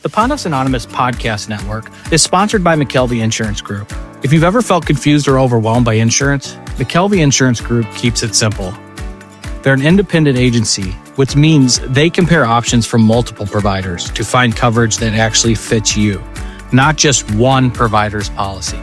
The Pondos Anonymous Podcast Network is sponsored by McKelvey Insurance Group. If you've ever felt confused or overwhelmed by insurance, McKelvey Insurance Group keeps it simple. They're an independent agency, which means they compare options from multiple providers to find coverage that actually fits you, not just one provider's policy.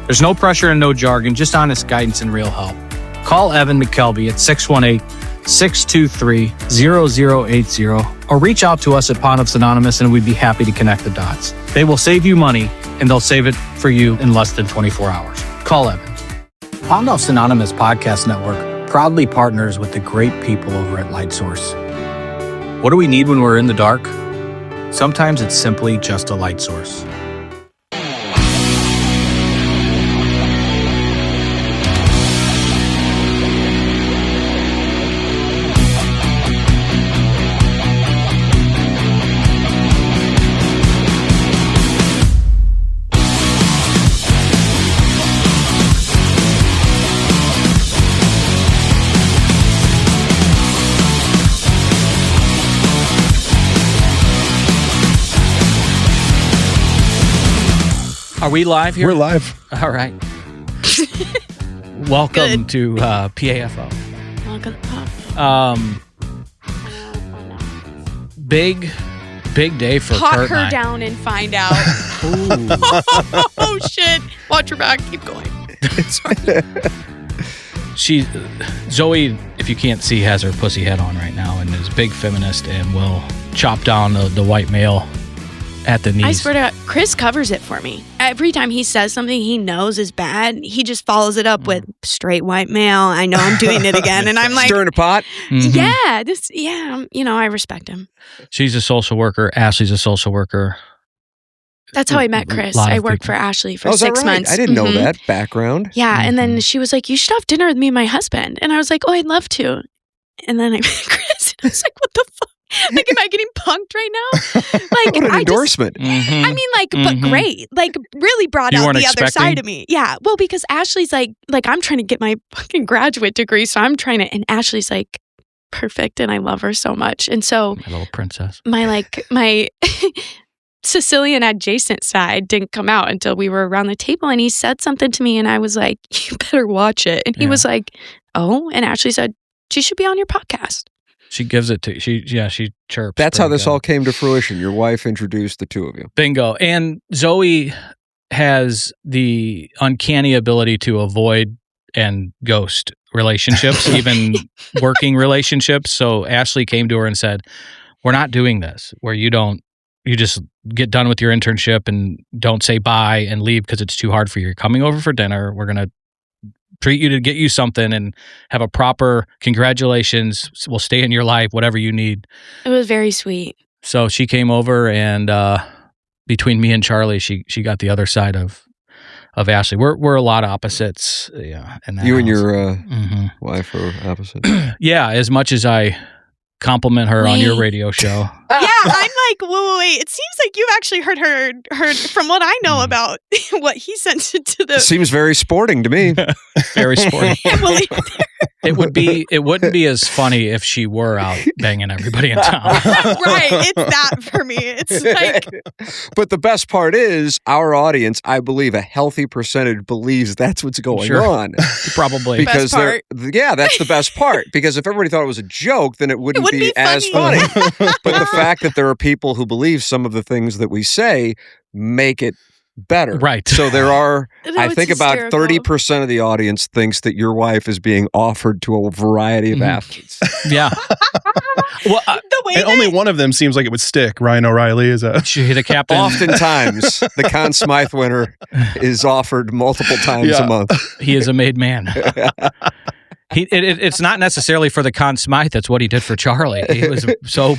There's no pressure and no jargon, just honest guidance and real help. Call Evan McKelvey at 618-623-0080 or reach out to us at Pondos Anonymous and we'd be happy to connect the dots. They will save you money and they'll save it for you in less than 24 hours. Call Evan. Pondos Anonymous Podcast Network proudly partners with the great people over at LightSource. What do we need when we're in the dark? Sometimes it's simply just a light source. Are we live here? We're live. All right. Welcome to PAFO. Welcome to PAFO. Big day for Talk Kurt her and I. down and find out. Oh, shit. Watch your back. Keep going. Zoe, if you can't see, has her pussy head on right now and is a big feminist and will chop down the white male at the knees. I swear to God, Chris covers it for me. Every time he says something he knows is bad, he just follows it up with straight white male. I know I'm doing it again. And I'm like, Stirring a pot? Mm-hmm. I respect him. She's a social worker. Ashley's a social worker. That's how I met Chris. I worked for Ashley for 6 months. I didn't know that background. Yeah. And then she was like, you should have dinner with me and my husband. And I was like, oh, I'd love to. And then I met Chris and I was like, what the fuck? Like, am I getting punked right now? Like, what an endorsement. But great. Like, really brought out the other side of me. Yeah. Well, because Ashley's like, I'm trying to get my fucking graduate degree. So I'm trying to, and Ashley's like, perfect. And I love her so much. And so, my little princess. My Sicilian adjacent side didn't come out until we were around the table. And he said something to me. And I was like, you better watch it. And he was like, oh. And Ashley said, she should be on your podcast. She gives it to she chirps. That's how this all came to fruition. Your wife introduced the two of you. Bingo. And Zoe has the uncanny ability to avoid and ghost relationships, even working relationships. So Ashley came to her and said, we're not doing this where you just get done with your internship and don't say bye and leave because it's too hard for you. You're coming over for dinner. We're going to treat you to get you something and have a proper congratulations. We'll stay in your life, whatever you need. It was very sweet. So she came over and between me and Charlie, she got the other side of Ashley. We're a lot of opposites. Yeah. You and your wife are opposite? Yeah. As much as I compliment her on your radio show. Yeah, I'm like, wait. It seems like you've actually heard from what I know about what he sent to the. Seems very sporting to me. Very sporting. It wouldn't be as funny if she were out banging everybody in town. Right. It's that for me. It's like. But the best part is our audience, I believe a healthy percentage believes that's what's going on. Probably. Because that's the best part. Because if everybody thought it was a joke, then it wouldn't be as funny. But the fact that there are people who believe some of the things that we say make it better. Right. So there are, I think hysterical. about 30% of the audience thinks that your wife is being offered to a variety of athletes. Yeah. Well, only one of them seems like it would stick. Ryan O'Reilly is the captain. Oftentimes, the Conn Smythe winner is offered multiple times a month. He is a made man. It's not necessarily for the Conn Smythe. That's what he did for Charlie. He was so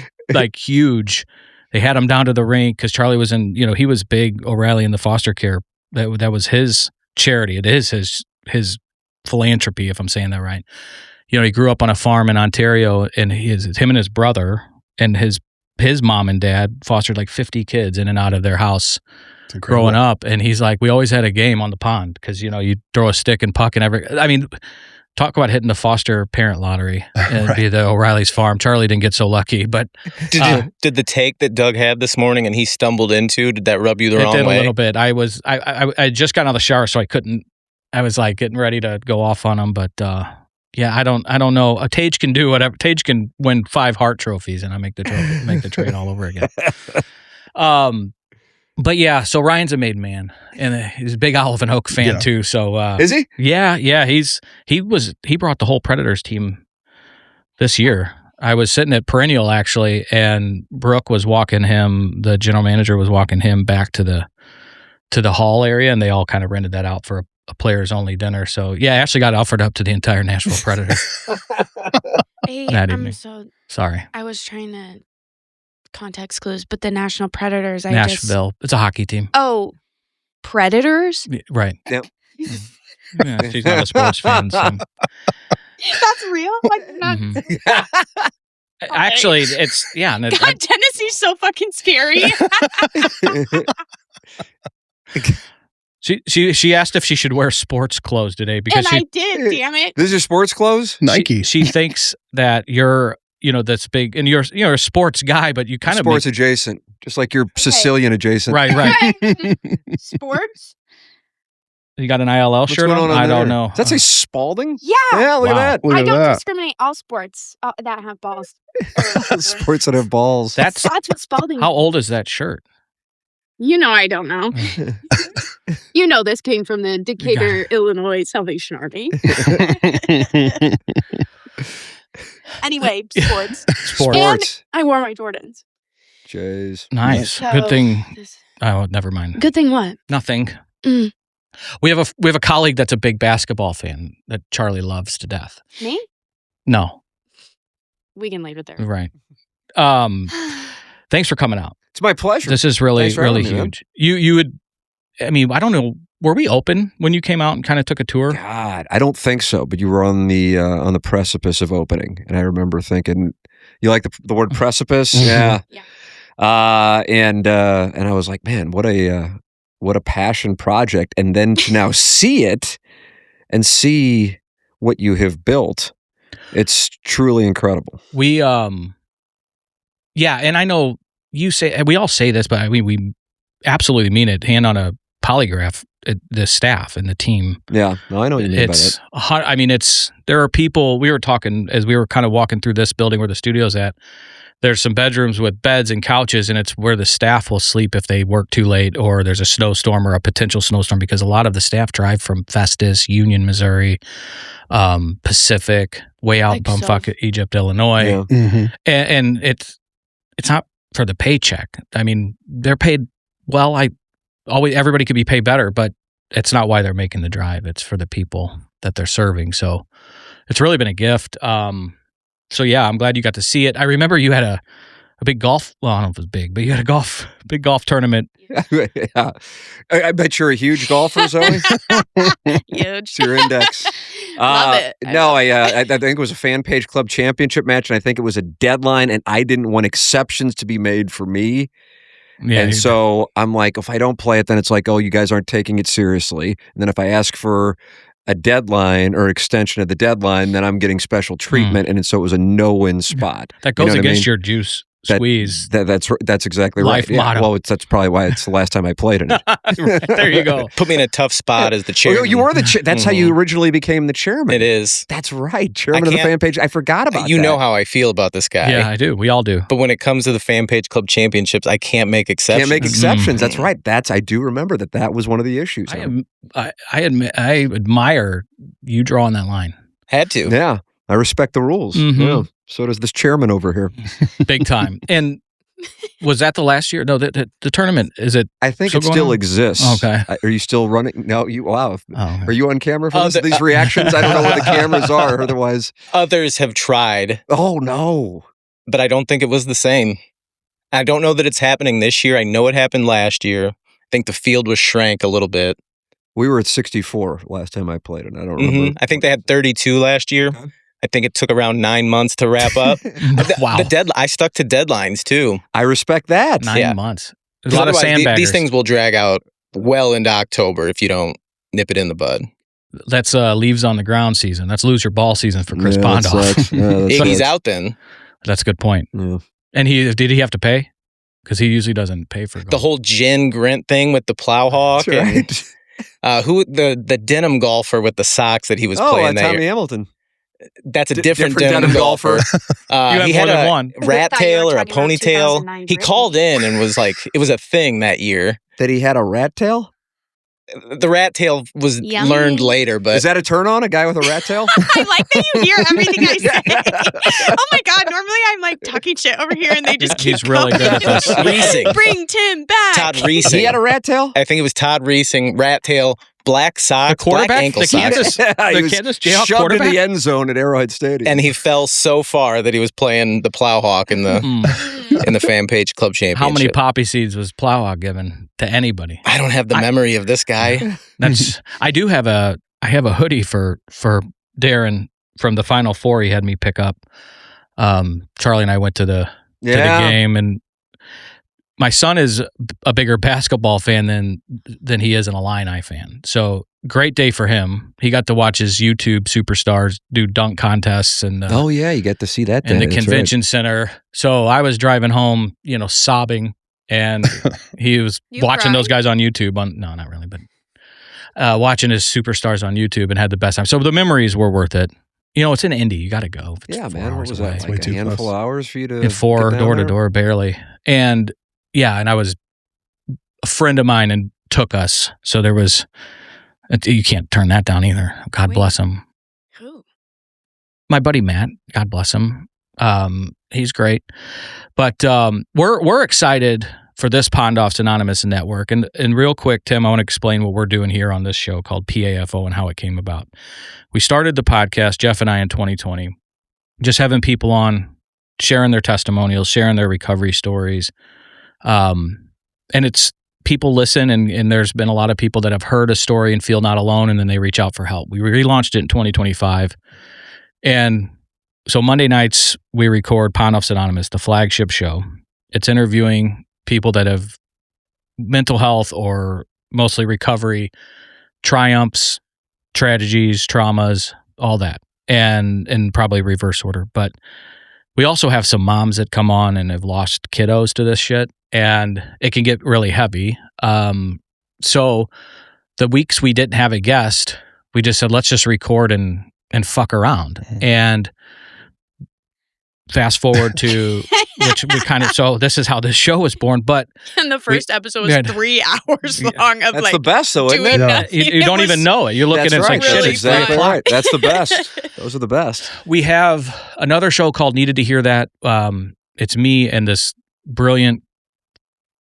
huge. They had him down to the rink because Charlie was he was big O'Reilly in the foster care. That was his charity. It is his philanthropy, if I'm saying that right. He grew up on a farm in Ontario, and him and his brother and his mom and dad fostered like 50 kids in and out of their house growing up. And he's like, we always had a game on the pond because, you throw a stick and puck and talk about hitting the foster parent lottery and be the O'Reilly's farm. Charlie didn't get so lucky, but did the take that Doug had this morning and he stumbled into, did that rub you the wrong way? It did a little bit. I just got out of the shower, so I couldn't. I was like getting ready to go off on him, but yeah, I don't know. Tage can do whatever. Tage can win 5 Hart trophies, and I make the trade all over again. But yeah, so Ryan's a made man, and he's a big Olive and Oak fan too. So is he? Yeah. He brought the whole Predators team this year. I was sitting at Perennial actually, and Brooke was walking him. The general manager was walking him back to the hall area, and they all kind of rented that out for a players only dinner. So yeah, I actually got offered up to the entire Nashville Predators. Hey, that I'm evening. so sorry. I was trying to context clues, but the Nashville Predators. Nashville. It's a hockey team. Oh, Predators? Yeah, right. Yep. Yeah, she's not a sports fan. So. That's real? Like, not... Actually, it's God, Tennessee's so fucking scary. She asked if she should wear sports clothes today because I did. Damn it! These are sports clothes. Nike. She thinks that you're that's big, and you're a sports guy, but you kind of sports adjacent, just like you're Sicilian adjacent. Right. Sports. You got an ILL shirt on? I don't know. Does that say Spalding? Yeah. Yeah, look at that. I don't discriminate. All sports that have balls. Sports that have balls. That's what Spalding. How old is that shirt? I don't know. This came from the Decatur, Illinois Salvation Army. Anyway, sports. And I wore my Jordans. Jeez. Nice. So, good thing. Oh, never mind. Good thing what? Nothing. We have a colleague that's a big basketball fan that Charlie loves to death. Me? No. We can leave it there. Right. Thanks for coming out. It's my pleasure. This is really huge. You would. I mean, I don't know. Were we open when you came out and kind of took a tour? God, I don't think so. But you were on the precipice of opening, and I remember thinking, you like the word precipice? Yeah. And I was like, man, what a passion project. And then to now see it and see what you have built, it's truly incredible. We and I know you say, we all say this, but I mean, we absolutely mean it. Hand on a polygraph, the staff and the team. Yeah, no, I know what you mean by that. I mean, there are people, we were talking as we were kind of walking through this building where the studio's at. There's some bedrooms with beds and couches, and it's where the staff will sleep if they work too late or there's a snowstorm or a potential snowstorm, because a lot of the staff drive from Festus, Union, Missouri, Pacific, way out bumfuck Egypt, Illinois. Yeah. Mm-hmm. And it's not for the paycheck. I mean, they're paid well. Everybody could be paid better, but it's not why they're making the drive. It's for the people that they're serving. So it's really been a gift. So yeah, I'm glad you got to see it. I remember you had a big golf. Well, I don't know if it was big, but you had a big golf tournament. Yeah. I bet you're a huge golfer, Zoe. Huge. It's your index. Love it. I think it was a fan page club championship match, and I think it was a deadline, and I didn't want exceptions to be made for me. Yeah, and so I'm like, if I don't play it, then it's like, oh, you guys aren't taking it seriously. And then if I ask for a deadline or extension of the deadline, then I'm getting special treatment. And so it was a no-win spot. That goes against your juice squeeze. That's exactly right. Motto. Well, that's probably why it's the last time I played in it. There you go. Put me in a tough spot as the chairman. You were the that's how you originally became the chairman. It is. That's right. Chairman of the fan page. I forgot about that. You know how I feel about this guy. Yeah, I do. We all do. But when it comes to the fan page club championships, I can't make exceptions. Can't make exceptions. That's right. I do remember that was one of the issues. I admire you drawing that line. Had to. Yeah. I respect the rules. Mm-hmm. Yeah. So does this chairman over here. Big time. And was that the last year? No, the tournament, is it? I think it still exists. Okay. Are you still running? No, wow. Oh, okay. Are you on camera for these reactions? I don't know what the cameras are. Otherwise, others have tried. Oh no! But I don't think it was the same. I don't know that it's happening this year. I know it happened last year. I think the field was shrank a little bit. We were at 64 last time I played it. I don't remember. I think they had 32 last year. Okay. I think it took around 9 months to wrap up. Wow. I stuck to deadlines too. I respect that. 9 months. There's a lot of sandbaggers. These things will drag out well into October if you don't nip it in the bud. That's leaves on the ground season. That's lose your ball season for Chris Bondoff. He's out then. That's a good point. Yeah. And did he have to pay? Because he usually doesn't pay for golf. The whole Jen Grint thing with the Plowhawk. That's right. Who the denim golfer with the socks that he was playing that Tommy year. Hamilton. That's a different denim golfer. He had a rat tail or a ponytail. He called in and was like, it was a thing that year. That he had a rat tail? The rat tail was learned later, but is that a turn on? A guy with a rat tail? I like that you hear everything I say. Oh my God! Normally I'm like talking shit over here, and they just keep. He's really good at this. Reesing. Bring Tim back. Todd Reesing. He had a rat tail. I think it was Todd Reesing. Rat tail. Black socks, black ankle socks. The Kansas Jayhawk shoved quarterback in the end zone at Arrowhead Stadium, and he fell so far that he was playing the Plowhawk in the Fan Page Club Championship. How many poppy seeds was Plowhawk given to anybody? I don't have the memory of this guy. I do have I have a hoodie for Darren from the Final Four. He had me pick up. Charlie and I went to the game, and my son is a bigger basketball fan than he is an Illini fan. So great day for him. He got to watch his YouTube superstars do dunk contests and you get to see that in the convention center. So I was driving home, sobbing, and he was watching those guys on YouTube. No, not really, but watching his superstars on YouTube and had the best time. So the memories were worth it. It's in Indy. You got to go. Yeah, man. What was that? Like a handful of hours for you to? 4 door to door, barely, and. Yeah, and a friend of mine and took us. So you can't turn that down either. God bless him. Who? My buddy Matt. God bless him. He's great. But we're excited for this Pondoff's Anonymous Network. And real quick, Tim, I want to explain what we're doing here on this show called PAFO and how it came about. We started the podcast, Jeff and I, in 2020, just having people on, sharing their testimonials, sharing their recovery stories. And it's people listen and there's been a lot of people that have heard a story and feel not alone and then they reach out for help. We relaunched it in 2025. And so Monday nights we record Pondoff's Anonymous, the flagship show. It's interviewing people that have mental health or mostly recovery, triumphs, tragedies, traumas, all that. And probably reverse order. But we also have some moms that come on and have lost kiddos to this shit. And it can get really heavy. So the weeks we didn't have a guest, we just said, let's just record and fuck around. And fast forward to, which we so this is how this show was born. But and the first episode was 3 hours long of that's the best though, isn't it? Yeah. You don't even know it. You're looking at right. like shit. Really It's 3 o'clock. Right. That's the best. Those are the best. We have another show called Needed to Hear That. It's me and this brilliant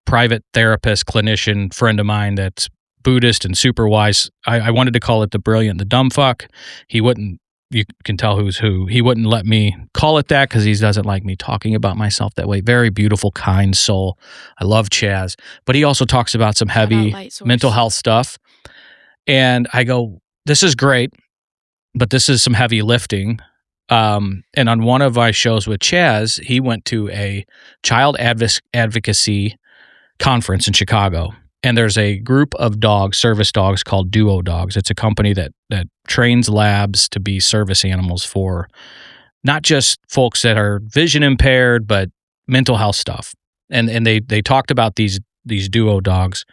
private therapist, clinician friend of mine that's Buddhist and super wise. I wanted to call it the brilliant, the dumb fuck. He wouldn't, you can tell who's who. He wouldn't let me call it that because he doesn't like me talking about myself that way. Very beautiful, kind soul. I love Chaz. But he also talks about some heavy mental health stuff. And I go, this is great, but this is some heavy lifting. And on one of my shows with Chaz, he went to a child advocacy conference in Chicago. And there's a group of dogs, service dogs called Duo Dogs. It's a company that trains labs to be service animals for not just folks that are vision impaired, but mental health stuff. And they talked about these Duo Dogs.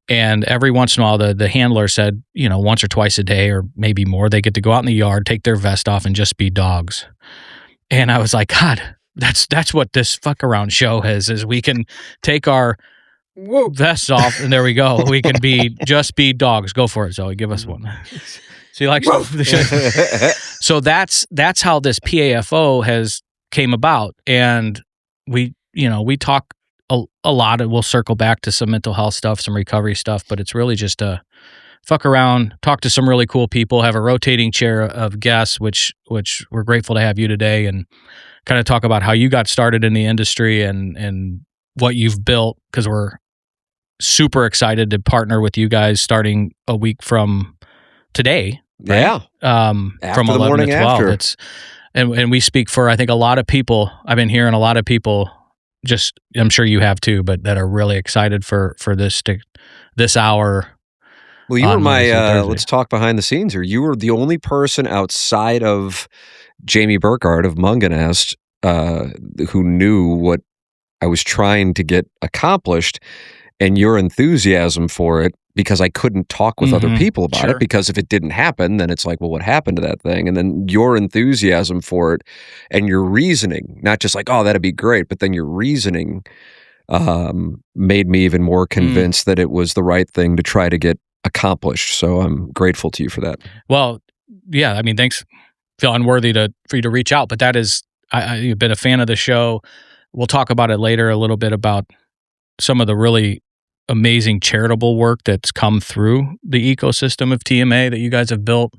And every once in a while, the handler said, once or twice a day or maybe more, they get to go out in the yard, take their vest off, and just be dogs. And I was like, God, that's what this fuck around show is we can take our vests off and there we go. We can just be dogs. Go for it, Zoe. Give us one. So you like so that's how this PAFO has came about. And we talk a lot, and we'll circle back to some mental health stuff, some recovery stuff, but it's really just a fuck around, talk to some really cool people, have a rotating chair of guests, which we're grateful to have you today, and kind of talk about how you got started in the industry and what you've built, because we're super excited to partner with you guys starting a week from today. Right? Yeah. From 11 to 12. After. And we speak for, I think, a lot of people. I've been hearing a lot of people, just, I'm sure you have too, but that are really excited for this hour Well, you were my, let's talk behind the scenes here. You were the only person outside of Jamie Burkhardt of Munganest who knew what I was trying to get accomplished, and your enthusiasm for it, because I couldn't talk with other people about it, because if it didn't happen, then it's like, well, what happened to that thing? And then your enthusiasm for it and your reasoning, not just like, oh, that'd be great, but then your reasoning made me even more convinced that it was the right thing to try to get accomplished. So I'm grateful to you for that. Well, yeah, I mean, thanks. Feel unworthy for you to reach out, but that is, I've been a fan of the show. We'll talk about it later, a little bit about some of the really amazing charitable work that's come through the ecosystem of TMA that you guys have built.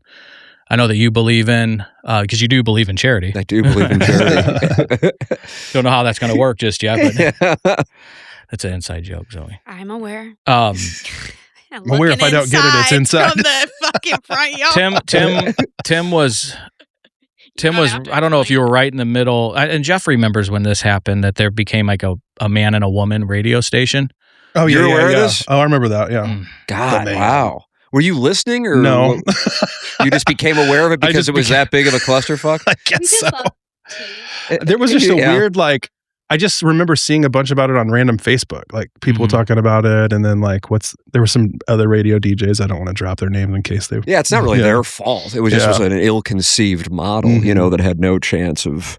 I know that you believe in, because you do believe in charity. I do believe in charity. Don't know how that's going to work just yet, but that's an inside joke, Zoe. I'm aware. I'm aware if I don't get it, it's inside. From the fucking front yard. Tim was, I don't know if you were right in the middle, and Jeff remembers when this happened, that there became like a man and a woman radio station. Oh, You're aware of this? Oh, I remember that, yeah. God, wow. Were you listening, or no? You just became aware of it because it was that big of a clusterfuck? I guess so. There was just a weird, like, I just remember seeing a bunch about it on random Facebook, like people talking about it, and then like there were some other radio DJs. I don't want to drop their names in case they. Yeah, it's not really their fault. It was just an ill-conceived model, you know, that had no chance of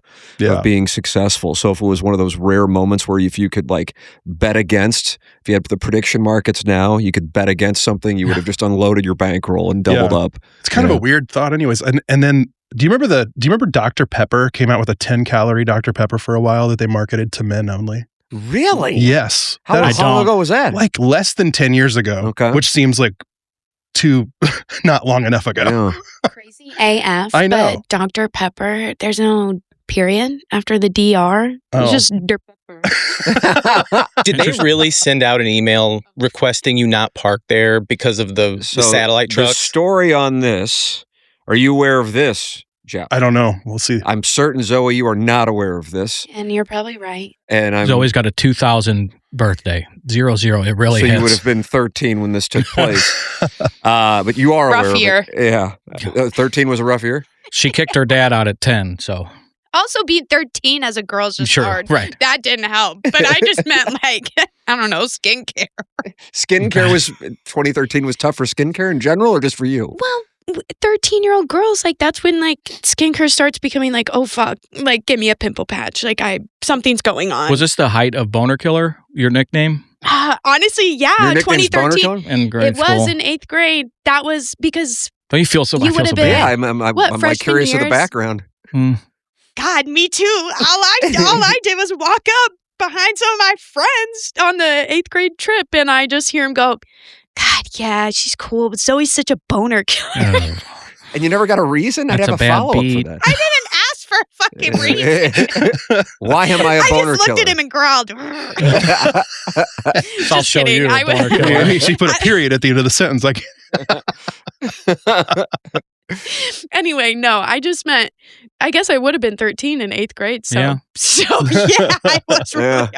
being successful. So if it was one of those rare moments where if you could like bet against, if you had the prediction markets now, you could bet against something, you would have just unloaded your bankroll and doubled up. It's kind of a weird thought, anyways. And then. Do you remember Dr. Pepper came out with a 10-calorie Dr. Pepper for a while that they marketed to men only? Really? Yes. How long ago was that? Like less than 10 years ago, which seems like not long enough ago. Yeah. Crazy AF. I know. But Dr. Pepper, there's no period after the DR. It's just Dr. Pepper. Did they really send out an email requesting you not park there because of the satellite trucks? The story on this, are you aware of this, Jeff? I don't know. We'll see. I'm certain, Zoe, you are not aware of this. And you're probably right. And Zoe's got a 2000 birthday. 00. It really so hits. You would have been 13 when this took place. But you are aware rough year. Of it. Yeah. 13 was a rough year? She kicked her dad out at 10, so. Also, being 13 as a girl is just hard. Right. That didn't help. But I just meant like, I don't know, skincare. Skincare 2013 was tough for skincare in general, or just for you? Well, 13-year-old girls, like that's when like skincare starts becoming like, oh fuck, like give me a pimple patch, like something's going on. Was this the height of Boner Killer, your nickname? Honestly, yeah. Your nickname's 2013 Boner Killer? In grade school. It was in 8th grade. That was because don't you feel so bad? Yeah, I'm curious of the background. God, me too. All I did was walk up behind some of my friends on the 8th grade trip, and I just hear him go, God, yeah, she's cool, but Zoe's such a boner killer. And you never got a reason? I'd have a follow-up for that. I didn't ask for a fucking reason. Why am I a boner killer? I just looked at him and growled. I'll show kidding. you a boner killer. I mean, she put a period at the end of the sentence. Like, anyway, no, I just meant, I guess I would have been 13 in 8th grade. So, yeah, I was really hard.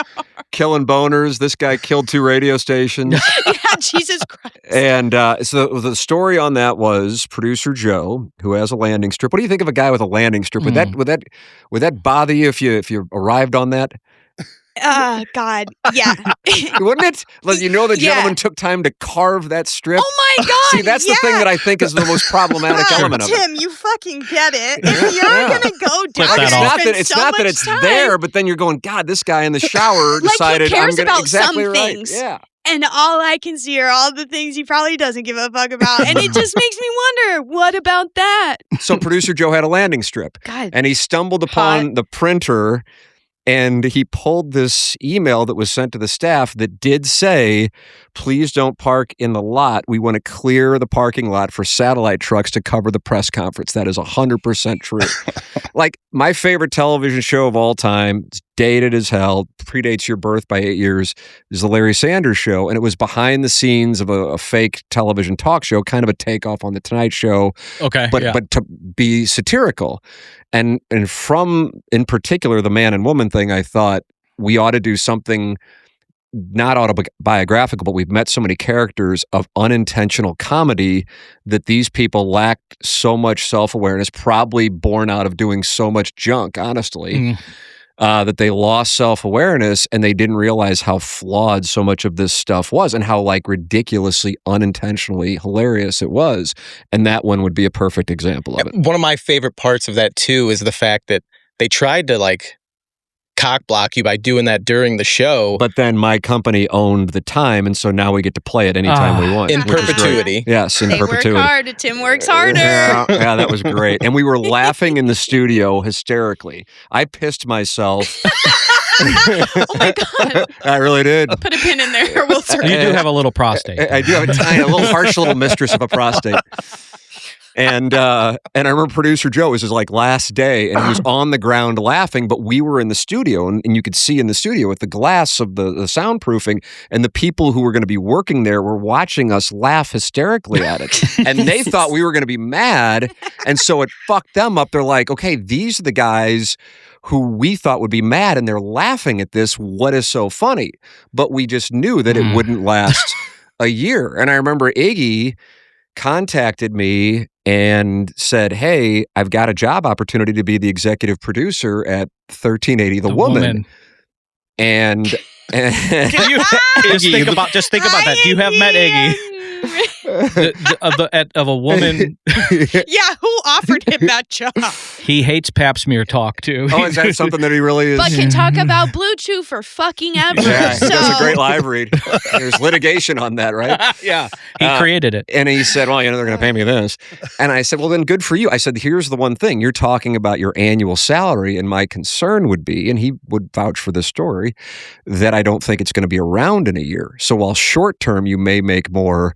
Killing boners. This guy killed 2 radio stations. Yeah, Jesus Christ. And so the story on that was producer Joe, who has a landing strip. What do you think of a guy with a landing strip? Would that bother you if you arrived on that? God, yeah. Wouldn't it? Like, you know, the gentleman took time to carve that strip. Oh my God! See, that's the thing that I think is the most problematic element of it. Tim, you fucking get it. If you're gonna go down, it's not that it's there, but then you're going, God, this guy in the shower decided he cares I'm about exactly some right. things. Yeah. And all I can see are all the things he probably doesn't give a fuck about. And it just makes me wonder, what about that? So producer Joe had a landing strip. God. And he stumbled upon the printer, and he pulled this email that was sent to the staff that did say, please don't park in the lot. We want to clear the parking lot for satellite trucks to cover the press conference. That is 100% true. Like, my favorite television show of all time, it's dated as hell, predates your birth by 8 years, is the Larry Sanders Show. And it was behind the scenes of a fake television talk show, kind of a takeoff on The Tonight Show. Okay. But to be satirical. And from, in particular, the man and woman thing, I thought we ought to do something not autobiographical, but we've met so many characters of unintentional comedy that these people lacked so much self-awareness, probably born out of doing so much junk, honestly, that they lost self-awareness and they didn't realize how flawed so much of this stuff was and how like ridiculously unintentionally hilarious it was. And that one would be a perfect example of it. One of my favorite parts of that too is the fact that they tried to like cock block you by doing that during the show. But then my company owned the time, and so now we get to play it anytime we want. In perpetuity. Yes, in perpetuity. They work hard, Tim works harder. Yeah, that was great. And we were laughing in the studio hysterically. I pissed myself. Oh my God. I really did. Put a pin in there. We'll You do have a little prostate. I do have a little harsh little mistress of a prostate. And I remember producer Joe, it was his like last day, and he was on the ground laughing, but we were in the studio, and you could see in the studio with the glass of the soundproofing, and the people who were going to be working there were watching us laugh hysterically at it. And they thought we were going to be mad, and so it fucked them up. They're like, okay, these are the guys who we thought would be mad, and they're laughing at this. What is so funny? But we just knew that it wouldn't last a year. And I remember Iggy contacted me and said, hey, I've got a job opportunity to be the executive producer at 1380 The Woman. And just think about that. You have met Iggy. Of a woman. Yeah, who offered him that job? He hates pap smear talk too. Oh, is that something that he really is? But can talk about Blue Chew for fucking ever. Yeah, he does a great live read. There's litigation on that, right? Yeah, he created it. And he said, well, they're going to pay me this. And I said, well, then good for you. I said, here's the one thing. You're talking about your annual salary, and my concern would be, and he would vouch for this story, that I don't think it's going to be around in a year. So while short term you may make more,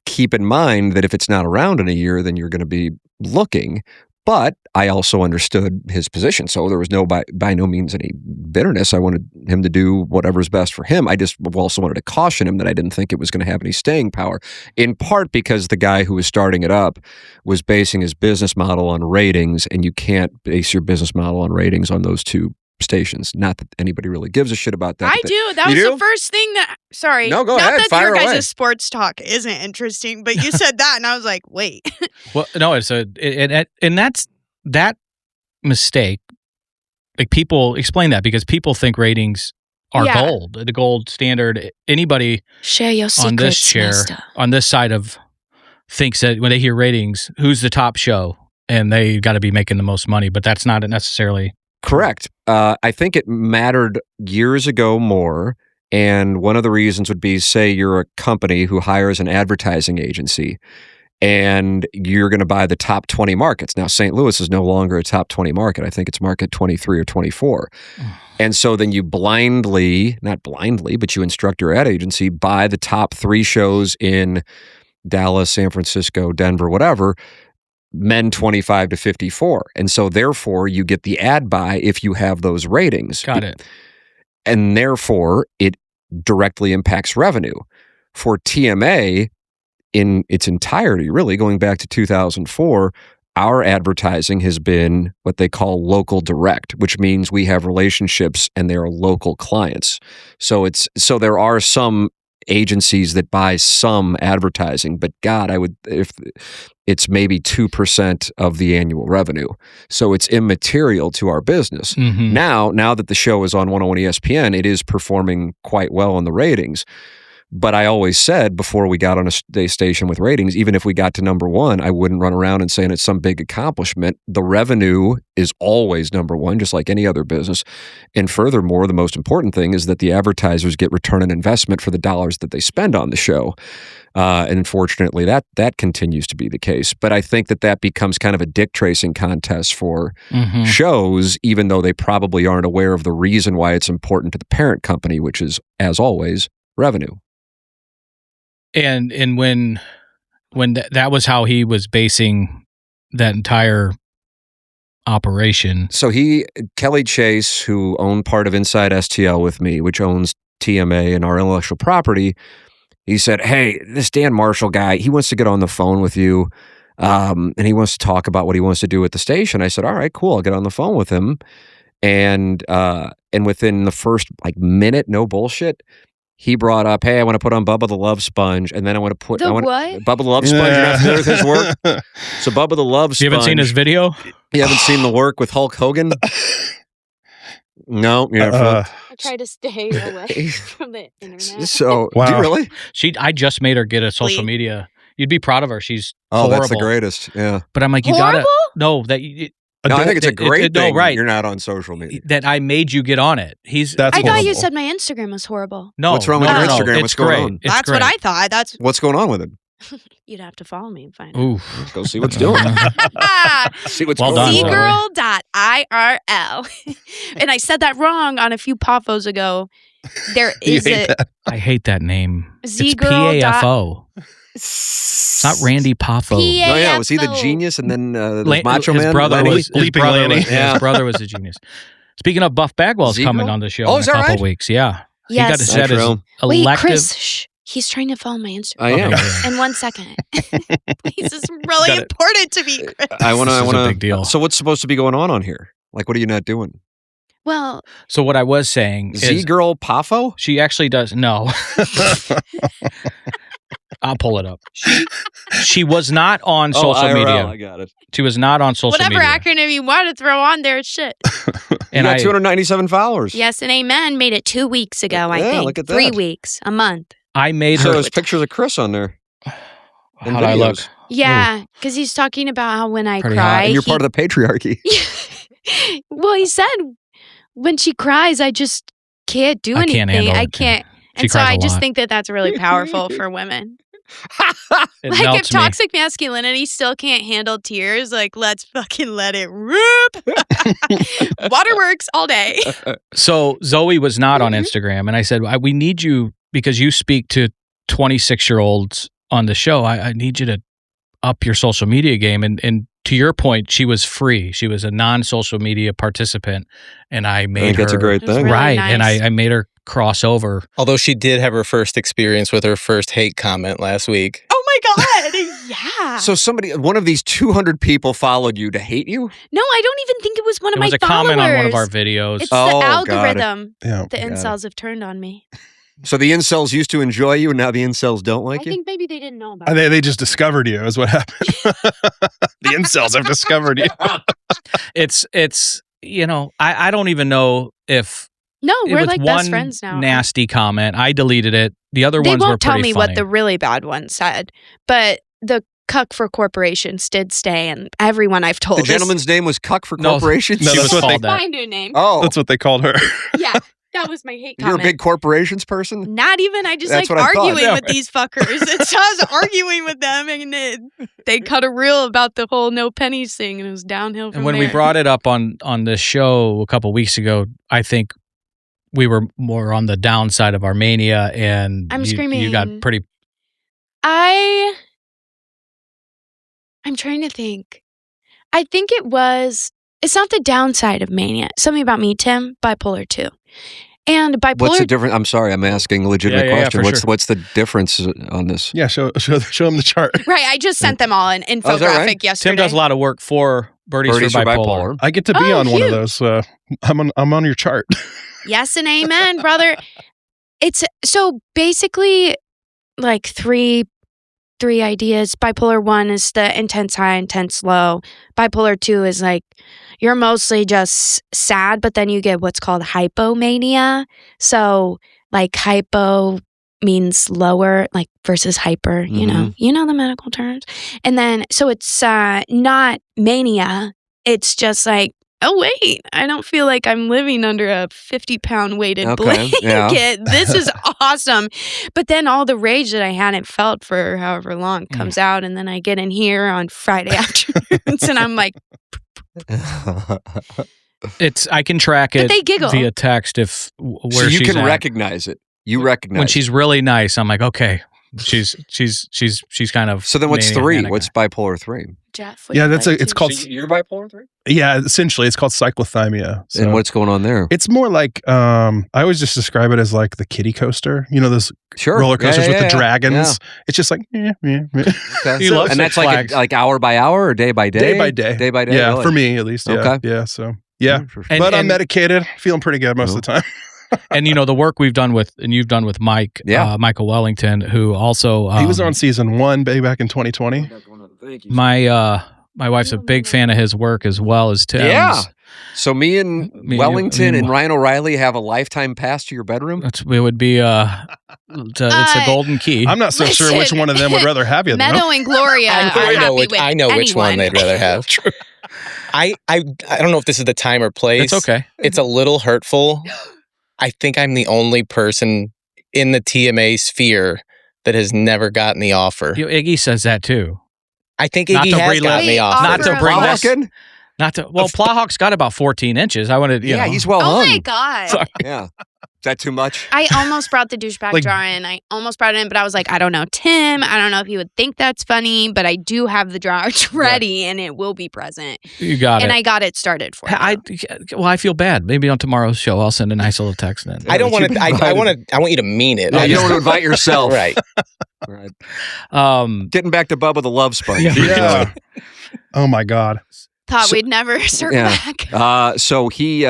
keep in mind that if it's not around in a year, then you're going to be looking. But I also understood his position. So there was by no means any bitterness. I wanted him to do whatever's best for him. I just also wanted to caution him that I didn't think it was going to have any staying power, in part because the guy who was starting it up was basing his business model on ratings, and you can't base your business model on ratings on those two stations. Not that anybody really gives a shit about that. I do. That was the first thing that. Sorry. No, go ahead. Not that Fire your guys' sports talk isn't interesting, but you said that, and I was like, wait. Well, no, and that's that mistake. Like, people explain that because people think ratings are gold, the gold standard. Anybody share your secrets, on this chair, on this side of thinks that when they hear ratings, who's the top show, and they got to be making the most money. But that's not necessarily correct. I think it mattered years ago more. And one of the reasons would be, say you're a company who hires an advertising agency and you're going to buy the top 20 markets. Now, St. Louis is no longer a top 20 market. I think it's market 23 or 24. And so then you not blindly, but you instruct your ad agency, buy the top 3 shows in Dallas, San Francisco, Denver, whatever, men 25 to 54. And so therefore you get the ad buy if you have those ratings. Got it. And therefore it directly impacts revenue. For TMA, in its entirety, really going back to 2004, our advertising has been what they call local direct, which means we have relationships and they're local clients. So there are some agencies that buy some advertising, but God, if it's maybe 2% of the annual revenue. So it's immaterial to our business. Mm-hmm. Now that the show is on 101 ESPN, it is performing quite well in the ratings. But I always said before we got on a station with ratings, even if we got to number 1, I wouldn't run around and saying it's some big accomplishment. The revenue is always number 1, just like any other business. And furthermore, the most important thing is that the advertisers get return on investment for the dollars that they spend on the show. And unfortunately, that continues to be the case. But I think that becomes kind of a dick tracing contest for shows, even though they probably aren't aware of the reason why it's important to the parent company, which is, as always, revenue. And when that was how he was basing that entire operation. So Kelly Chase, who owned part of Inside STL with me, which owns TMA and our intellectual property, he said, hey, this Dan Marshall guy, he wants to get on the phone with you, and he wants to talk about what he wants to do at the station. I said, all right, cool, I'll get on the phone with him. And within the first minute, no bullshit, he brought up, hey, I want to put on Bubba the Love Sponge, and then I want to put what? Bubba the Love Sponge. You're not familiar with his work? So Bubba the Love Sponge. You haven't seen his video? You haven't seen the work with Hulk Hogan? No. I try to stay away from the internet. So, do you really? I just made her get a social media. You'd be proud of her. She's horrible. That's the greatest. Yeah. But I'm like, you horrible? gotta no that. No, I think it's a great thing. No, right. You're not on social media. That I made you get on it. I thought you said my Instagram was horrible. No. What's wrong with your Instagram? What's going on? That's what I thought. What's going on with it? You'd have to follow me and find out. Ooh. Go see what's doing. See what's going on. Zgirl.irl. And I said that wrong on a few PAFOs ago. There is I hate that name. Zgirl. It's PAFO. It's not Randy Poffo. Oh yeah, was he the genius? And then Macho Man? His brother was a genius. Speaking of, Buff Bagwell's coming on the show in a couple weeks. Yeah. Yes. He got to set his elective. Wait, Chris, he's trying to follow my Instagram. I am. In 1 second. This is really important to me, Chris. I want to. Big deal. So what's supposed to be going on here? Like, what are you not doing? Well, so what I was saying is Girl PAFO? She actually does. No. I'll pull it up. She was not on social media. I got it. She was not on social media. Whatever acronym you want to throw on there, it's shit. And got 297 followers. Yes, and Amen made it 2 weeks ago, I think. Look at that. 3 weeks, a month. I made her. So there's pictures of Chris on there. How'd I look? Yeah, because he's talking about how when I Pretty cry. And you're part of the patriarchy. Well, he said when she cries, I just can't do anything. I can't. And so I just think that that's really powerful for women. Like if toxic masculinity still can't handle tears, like let's fucking let it rip. Waterworks all day. So Zoe was not on Instagram, and I said, we need you because you speak to 26-year-olds on the show. I need you to up your social media game. And to your point, she was free. She was a non-social media participant, and I made her. That's a great thing, really right? Nice. And I made her cross over. Although she did have her first experience with her first hate comment last week. Oh my God. Yeah. So one of these 200 people followed you to hate you? No, I don't even think it was one of my followers. It was a comment on one of our videos. It's the algorithm. The incels have turned on me. So the incels used to enjoy you, and now the incels don't like you? I think maybe they didn't know about it. They just discovered you is what happened. The incels have discovered you. It's I don't even know if No, we're was like best friends now. Nasty comment. I deleted it. The other ones were pretty funny. They won't tell me what the really bad one said, but the Cuck for Corporations did stay, and everyone I've told. The gentleman's name was Cuck for Corporations? No, that's what they find a name. Oh. That's what they called her. Yeah. That was my hate comment. You're a big corporations person? Not even. I just That's like arguing with these fuckers. It's I was arguing with them, and they cut a reel about the whole no pennies thing, and it was downhill from And when there. we brought it up on this show a couple weeks ago, I think we were more on the downside of Armenia, and I'm screaming. You got pretty. I'm trying to think. I think it's not the downside of mania. Something about me, Tim, bipolar 2. And bipolar. What's the difference? I'm sorry, I'm asking a legitimate question. What's the difference on this? Yeah, show them the chart. Right, I just sent them all an infographic yesterday. Tim does a lot of work for Birdies for Bipolar. I get to be on one of those. I'm on your chart. Yes and amen, brother. It's so basically like three ideas. Bipolar 1 is the intense high, intense low. Bipolar 2 is like you're mostly just sad, but then you get what's called hypomania. So like hypo means lower, like versus hyper, you know the medical terms. And then so it's not mania. It's just like, oh wait, I don't feel like I'm living under a 50-pound weighted blanket. Yeah. This is awesome. But then all the rage that I hadn't felt for however long comes out, and then I get in here on Friday afternoons, and I'm like. I can track it but they giggle. via text where you she's can at. recognize it. You recognize when she's really nice. I'm like, okay, she's kind of. So then, what's 3? What's bipolar 3? Jeff, it's called. So you're bipolar 3? Yeah, essentially, it's called cyclothymia. So and what's going on there? It's more like I always just describe it as like the kiddie coaster. You know those roller coasters with the dragons. Yeah. It's just like Okay. He loves and that's like hour by hour or day by day. Day by day. Day by day. Yeah, really? for me at least. Yeah. Okay. Yeah. So yeah, but I'm medicated, feeling pretty good most of the time. And the work we've done with, and you've done with Mike, Michael Wellington, who also he was on season 1 back in 2020. My wife's a big fan of his work as well as Tim's. Yeah. So me and Wellington and Ryan O'Reilly have a lifetime pass to your bedroom? It would be it's a golden key. I'm not so sure which one of them would rather have you. Meadow and Gloria. I know which one they'd rather have. I don't know if this is the time or place. It's okay. It's a little hurtful. I think I'm the only person in the TMA sphere that has never gotten the offer. Iggy says that too. I think Iggy has gotten the offer. Not to bring this. Well, Plowhawk's got about 14 inches. I wanted, he's well hung. Oh my God. Sorry. Yeah. Is that too much? I almost brought the douchebag jar in. I almost brought it in, but I was like, I don't know, Tim. I don't know if he would think that's funny, but I do have the jar ready and it will be present. You got it. And I got it started for you. I feel bad. Maybe on tomorrow's show, I'll send a nice little text in. I don't want to. I want you to mean it. No, you don't want to invite yourself. Right. Getting back to Bubba the Love Sponge. Yeah. Oh my God. Thought we'd never circle back. So he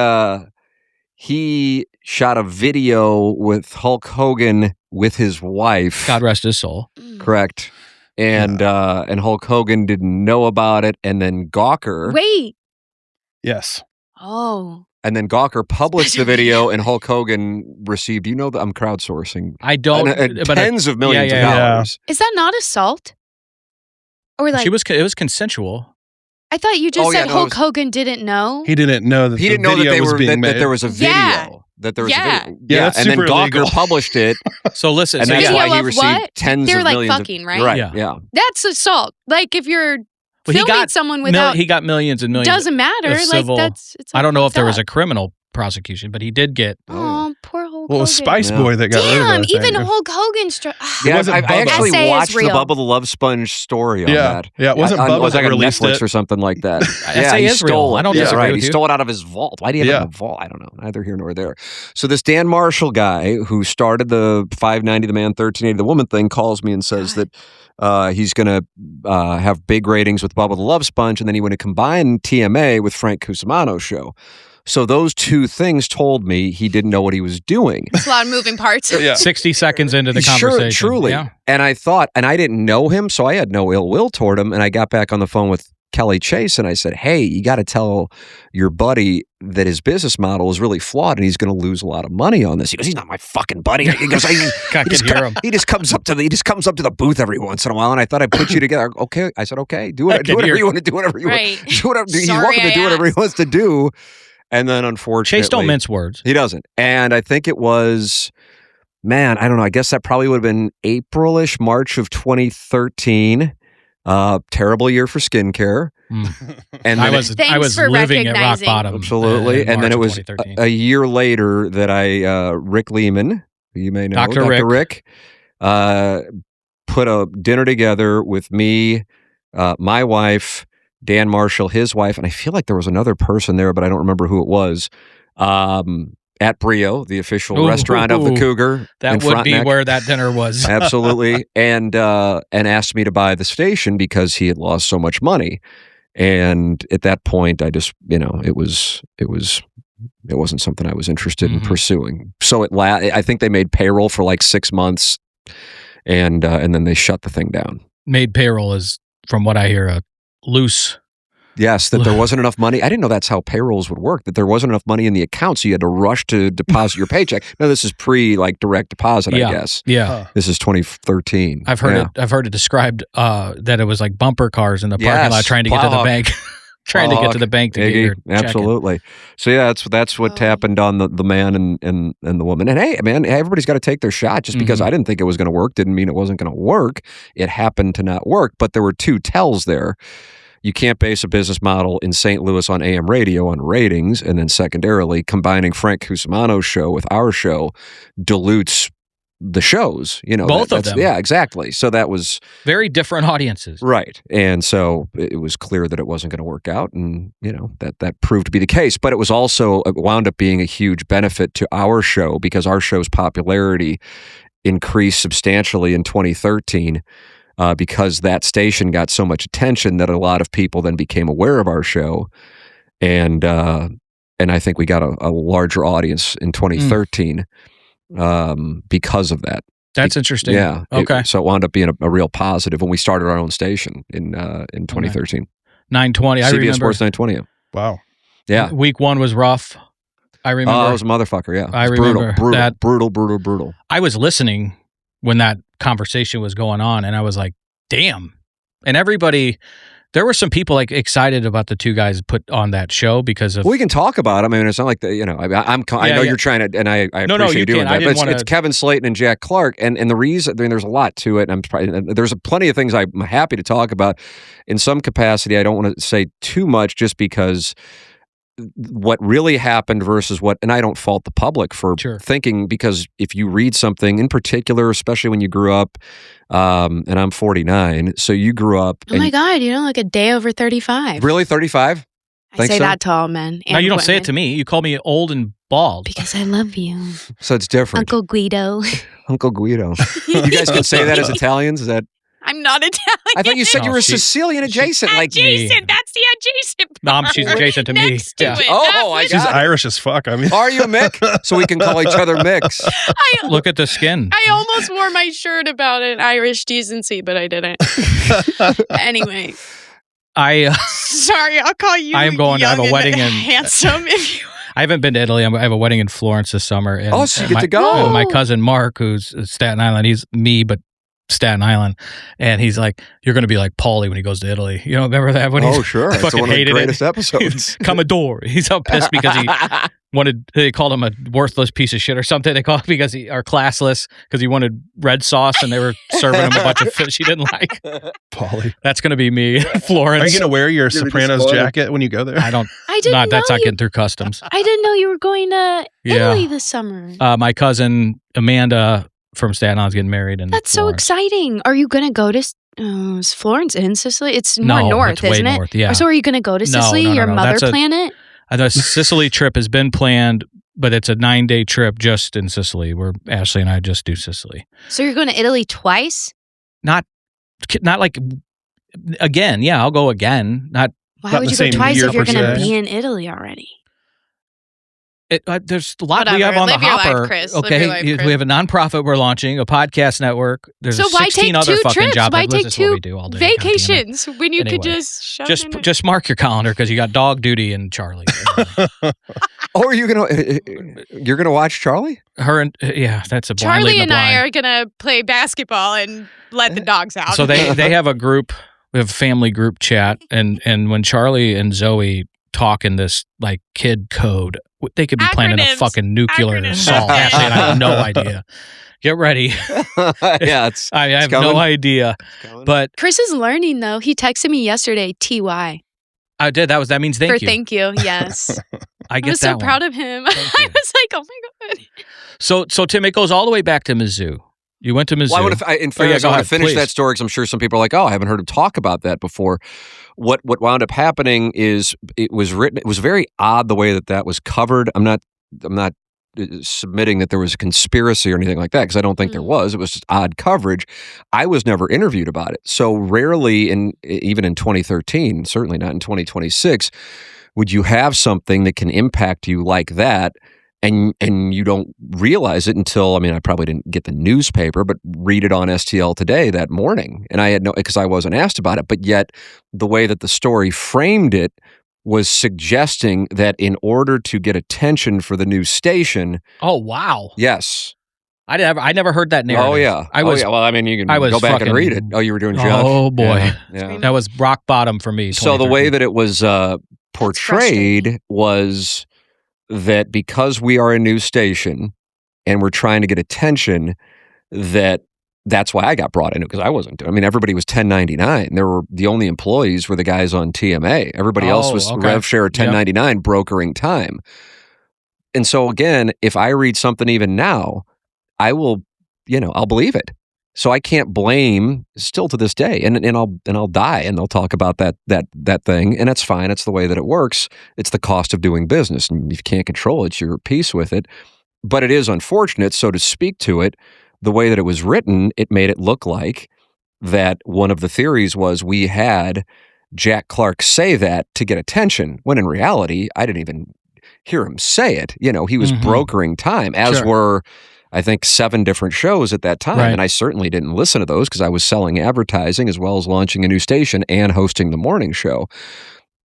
shot a video with Hulk Hogan with his wife. God rest his soul. Correct. And Hulk Hogan didn't know about it, and then Gawker. Wait. Yes. Oh. And then Gawker published the video, and Hulk Hogan received. That I'm crowdsourcing. I don't. But tens of millions of dollars. Is that not assault? Or like it was consensual. I thought you just said Hulk Hogan didn't know. He didn't know that that there was a video. Yeah. That there was a video. Yeah, and then Gawker published it. So listen, and that's why he received tens of millions. They're fucking, right? Right. Yeah. That's assault. Like if you're filming someone without, he got millions and millions. Doesn't matter. Civil, like it's I don't know if there was a criminal prosecution, but he did get. Oh, poor Hulk Hogan. Well, it was Spice Boy that got rid of it. Even Hulk Hogan. I actually watched the Bubba the Love Sponge story on that. Yeah, it wasn't Bubba that released Netflix it or something like that. He stole. I don't disagree with you. He stole it out of his vault. Why do you have it in the vault? I don't know. Neither here nor there. So this Dan Marshall guy who started the 590 the man, 1380 the woman thing calls me and says that he's going to have big ratings with Bubba the Love Sponge, and then he want to combine TMA with Frank Cusimano's show. So those two things told me he didn't know what he was doing. It's a lot of moving parts. 60 seconds into the conversation. Sure, truly. Yeah. And I thought, and I didn't know him, so I had no ill will toward him. And I got back on the phone with Kelly Chase and I said, hey, you got to tell your buddy that his business model is really flawed and he's going to lose a lot of money on this. He goes, he's not my fucking buddy. He goes, he just comes up to the booth every once in a while, and I thought I'd put you together. Okay, I said, okay, do whatever you want to do. Whatever you want. He's welcome to do whatever he wants to do. And then unfortunately, Chase don't mince words. He doesn't. And I think it was, I don't know. I guess that probably would have been April-ish, March of 2013. Terrible year for skincare. And I was living at rock bottom. Absolutely. And then it was a year later that Rick Lehman, who you may know, Dr. Rick, put a dinner together with me, my wife, Dan Marshall, his wife, and I feel like there was another person there, but I don't remember who it was, at Brio, the official restaurant of the Cougar. That would be where that dinner was. Absolutely. And asked me to buy the station because he had lost so much money. And at that point, I just, it wasn't something I was interested in pursuing. So I think they made payroll for like 6 months, and then they shut the thing down. Made payroll is, from what I hear, a loose. Yes, that there wasn't enough money. I didn't know that's how payrolls would work, that there wasn't enough money in the account, so you had to rush to deposit your paycheck. No, this is direct deposit, I guess. Yeah. This is 2013. I've heard it described that it was like bumper cars in the parking lot trying to get to the bank. Trying to get to the bank to get your check. Absolutely. So yeah, that's what happened on the man and the woman. And hey, man, everybody's got to take their shot. Just because I didn't think it was going to work didn't mean it wasn't going to work. It happened to not work, but there were two tells there. You can't base a business model in St. Louis on AM radio on ratings, and then secondarily, combining Frank Cusimano's show with our show dilutes the shows. Both of them. Yeah, exactly. So that was very different audiences, right? And so it was clear that it wasn't going to work out, and that proved to be the case. But it wound up being a huge benefit to our show because our show's popularity increased substantially in 2013. Because that station got so much attention that a lot of people then became aware of our show, and and I think we got a larger audience in 2013 because of that. That's interesting. Yeah. Okay. So it wound up being a real positive when we started our own station in 2013. 920. I remember. CBS Sports 920. Wow. Yeah. Week 1 was rough. I remember. Oh, it was a motherfucker. Yeah. I remember brutal. I was listening when that conversation was going on, and I was like, "Damn!" And everybody, there were some people like excited about the two guys put on that show because of. Well, we can talk about it. I mean, it's not like I know you're trying to, and I appreciate you doing that. But it's Kevin Slayton and Jack Clark, and the reason. I mean, there's a lot to it. And there's plenty of things I'm happy to talk about. In some capacity, I don't want to say too much, just because what really happened versus what, and I don't fault the public for thinking, because if you read something in particular, especially when you grew up, and I'm 49, so you grew up. Oh my God, you don't look a day over 35. Really, 35? I say that to all men. No, you don't say it to me. You call me old and bald. Because I love you. So it's different. Uncle Guido. Uncle Guido. You guys can say that as Italians? Is that? I'm not Italian. I thought you said you were Sicilian adjacent. Adjacent. That's the adjacent part. Mom, she's adjacent to me. Next to it. Oh, I got She's Irish as fuck. I mean, are you a Mick? So we can call each other Micks. Look at the skin. I almost wore my shirt about an Irish decency, but I didn't. Anyway. Sorry, I'll call you. I am going to have a wedding in handsome. If you. I haven't been to Italy. I have a wedding in Florence this summer. And, so you get to go. My cousin Mark, who's Staten Island, he's me, but Staten Island, and he's like, "You're going to be like Paulie when he goes to Italy." You know, remember that when he sure, fucking it's one of the hated greatest it. episodes. Commodore. He's so pissed because he they called him a worthless piece of shit or something. They called him or classless because he wanted red sauce and they were serving him a bunch of fish he didn't like. Paulie. That's going to be me, Florence. Are you going to wear your Sopranos jacket when you go there? I don't. I didn't know that's not getting through customs. I didn't know you were going to Italy this summer. My cousin Amanda from Staten Island's getting married. That's Florence. So exciting. Are you going to go to is Florence in Sicily? It's more north, isn't it? North, yeah. So are you going to go to Sicily, your mother planet? The Sicily trip has been planned, but it's a 9-day trip just in Sicily, where Ashley and I just do Sicily. So you're going to Italy twice? Not like again. Yeah, I'll go again. Why would you go twice if you're going to be in Italy already? There's a lot we have on the hopper. Life, Chris. Okay, we have a nonprofit we're launching, a podcast network. There's 16 other fucking jobs. Why take 2 vacations when you could just mark your calendar because you got dog duty and Charlie. Are you gonna watch Charlie? That's a blind Charlie leading and I are gonna play basketball and let the dogs out. So they have a group. We have a family group chat, and when Charlie and Zoe talk in this like kid code, they could be planning a fucking nuclear assault. Actually, I have no idea. Get ready. I have no idea. But Chris is learning though. He texted me yesterday. TY. I did. That means thank you. Thank you. Yes. I was so proud of him. I was like, oh my God. So Tim, it goes all the way back to Mizzou. You went to Mizzou. Well, I want to finish that story because I'm sure some people are like, "Oh, I haven't heard him talk about that before." What wound up happening is it was very odd the way that was covered. I'm not submitting that there was a conspiracy or anything like that because I don't think there was. It was just odd coverage. I was never interviewed about it. So rarely, even in 2013, certainly not in 2026, would you have something that can impact you like that. And you don't realize it until, I probably didn't get the newspaper, but read it on STL Today that morning. And I had because I wasn't asked about it. But yet the way that the story framed it was suggesting that in order to get attention for the new station. Oh, wow. Yes. I never heard that narrative. Oh, yeah. Well, you can go back and read it. Oh, you were doing Judge? Oh, boy. Yeah. That was rock bottom for me. So the way that it was portrayed was that because we are a news station and we're trying to get attention, that's why I got brought in it because I wasn't doing. Everybody was 1099. The only employees were the guys on TMA. Everybody else was rev share 1099 brokering time. And so again, if I read something even now, I will, I'll believe it. So I can't blame still to this day, and I'll die, and they'll talk about that thing, and that's fine. It's the way that it works. It's the cost of doing business, and if you can't control it, you're at peace with it. But it is unfortunate. So to speak to it, the way that it was written, it made it look like that one of the theories was we had Jack Clark say that to get attention, when in reality, hear him say it. He was brokering time, as were, I think, 7 different shows at that time. Right. And I certainly didn't listen to those because I was selling advertising as well as launching a new station and hosting the morning show.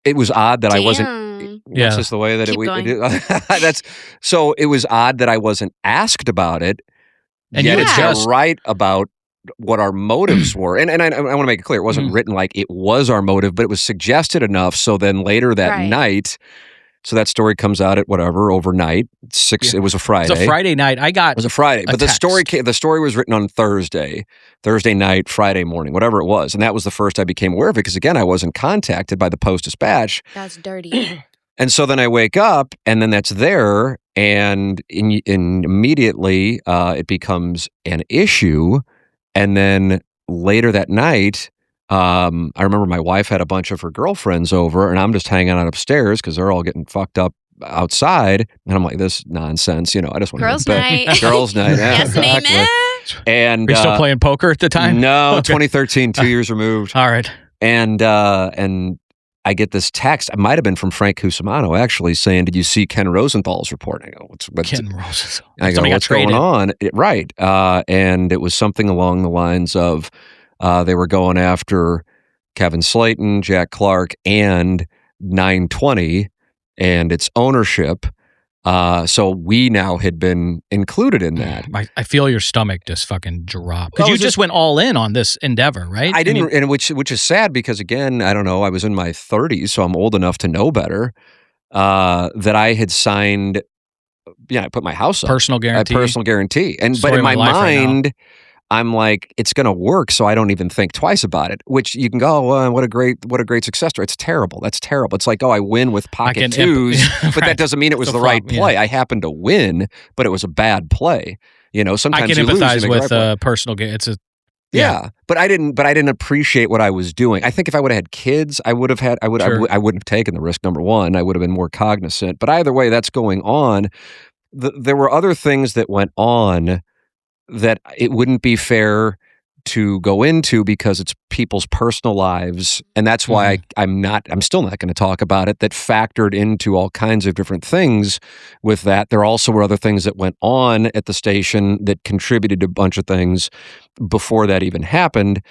It was odd that I wasn't. That's just the way that so it was odd that I wasn't asked about it. And yet it's just right about what our motives were. And I want to make it clear, it wasn't written like it was our motive, but it was suggested enough. So then later that night, so that story comes out at overnight. It was a Friday. It's a Friday night. It was a Friday, but the story was written on Thursday night, Friday morning, whatever it was. And that was the first I became aware of it because, again, I wasn't contacted by the Post-Dispatch. That's dirty. And so then I wake up and then that's there and immediately it becomes an issue. And then later that night, I remember my wife had a bunch of her girlfriends over and I'm just hanging out upstairs because they're all getting fucked up outside. And I'm like, this nonsense, I just want to go to bed. Girls' night. Yes, exactly. Amen. And were you still playing poker at the time? No, 2013, 2 years removed. All right. And I get this text. It might have been from Frank Cusimano, actually, saying, "Did you see Ken Rosenthal's report?" I go, "What's Ken Rosenthal?" I go, "What's going on?" Right. And it was something along the lines of they were going after Kevin Slayton, Jack Clark, and 920 and its ownership. So we now had been included in that. I feel your stomach just fucking drop. Because you just went all in on this endeavor, right? I didn't, and which is sad because, again, I don't know, I was in my 30s, so I'm old enough to know better, that I had signed, I put my house up. Personal guarantee. Personal guarantee. But in my mind, I'm like, it's going to work, so I don't even think twice about it. Which you can go, oh, what a great success story. It's terrible. That's terrible. It's like, I win with pocket twos, but that doesn't mean it was the right play. I happened to win, but it was a bad play. Sometimes I can empathize with personal game. It's a but I didn't appreciate what I was doing. I think if I would have had kids, I wouldn't have taken the risk. Number one, I would have been more cognizant. But either way, that's going on. There were other things that went on that it wouldn't be fair to go into because it's people's personal lives. And that's why I'm still not going to talk about it, that factored into all kinds of different things with that. There also were other things that went on at the station that contributed to a bunch of things before that even happened.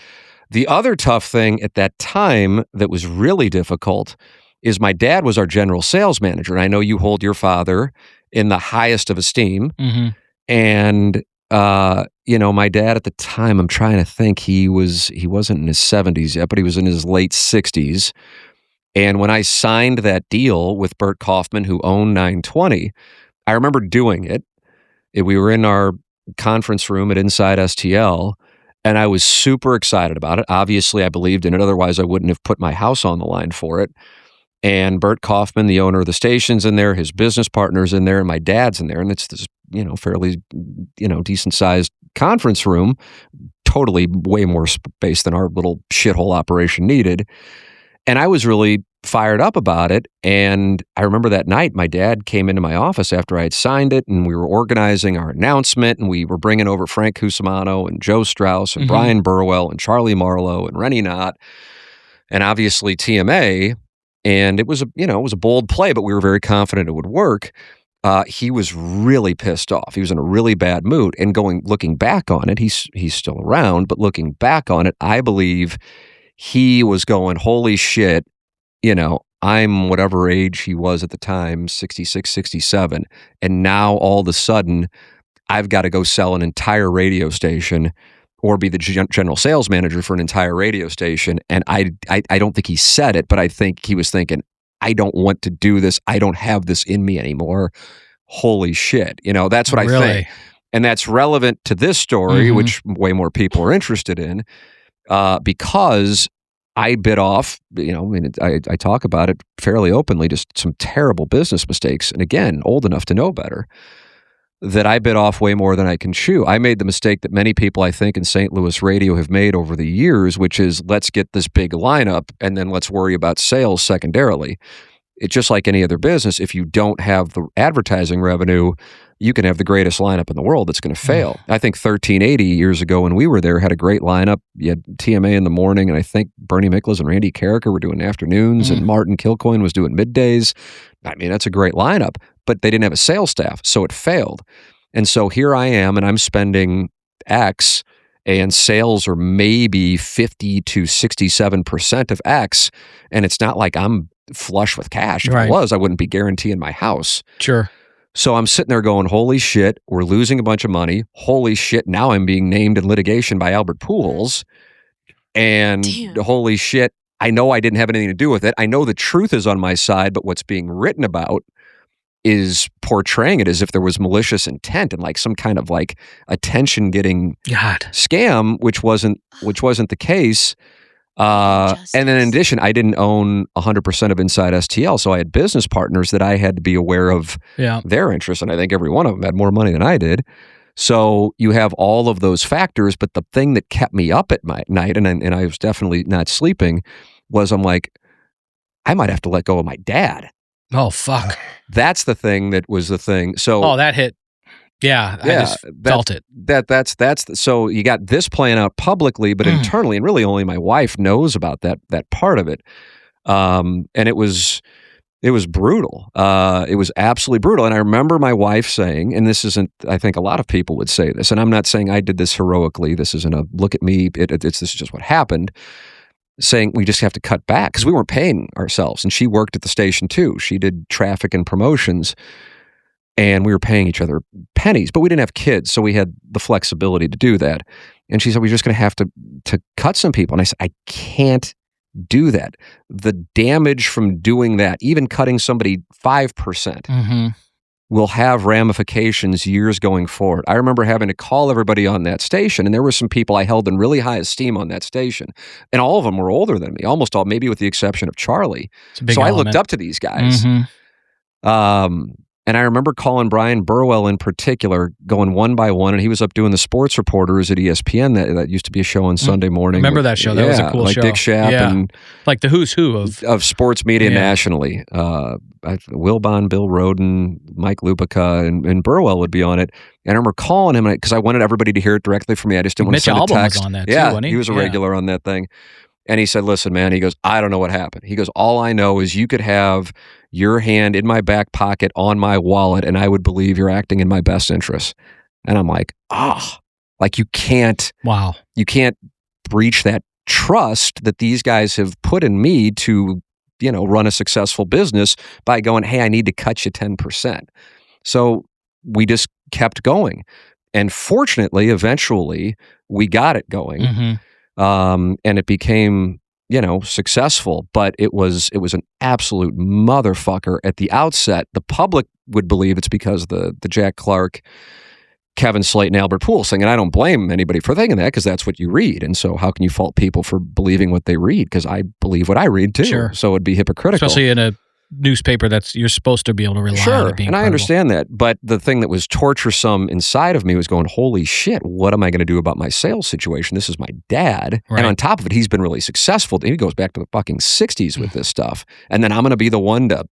The other tough thing at that time that was really difficult is my dad was our general sales manager. And I know you hold your father in the highest of esteem. And my dad at the time, I'm trying to think, he wasn't in his 70s yet, but he was in his late 60s. And when I signed that deal with Bert Kaufman, who owned 920, I remember doing it. We were in our conference room at Inside STL, and I was super excited about it. Obviously, I believed in it. Otherwise, I wouldn't have put my house on the line for it. And Bert Kaufman, the owner of the station's in there, his business partner's in there, and my dad's in there. And it's this, fairly, decent sized conference room, totally way more space than our little shithole operation needed. And I was really fired up about it. And I remember that night, my dad came into my office after I had signed it, and we were organizing our announcement, and we were bringing over Frank Cusimano and Joe Strauss and Brian Burwell and Charlie Marlowe and Rennie Knott, and obviously TMA. And it was a bold play, but we were very confident it would work. He was really pissed off. He was in a really bad mood. And looking back on it, he's still around, but looking back on it, I believe he was going, holy shit, I'm whatever age he was at the time, 66, 67. And now all of a sudden, I've got to go sell an entire radio station or be the general sales manager for an entire radio station. And I don't think he said it, but I think he was thinking, I don't want to do this. I don't have this in me anymore. Holy shit. That's what I think. And that's relevant to this story, which way more people are interested in, because I bit off, I talk about it fairly openly, just some terrible business mistakes. And again, old enough to know better, that I bit off way more than I can chew. I made the mistake that many people, I think, in St. Louis radio have made over the years, which is let's get this big lineup and then let's worry about sales secondarily. It's just like any other business. If you don't have the advertising revenue, you can have the greatest lineup in the world. It's going to fail. I think 1380 years ago when we were there had a great lineup. You had TMA in the morning, and I think Bernie Miklasz and Randy Carricker were doing afternoons, and Martin Kilcoyne was doing middays. I mean, that's a great lineup. but they didn't have a sales staff, so it failed. And so here I am, and I'm spending X, and sales are maybe 50 to 67% of X, and it's not like I'm flush with cash. If I was, I wouldn't be guaranteeing my house. Sure. So I'm sitting there going, holy shit, we're losing a bunch of money. Holy shit, now I'm being named in litigation by Albert Pujols. And holy shit, I know I didn't have anything to do with it. I know the truth is on my side, but what's being written about is portraying it as if there was malicious intent and like some kind of like attention-getting scam, which wasn't the case. And then in addition, I didn't own 100% of Inside STL, so I had business partners that I had to be aware of their interests, and I think every one of them had more money than I did. So you have all of those factors, but the thing that kept me up at night, and I was definitely not sleeping, was I'm like, I might have to let go of my dad. Oh, fuck. That's the thing that was the thing. So that hit. Yeah, I just felt it. That's so you got this playing out publicly, but internally, and really only my wife knows about that part of it. And it was brutal. It was absolutely brutal. And I remember my wife saying, and this isn't, I think a lot of people would say this, and I'm not saying I did this heroically. This isn't a look at me. This is just what happened. Saying we just have to cut back because we weren't paying ourselves. And she worked at the station too. She did traffic and promotions. And we were paying each other pennies, but we didn't have kids, so we had the flexibility to do that. And she said, we're just going to have to cut some people. And I said, I can't do that. The damage from doing that, even cutting somebody 5%, will have ramifications years going forward. I remember having to call everybody on that station, and there were some people I held in really high esteem on that station. And all of them were older than me, almost all, maybe with the exception of Charlie. So I looked up to these guys. And I remember calling Brian Burwell in particular, going one by one, and he was up doing the sports reporters at ESPN. That used to be a show on Sunday morning. Remember that show? That was a cool show. Like Dick Schaap and like the who's who of sports media nationally. Wilbon, Bill Roden, Mike Lupica, and Burwell would be on it. And I remember calling him because I wanted everybody to hear it directly from me. I just didn't want to send a text. Was on that too, wasn't he? He was a regular on that thing. And he said, listen, man, he goes, I don't know what happened. He goes, all I know is you could have your hand in my back pocket on my wallet, and I would believe you're acting in my best interest. And I'm like, like you can't breach that trust that these guys have put in me to, run a successful business by going, hey, I need to cut you 10%. So we just kept going. And fortunately, eventually, we got it going. And it became, successful, but it was an absolute motherfucker at the outset. The public would believe it's because the Jack Clark, Kevin Slayton, Albert Pujols thing, and I don't blame anybody for thinking that because that's what you read. And so how can you fault people for believing what they read? Because I believe what I read too. Sure. So it'd be hypocritical. Especially in a newspaper you're supposed to be able to rely on it being and I understand that, but the thing that was torturesome inside of me was going, holy shit, what am I going to do about my sales situation? This is my dad, and on top of it, he's been really successful. He goes back to the fucking 60s with this stuff, and then I'm going to be the one to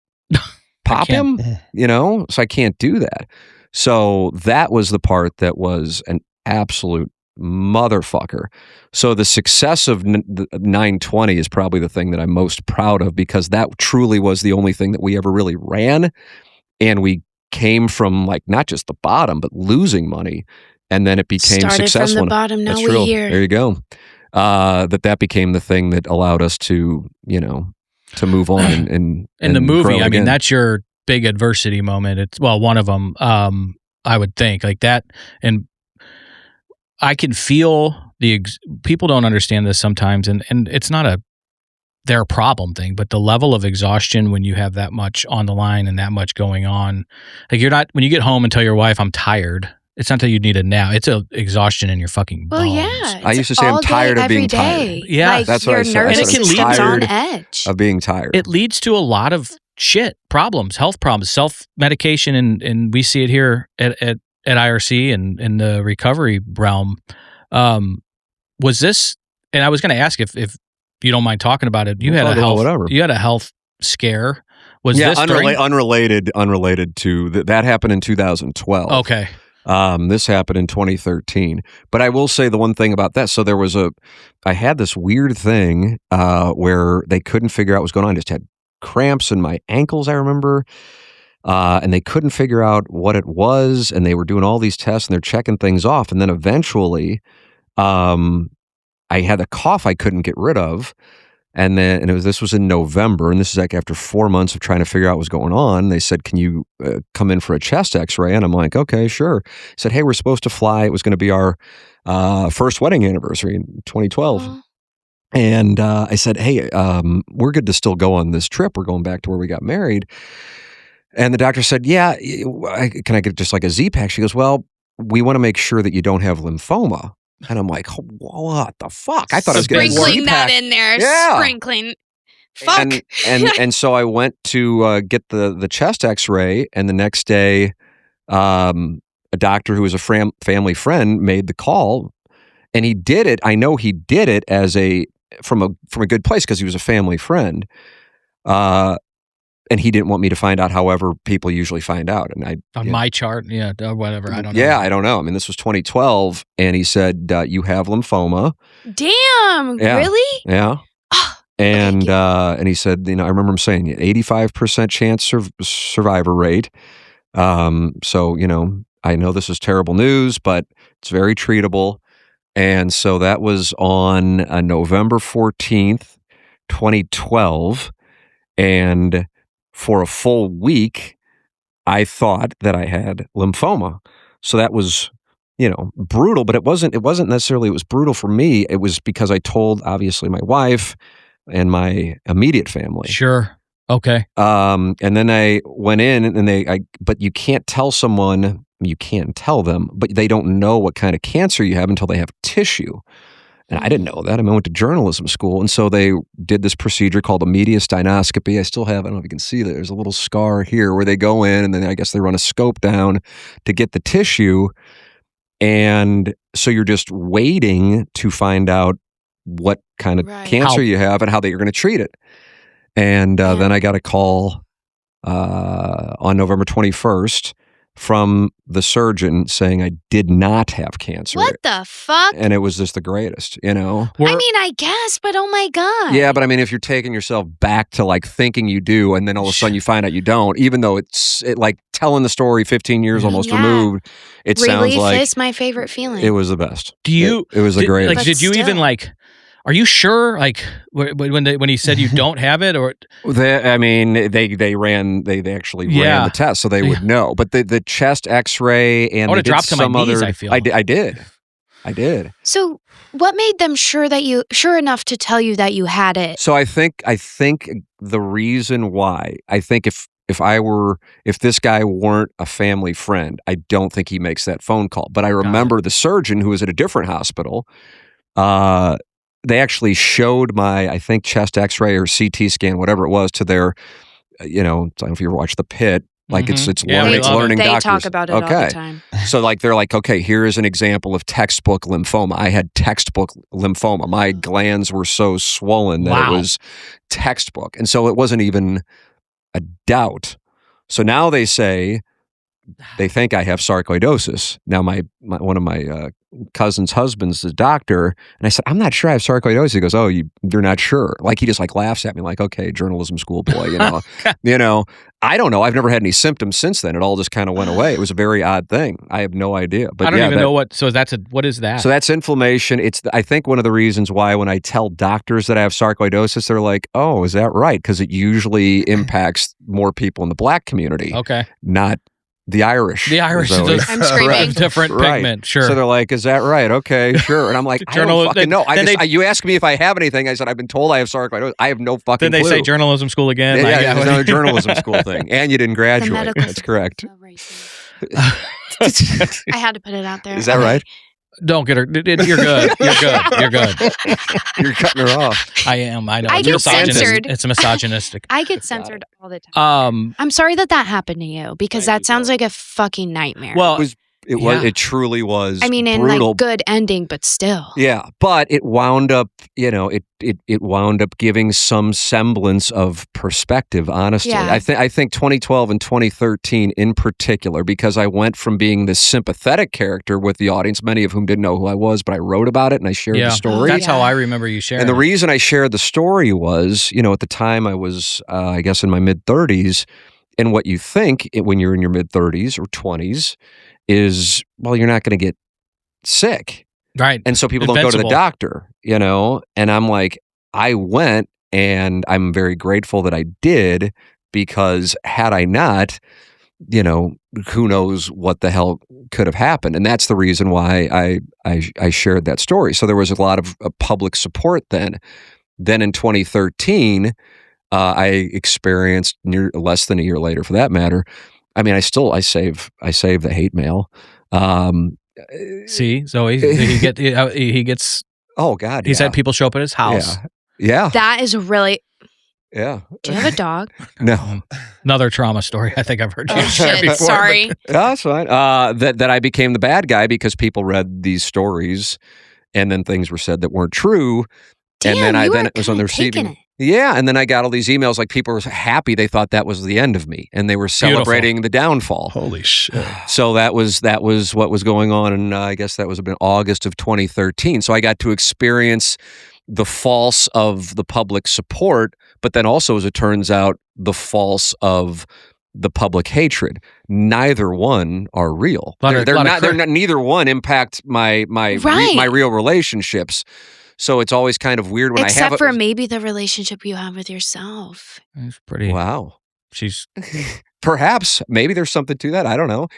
pop him, so I can't do that. So that was the part that was an absolute motherfucker. So the success of 920 is probably the thing that I'm most proud of because that truly was the only thing that we ever really ran. And we came from like not just the bottom, but losing money. And then it became successful. Started from the bottom, now we're here. There you go. That became the thing that allowed us to, to move on and in the movie, I mean, that's your big adversity moment. It's one of them, I would think like that. And I can feel people don't understand this sometimes, and it's not their problem thing, but the level of exhaustion when you have that much on the line and that much going on, like when you get home and tell your wife, I'm tired, it's not that you need a nap, it's a exhaustion in your fucking bones. Well, yeah. I used to say I'm tired of being tired. Yeah. Like, that's what I said. And it can lead on edge. Of being tired. It leads to a lot of problems, health problems, self-medication, and we see it here at IRC and in the recovery realm. Was this, and I was going to ask if you don't mind talking about it, you had a health scare. Was this unrelated to that happened in 2012. Okay. This happened in 2013. But I will say the one thing about that. So I had this weird thing where they couldn't figure out what was going on. I just had cramps in my ankles, I remember. And they couldn't figure out what it was, and they were doing all these tests, and they're checking things off. And then eventually, I had a cough I couldn't get rid of. And then this was in November, and this is like after 4 months of trying to figure out what was going on. They said, "Can you come in for a chest X-ray?" And I'm like, "Okay, sure." Said, "Hey, we're supposed to fly. It was going to be our first wedding anniversary in 2012." Oh. And I said, "Hey, we're good to still go on this trip. We're going back to where we got married." And the doctor said, "Yeah, can I get just like a Z-Pack?" She goes, "Well, we want to make sure that you don't have lymphoma." And I'm like, "What the fuck?" I thought I was getting sprinkling that in there. Yeah. Sprinkling. Fuck. And so I went to get the chest X-ray, and the next day, a doctor who was a family friend made the call, and he did it. I know he did it as from a good place because he was a family friend. And he didn't want me to find out however people usually find out. And on my chart, or whatever. I don't know. Yeah, I don't know. I mean, this was 2012, and he said, "You have lymphoma." Damn, Yeah. really? Yeah. And he said, I remember him saying 85% chance survivor rate. So, I know this is terrible news, but it's very treatable. And so that was on November 14th, 2012. And for a full week, I thought that I had lymphoma. So that was, brutal, but it wasn't necessarily, it was brutal for me. It was because I told, obviously, my wife and my immediate family. Sure. Okay. And then I went in and but you can't tell someone, you can't tell them, but they don't know what kind of cancer you have until they have tissue. And I didn't know that. I went to journalism school. And so they did this procedure called a mediastinoscopy. I still have, I don't know if you can see that. There's a little scar here where they go in and then I guess they run a scope down to get the tissue. And so you're just waiting to find out what kind of cancer you have and how they're going to treat it. And then I got a call on November 21st from the surgeon saying I did not have cancer. What the fuck? And it was just the greatest, I mean, I guess, but oh my God. Yeah, but I mean, if you're taking yourself back to like thinking you do, and then all of a sudden you find out you don't, even though it's like telling the story 15 years almost removed, it sounds like... Relief is my favorite feeling. It was the best. It was the greatest. Like, did you even like... Are you sure? Like when he said you don't have it, or they actually ran the test, so they would know. But the chest X-ray and I would have dropped to my knees. I feel I did. So what made them sure enough to tell you that you had it? So I think the reason why if this guy weren't a family friend, I don't think he makes that phone call. But I remember the surgeon who was at a different hospital. They actually showed my, I think, chest X-ray or CT scan, whatever it was, to their, I don't know if you ever watched The Pit. Like it's learning they doctors. They talk about it all the time. So like they're like, okay, here is an example of textbook lymphoma. I had textbook lymphoma. My glands were so swollen that it was textbook, and so it wasn't even a doubt. So now they say they think I have sarcoidosis. Now one of my cousin's husband's the doctor, and I said, I'm not sure I have sarcoidosis. He goes, oh, you're not sure? Like he just like laughs at me like, okay, journalism school boy, I don't know. I've never had any symptoms since then. It all just kind of went away. It was a very odd thing. I have no idea. But I don't even know what. So what is that? So that's inflammation. I think one of the reasons why when I tell doctors that I have sarcoidosis, they're like, oh, is that right? Because it usually impacts more people in the Black community. Okay. Not the Irish. I'm screaming. Different pigment, sure. So they're like, is that right? Okay, sure. And I'm like, I don't fucking know. You ask me if I have anything. I said, I've been told I have sarcoidosis. I have no fucking clue. Then they say journalism school again? Yeah, it's another journalism school thing. And you didn't graduate. That's correct. I had to put it out there. Is that right? Don't get her. You're good. You're good. You're cutting her off. I am. I know. I get censored. It's misogynistic. I get censored all the time. I'm sorry that happened to you because that sounds like a fucking nightmare. Well, it truly was. I mean, brutal. in like good ending, but still. Yeah, but it wound up. It wound up giving some semblance of perspective. Honestly, yeah. I think 2012 and 2013 in particular, because I went from being this sympathetic character with the audience, many of whom didn't know who I was, but I wrote about it and I shared the story. That's how I remember you sharing. And the reason I shared the story was, at the time I was, I guess, in my mid-30s. And what you think when you're in your mid-30s or 20s is, well, you're not going to get sick. Right. And so people don't go to the doctor, you know? And I'm like, I went, and I'm very grateful that I did, because had I not, you know, who knows what the hell could have happened. And that's the reason why I shared that story. So there was a lot of public support then. Then in 2013, I experienced less than a year later, for that matter. I mean, I save the hate mail. See, Zoe, he gets. Oh God, he's had people show up at his house. Yeah. That is really. Yeah. Do you have a dog? No. Another trauma story. I think I've heard you share before. Sorry. That's fine. That I became the bad guy because people read these stories, and then things were said that weren't true. Damn, and then then it was on the receiving. Yeah, and then I got all these emails, like people were happy, they thought that was the end of me, and they were celebrating the downfall. Holy shit! So that was what was going on, and I guess that was in August of 2013. So I got to experience the false of the public support, but then also, as it turns out, the false of the public hatred. Neither one are real. Neither one impact my real relationships. So it's always kind of weird when except for maybe the relationship you have with yourself. It's pretty. Wow. She's perhaps maybe there's something to that. I don't know.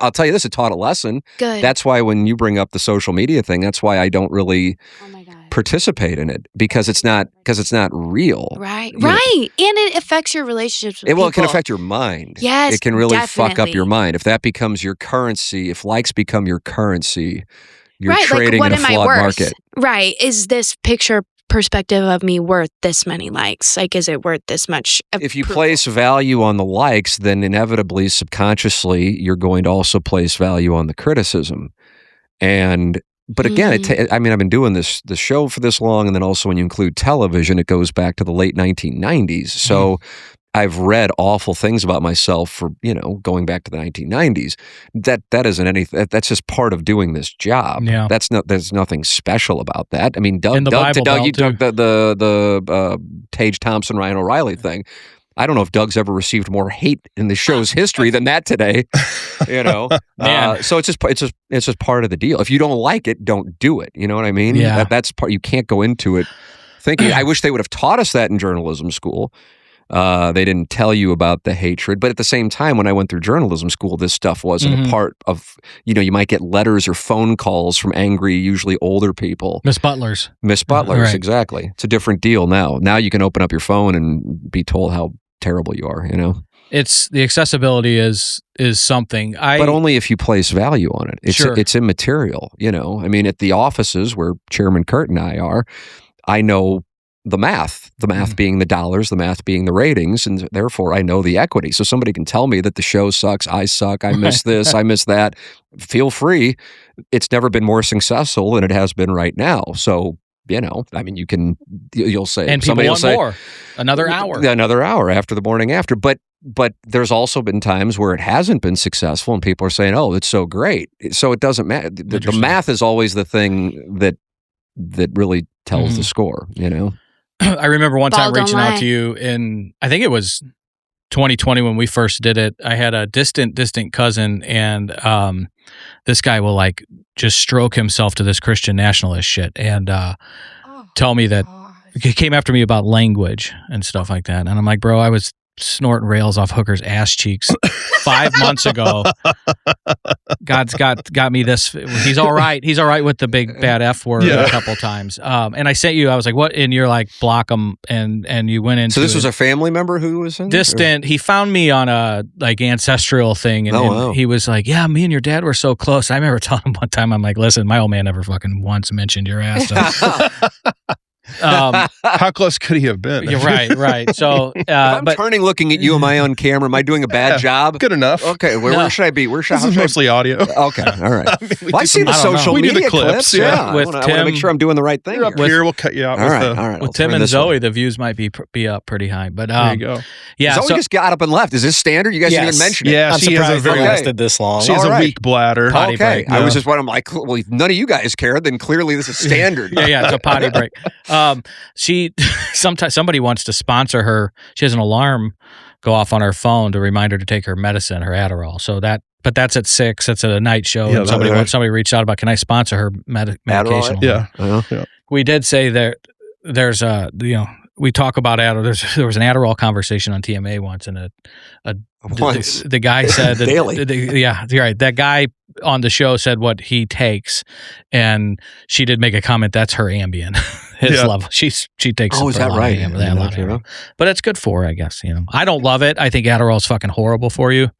I'll tell you this. It taught a lesson. Good. That's why when you bring up the social media thing, that's why I don't really participate in it, because it's not real. Right. Right. And it affects your relationships with people. It can affect your mind. Yes. It can really definitely. fuck up your mind. If that becomes your currency, if likes become your currency, you're right, trading like, in a flawed market. Right. Is this picture perspective of me worth this many likes? Like, is it worth this much? If you place value on the likes, then inevitably, subconsciously, you're going to also place value on the criticism. But again, I've been doing the show for this long, and then also when you include television, it goes back to the late 1990s. So I've read awful things about myself for, going back to the 1990s. That isn't anything. That's just part of doing this job. Yeah. There's nothing special about that. I mean, Doug, you took the Tage Thompson, Ryan O'Reilly thing. I don't know if Doug's ever received more hate in the show's history than that today. So it's just part of the deal. If you don't like it, don't do it. You know what I mean? Yeah. That's part. You can't go into it thinking. I wish they would have taught us that in journalism school. They didn't tell you about the hatred, but at the same time, when I went through journalism school, this stuff wasn't a part of. You might get letters or phone calls from angry, usually older people. Miss Butlers, right. Exactly. It's a different deal now. Now you can open up your phone and be told how terrible you are. It's the accessibility is something. But only if you place value on it. It's immaterial. At the offices where Chairman Kurt and I are, I know the math being the dollars, the math being the ratings, and therefore I know the equity. So somebody can tell me that the show sucks, I suck, I miss this, I miss that. Feel free. It's never been more successful than it has been right now. So, you'll say, and people want more. Another hour after the morning after. But there's also been times where it hasn't been successful and people are saying, oh, it's so great. So it doesn't matter. The math is always the thing that really tells the score, I remember one time reaching out to you in, I think it was 2020 when we first did it. I had a distant cousin, and this guy will just stroke himself to this Christian nationalist shit and tell me that he came after me about language and stuff like that. And I'm like, bro, I was snorting rails off hookers' ass cheeks 5 months ago. God's got me this. He's all right. He's all right with the big bad F word a couple times. And I sent you, I was like, what? And you're like, block him. And you went into. So this was a family member who was in distant. He found me on a ancestral thing. And he was like, yeah, me and your dad were so close. I remember telling him one time, I'm like, listen, my old man never fucking once mentioned your ass. So. How close could he have been? You're right. So, if I'm turning, looking at you, am I on camera? Am I doing a bad job? Good enough. Okay, where should I be? This is mostly audio. Okay, all right. I see the social media do the clips. Yeah, I want to make sure I'm doing the right thing. Here, we'll cut you out. All right. With Tim and Zoe, the views might be up pretty high. But there you go. Yeah, Zoe just got up and left. Is this standard? You guys didn't even mention it. Yeah, she has lasted this long. She has a weak bladder. Potty break. I was just wondering, like, well, if none of you guys care, then clearly this is standard. Yeah, it's a potty break. Sometimes somebody wants to sponsor her. She has an alarm go off on her phone to remind her to take her medicine, her Adderall. So but that's at 6. That's at a night show. Yeah, and somebody reached out about, can I sponsor her medication? Adderall? Yeah. We did say that there's we talk about Adderall. There was an Adderall conversation on TMA once, and the guy said that daily. You're right. That guy on the show said what he takes, and she did make a comment. That's her Ambien, his level. She takes. Oh, is that right? But it's good for her, I guess. I don't love it. I think Adderall is fucking horrible for you.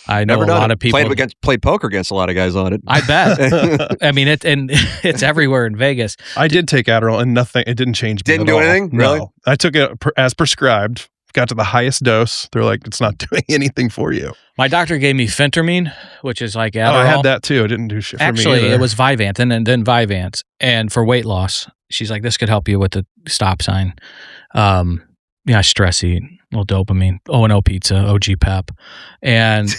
I know a lot of people played poker against a lot of guys on it. I bet. I mean, it's everywhere in Vegas. I did take Adderall and nothing. It didn't change. Didn't do anything. Really? No. I took it as prescribed. Got to the highest dose. They're like, it's not doing anything for you. My doctor gave me phentermine, which is like Adderall. Oh, I had that too. It didn't do shit for me. Actually, it was Vyvanse and then Vyvanse, and for weight loss. She's like, this could help you with the stop sign. Stress eat, a little dopamine, O&O pizza, OG pep. And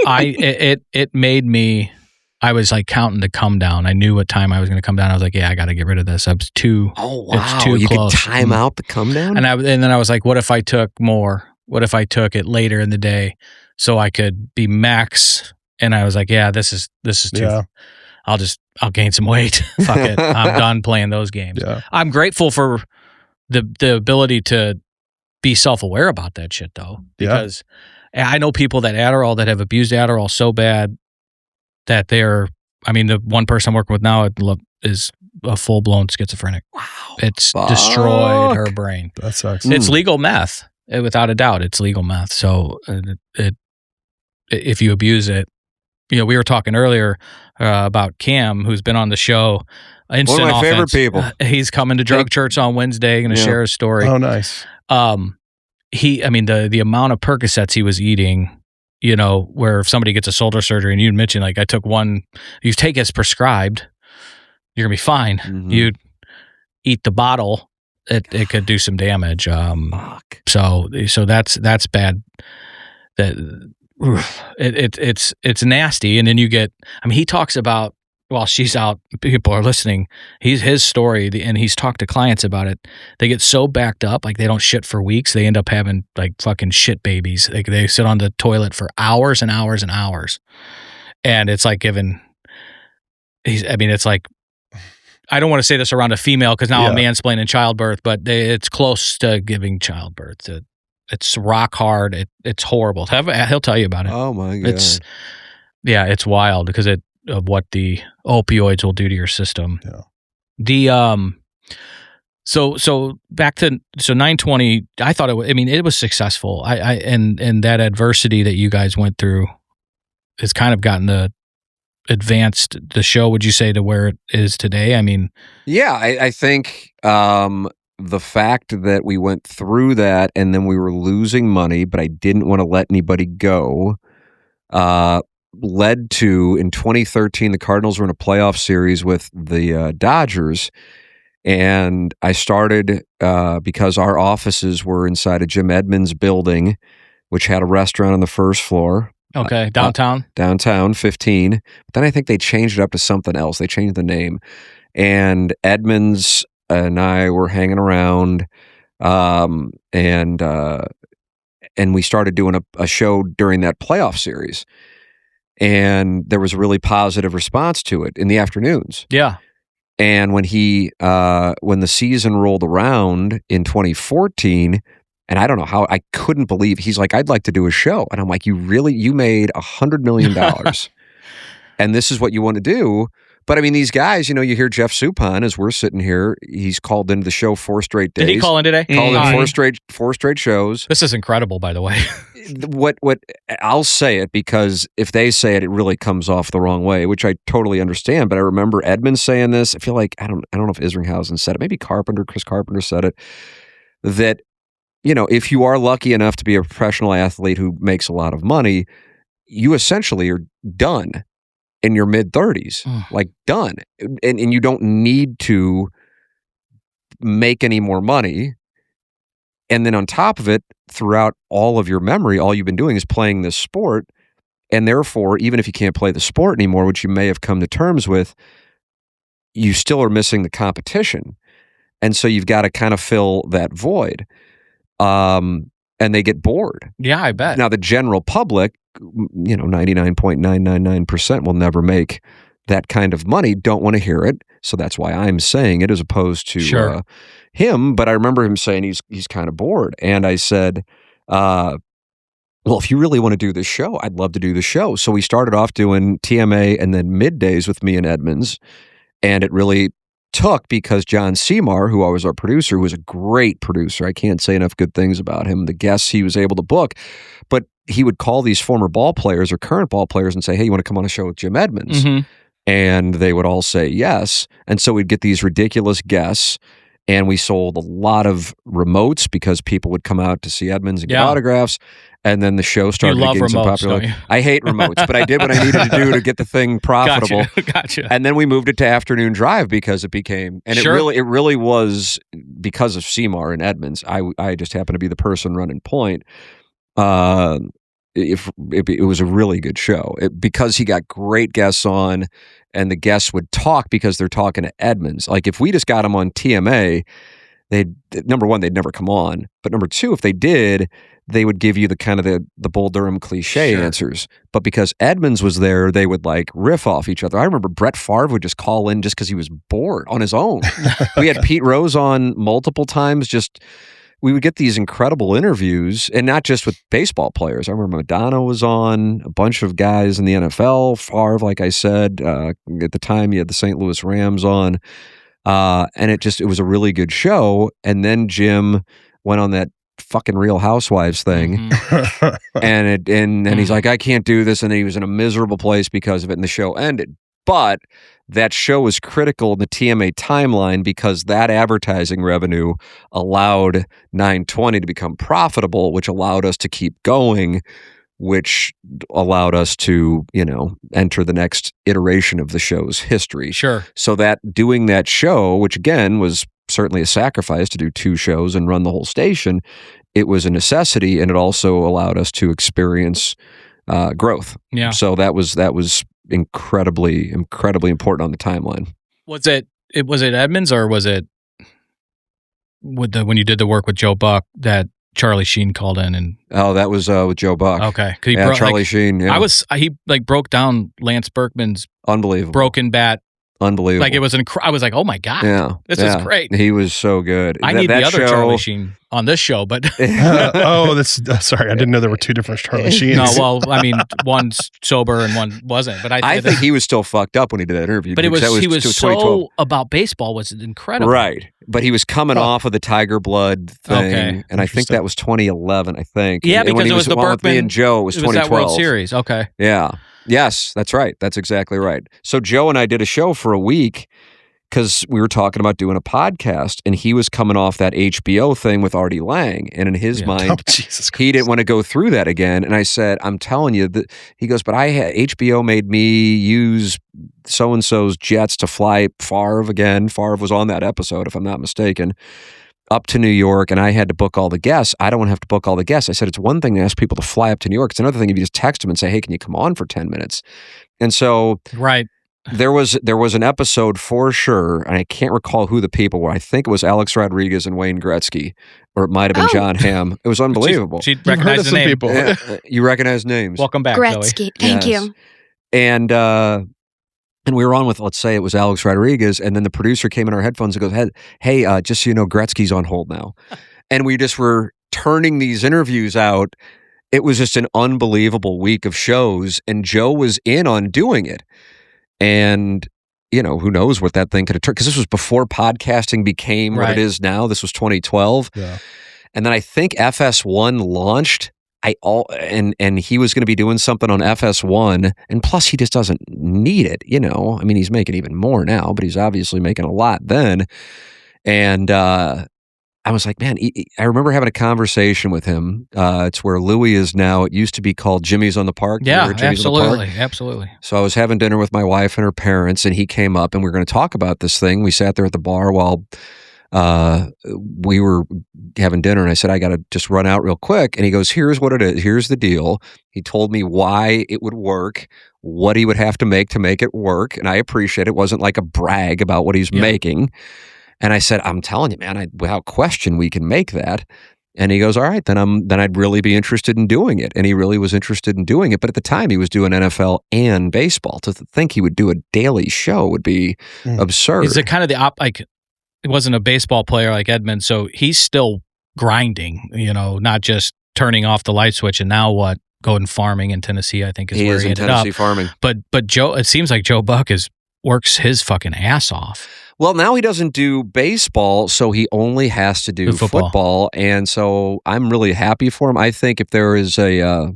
it made me, I was like counting to come down. I knew what time I was going to come down. I was like, I got to get rid of this. I was too, it's too you close. Could time out the come down? And then I was like, what if I took more? What if I took it later in the day so I could be max? And I was like, this is too. Yeah. I'll gain some weight. Fuck it. I'm done playing those games. Yeah. I'm grateful for the ability to be self-aware about that shit though, because I know people that have abused Adderall so bad that the one person I'm working with now is a full-blown schizophrenic. Wow. It's destroyed her brain. That sucks. It's legal meth, without a doubt. It's legal meth. So if you abuse it, we were talking earlier about Cam, who's been on the show. One of my favorite people. He's coming to Drug Church on Wednesday, going to share his story. Oh, nice. The amount of Percocets he was eating, where if somebody gets a shoulder surgery, and you mentioned, like, I took one, you take as prescribed, you're going to be fine. Mm-hmm. You eat the bottle, it could do some damage. Fuck. So that's bad. It's nasty. And then you get, he talks about, while she's out, people are listening, his story, and he's talked to clients about it. They get so backed up, like they don't shit for weeks. They end up having like fucking shit babies. Like they sit on the toilet for hours and hours and hours. And it's like it's like, I don't want to say this around a female because now I'm mansplaining childbirth, but it's close to giving childbirth. It's rock hard. It's horrible. He'll tell you about it. Oh my God. It's wild because of what the opioids will do to your system. Yeah. So back to 920. I thought it was successful. And that adversity that you guys went through has kind of gotten advanced the show, would you say, to where it is today? I think the fact that we went through that and then we were losing money, but I didn't want to let anybody go, led to, in 2013, the Cardinals were in a playoff series with the Dodgers. And I started, because our offices were inside of Jim Edmonds' building, which had a restaurant on the first floor. Okay, downtown? Downtown, 15. But then I think they changed it up to something else. They changed the name. And Edmonds and I were hanging around, and we started doing a show during that playoff series. And there was a really positive response to it in the afternoons. Yeah. And when the season rolled around in 2014, and I don't know how, I couldn't believe, he's like, I'd like to do a show. And I'm like, you made $100 million. And this is what you want to do. But these guys, you hear Jeff Suppan as we're sitting here. He's called into the show 4 straight days. Did he call in today? Called in four straight shows. This is incredible, by the way. What I'll say it, because if they say it, it really comes off the wrong way, which I totally understand. But I remember Edmund saying this. I feel like I don't know if Isringhausen said it. Maybe Chris Carpenter said it. That if you are lucky enough to be a professional athlete who makes a lot of money, you essentially are done in your mid-30s, like done. And you don't need to make any more money. And then on top of it, throughout all of your memory, all you've been doing is playing this sport. And therefore, even if you can't play the sport anymore, which you may have come to terms with, you still are missing the competition. And so you've got to kind of fill that void. and they get bored. Yeah, I bet. Now, the general public, 99.999% will never make that kind of money, don't want to hear it. So that's why I'm saying it as opposed to him. But I remember him saying he's kind of bored. And I said, well, if you really want to do this show, I'd love to do the show. So we started off doing TMA and then middays with me and Edmonds. And it really took because John Seymour, who was our producer, who was a great producer. I can't say enough good things about him. The guests he was able to book. But he would call these former ball players or current ball players and say, hey, you want to come on a show with Jim Edmonds? Mm-hmm. And they would all say yes. And so we'd get these ridiculous guests. And we sold a lot of remotes because people would come out to see Edmonds and get autographs. And then the show started getting some popularity. I hate remotes, but I did what I needed to do to get the thing profitable. Gotcha. And then we moved it to afternoon drive because it became, and it really was because of Seymour and Edmonds. I just happened to be the person running point. It was a really good show because he got great guests on, and the guests would talk because they're talking to Edmonds. Like if we just got them on TMA, number one, they'd never come on. But number two, if they did, they would give you the kind of the Bull Durham cliche answers. But because Edmonds was there, they would like riff off each other. I remember Brett Favre would just call in just because he was bored on his own. We had Pete Rose on multiple times. We would get these incredible interviews, and not just with baseball players. I remember Madonna was on, a bunch of guys in the NFL, Favre, like I said. At the time, you had the St. Louis Rams on. And it was a really good show. And then Jim went on that fucking Real Housewives thing. and he's like, I can't do this. And then he was in a miserable place because of it, and the show ended. But that show was critical in the TMA timeline because that advertising revenue allowed 920 to become profitable, which allowed us to keep going, which allowed us to, enter the next iteration of the show's history. Sure. So that doing that show, which again was certainly a sacrifice to do 2 shows and run the whole station, it was a necessity, and it also allowed us to experience growth. Yeah. So that was incredibly important on the timeline. Was it Edmonds, or was it when you did the work with Joe Buck that Charlie Sheen called in? And that was with Joe Buck. Okay, Charlie Sheen. Yeah. He broke down Lance Berkman's unbelievable broken bat. Unbelievable. Like it was I was like, oh my God, this is great. He was so good. I need the other Charlie Sheen on this show, but sorry, I didn't know there were 2 different Charlie Sheens. No, well, I mean, one's sober and one wasn't. But I think he was still fucked up when he did that interview. But he was so about baseball was incredible, right? But he was coming off of the Tiger Blood thing, and I think that was 2011. I think, because when it was the Berkman with me and Joe. It was 2012. That World Series. Okay, yeah. Yes, that's right. That's exactly right. So Joe and I did a show for a week because we were talking about doing a podcast, and he was coming off that HBO thing with Artie Lange, and in his mind, he didn't want to go through that again. And I said, "I'm telling you that." He goes, "But HBO made me use so and so's jets to fly Favre again." Favre was on that episode, if I'm not mistaken, up to New York, and I had to book all the guests. I don't want to have to book all the guests. I said, it's one thing to ask people to fly up to New York. It's another thing if you just text them and say, hey, can you come on for 10 minutes? And so there was an episode for sure, and I can't recall who the people were. I think it was Alex Rodriguez and Wayne Gretzky, or it might have been John Hamm. It was unbelievable. She recognized the name. People. Yeah, you recognize names. Welcome back, Gretzky. Zoe. Thank you. And we were on with, let's say it was Alex Rodriguez, and then the producer came in our headphones and goes, hey, just so you know, Gretzky's on hold now. And we just were turning these interviews out. It was just an unbelievable week of shows, and Joe was in on doing it. And, who knows what that thing could have turned, because this was before podcasting became what it is now. This was 2012. Yeah. And then I think FS1 launched. And he was going to be doing something on FS1, and plus he just doesn't need it, I mean, he's making even more now, but he's obviously making a lot then. And I was like, man, I remember having a conversation with him. It's where Louis is now. It used to be called Jimmy's on the Park. Yeah, absolutely. So I was having dinner with my wife and her parents, and he came up, and we were going to talk about this thing. We sat there at the bar while we were having dinner, and I said, I got to just run out real quick. And he goes, here's what it is. Here's the deal. He told me why it would work, what he would have to make it work. And I appreciate it. It wasn't like a brag about what he's making. And I said, I'm telling you, man, without question, we can make that. And he goes, all right, then I'd really be interested in doing it. And he really was interested in doing it. But at the time, he was doing NFL and baseball. To think he would do a daily show would be absurd. He's kind of he wasn't a baseball player like Edmund, so he's still grinding, not just turning off the light switch and now what? Going farming in Tennessee, I think is where he ended up. Tennessee farming. But Joe, it seems like Joe Buck works his fucking ass off. Well, now he doesn't do baseball, so he only has to do football. And so I'm really happy for him. I think if there is a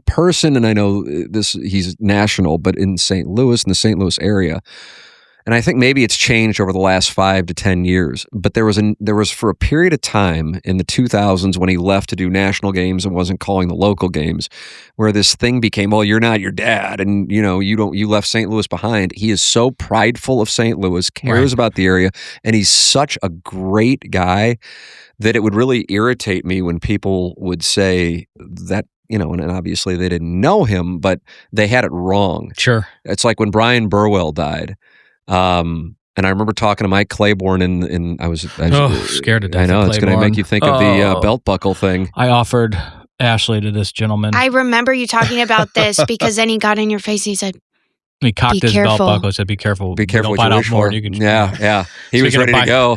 person, and I know he's national, but in St. Louis, in the St. Louis area, and I think maybe it's changed over the last 5 to 10 years, but there was for a period of time in the 2000s when he left to do national games and wasn't calling the local games, where this thing became, well, you're not your dad, and you left St. Louis behind. He is so prideful of St. Louis, cares about the area, and he's such a great guy that it would really irritate me when people would say that, and obviously they didn't know him, but they had it wrong. Sure. It's like when Brian Burwell died. And I remember talking to Mike Claiborne, and I was scared to death. I know it's going to make you think of the belt buckle thing. I offered Ashley to this gentleman. I remember you talking about this because then he got in your face and he said, he cocked his belt buckle and said, "Be careful! Be careful! Don't bite off more. You can." Yeah. He was ready to go,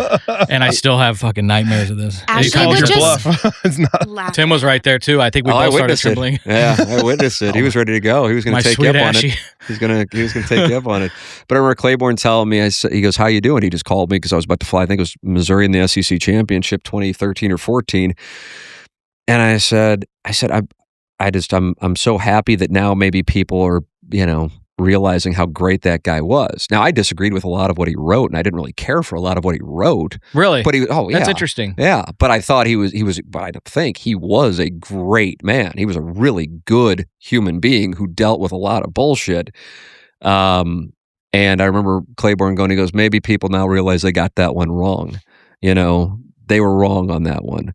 and I still have fucking nightmares of this. Ashley would just it's not. Tim was right there too. I think we both started trembling. Yeah, I witnessed it. He was ready to go. He was going to take you up on it. He was going to take you up on it. But I remember Claiborne telling me, he goes, "How you doing?" He just called me because I was about to fly. I think it was Missouri in the SEC championship, 2013 or 14. And I said, I'm so happy that now maybe people are, realizing how great that guy was. Now, I disagreed with a lot of what he wrote, and I didn't really care for a lot of what he wrote. Really? But that's interesting. Yeah, but I thought he was. But I think he was a great man. He was a really good human being who dealt with a lot of bullshit. And I remember Claiborne going, he goes, maybe people now realize they got that one wrong. They were wrong on that one.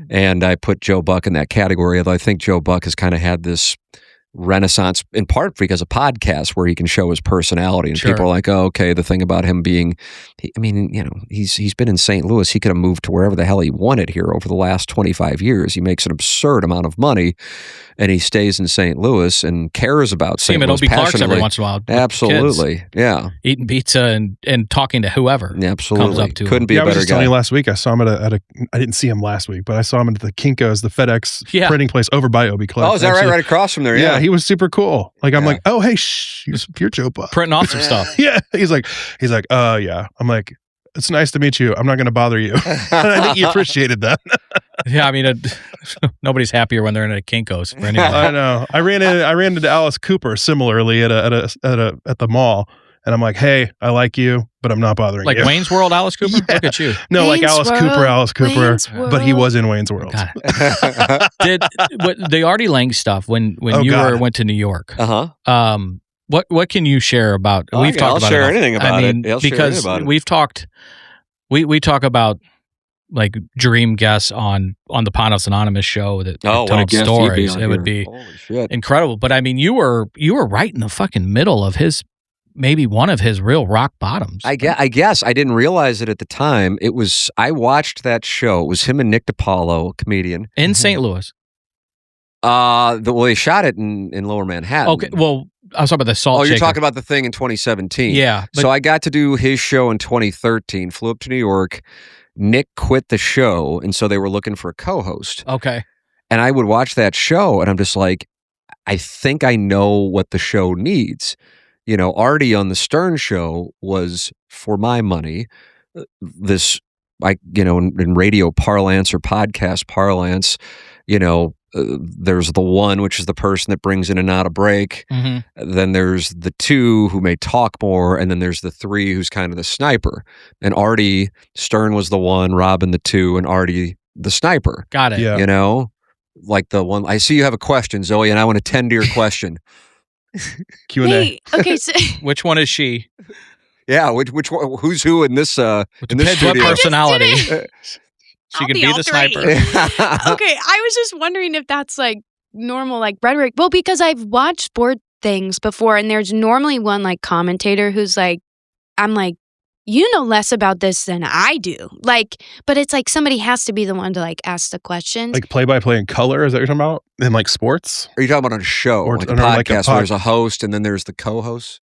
And I put Joe Buck in that category, although I think Joe Buck has kind of had this renaissance in part because of podcasts where he can show his personality, and people are like, oh, okay, the thing about him being, he's been in St. Louis. He could have moved to wherever the hell he wanted here over the last 25 years. He makes an absurd amount of money, and he stays in St. Louis and cares about St. Louis passionately. Every once in a while. Absolutely. Yeah. Eating pizza and talking to whoever. Absolutely. Comes up to Couldn't be a better guy. I was just telling you last week, I saw him I didn't see him last week, but I saw him at the Kinko's, the FedEx printing place over by Ob Clark. Oh, is that right? Right across from there. Yeah, he was super cool. Like, I'm like, oh, hey, you're Joe Buck. Printing off some stuff. Yeah. He's like, yeah. I'm like, it's nice to meet you. I'm not going to bother you. And I think he appreciated that. Yeah, nobody's happier when they're in a Kinko's. Anyway. I know. I ran into Alice Cooper similarly at the mall, and I'm like, hey, I like you, but I'm not bothering you. Like Wayne's World, Alice Cooper? Yeah. Look at you. No, like Alice Cooper, but he was in Wayne's World. Did the Artie Lange stuff when went to New York? What can you share about? I'll share anything about it. Because we've talked. We talk about like dream guests on the Panos Anonymous show that told stories. It would be incredible. But you were right in the fucking middle of maybe one of his real rock bottoms. I guess I didn't realize it at the time. I watched that show. It was him and Nick DiPaolo, comedian, in St. Louis. They shot it in Lower Manhattan. Okay, well, I was talking about the Salt Shaker. You're talking about the thing in 2017. Yeah. So I got to do his show in 2013, flew up to New York. Nick quit the show, and so they were looking for a co-host. Okay. And I would watch that show, and I'm just like, I think I know what the show needs. Artie on the Stern Show was, for my money, this, in radio parlance or podcast parlance, there's the one, which is the person that brings in and out a break. Mm-hmm. Then there's the two who may talk more. And then there's the three who's kind of the sniper. And Artie, Stern was the one, Robin the two, and Artie the sniper. Got it. Yeah. Like the one, I see you have a question, Zoe, and I want to tend to your question. Q&A. Hey, okay, so which one is she? Yeah, which one, who's who in this studio? What personality? She could be the sniper. Okay, I was just wondering if that's like normal, like rhetoric. Well, because I've watched sport things before, and there's normally one like commentator who's like, I'm like, you know less about this than I do. Like, but it's like somebody has to be the one to like ask the questions. Like play-by-play in color, is that what you're talking about? In like sports? Are you talking about on a show, Or like a or podcast like a where there's a host and then there's the co-host?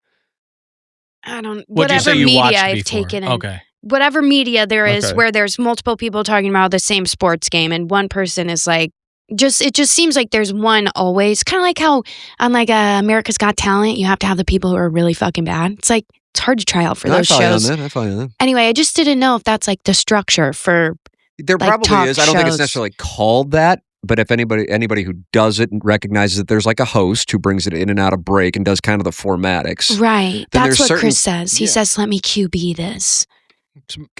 I don't, What'd you say whatever you media watched I've before? taken in. Okay. Whatever media there is Okay. where there's multiple people talking about the same sports game and one person is like, it just seems like there's one always. Kind of like how on like America's Got Talent, you have to have the people who are really fucking bad. It's like, it's hard to try out for those shows. I follow you on that. Anyway, I just didn't know if that's like the structure for There like, probably talk is. I don't think it's shows. necessarily called that, but if anybody who does it recognizes that there's like a host who brings it in and out of break and does kind of the formatics. right. Then That's there's what Chris certain- says. He says, "Let me QB this."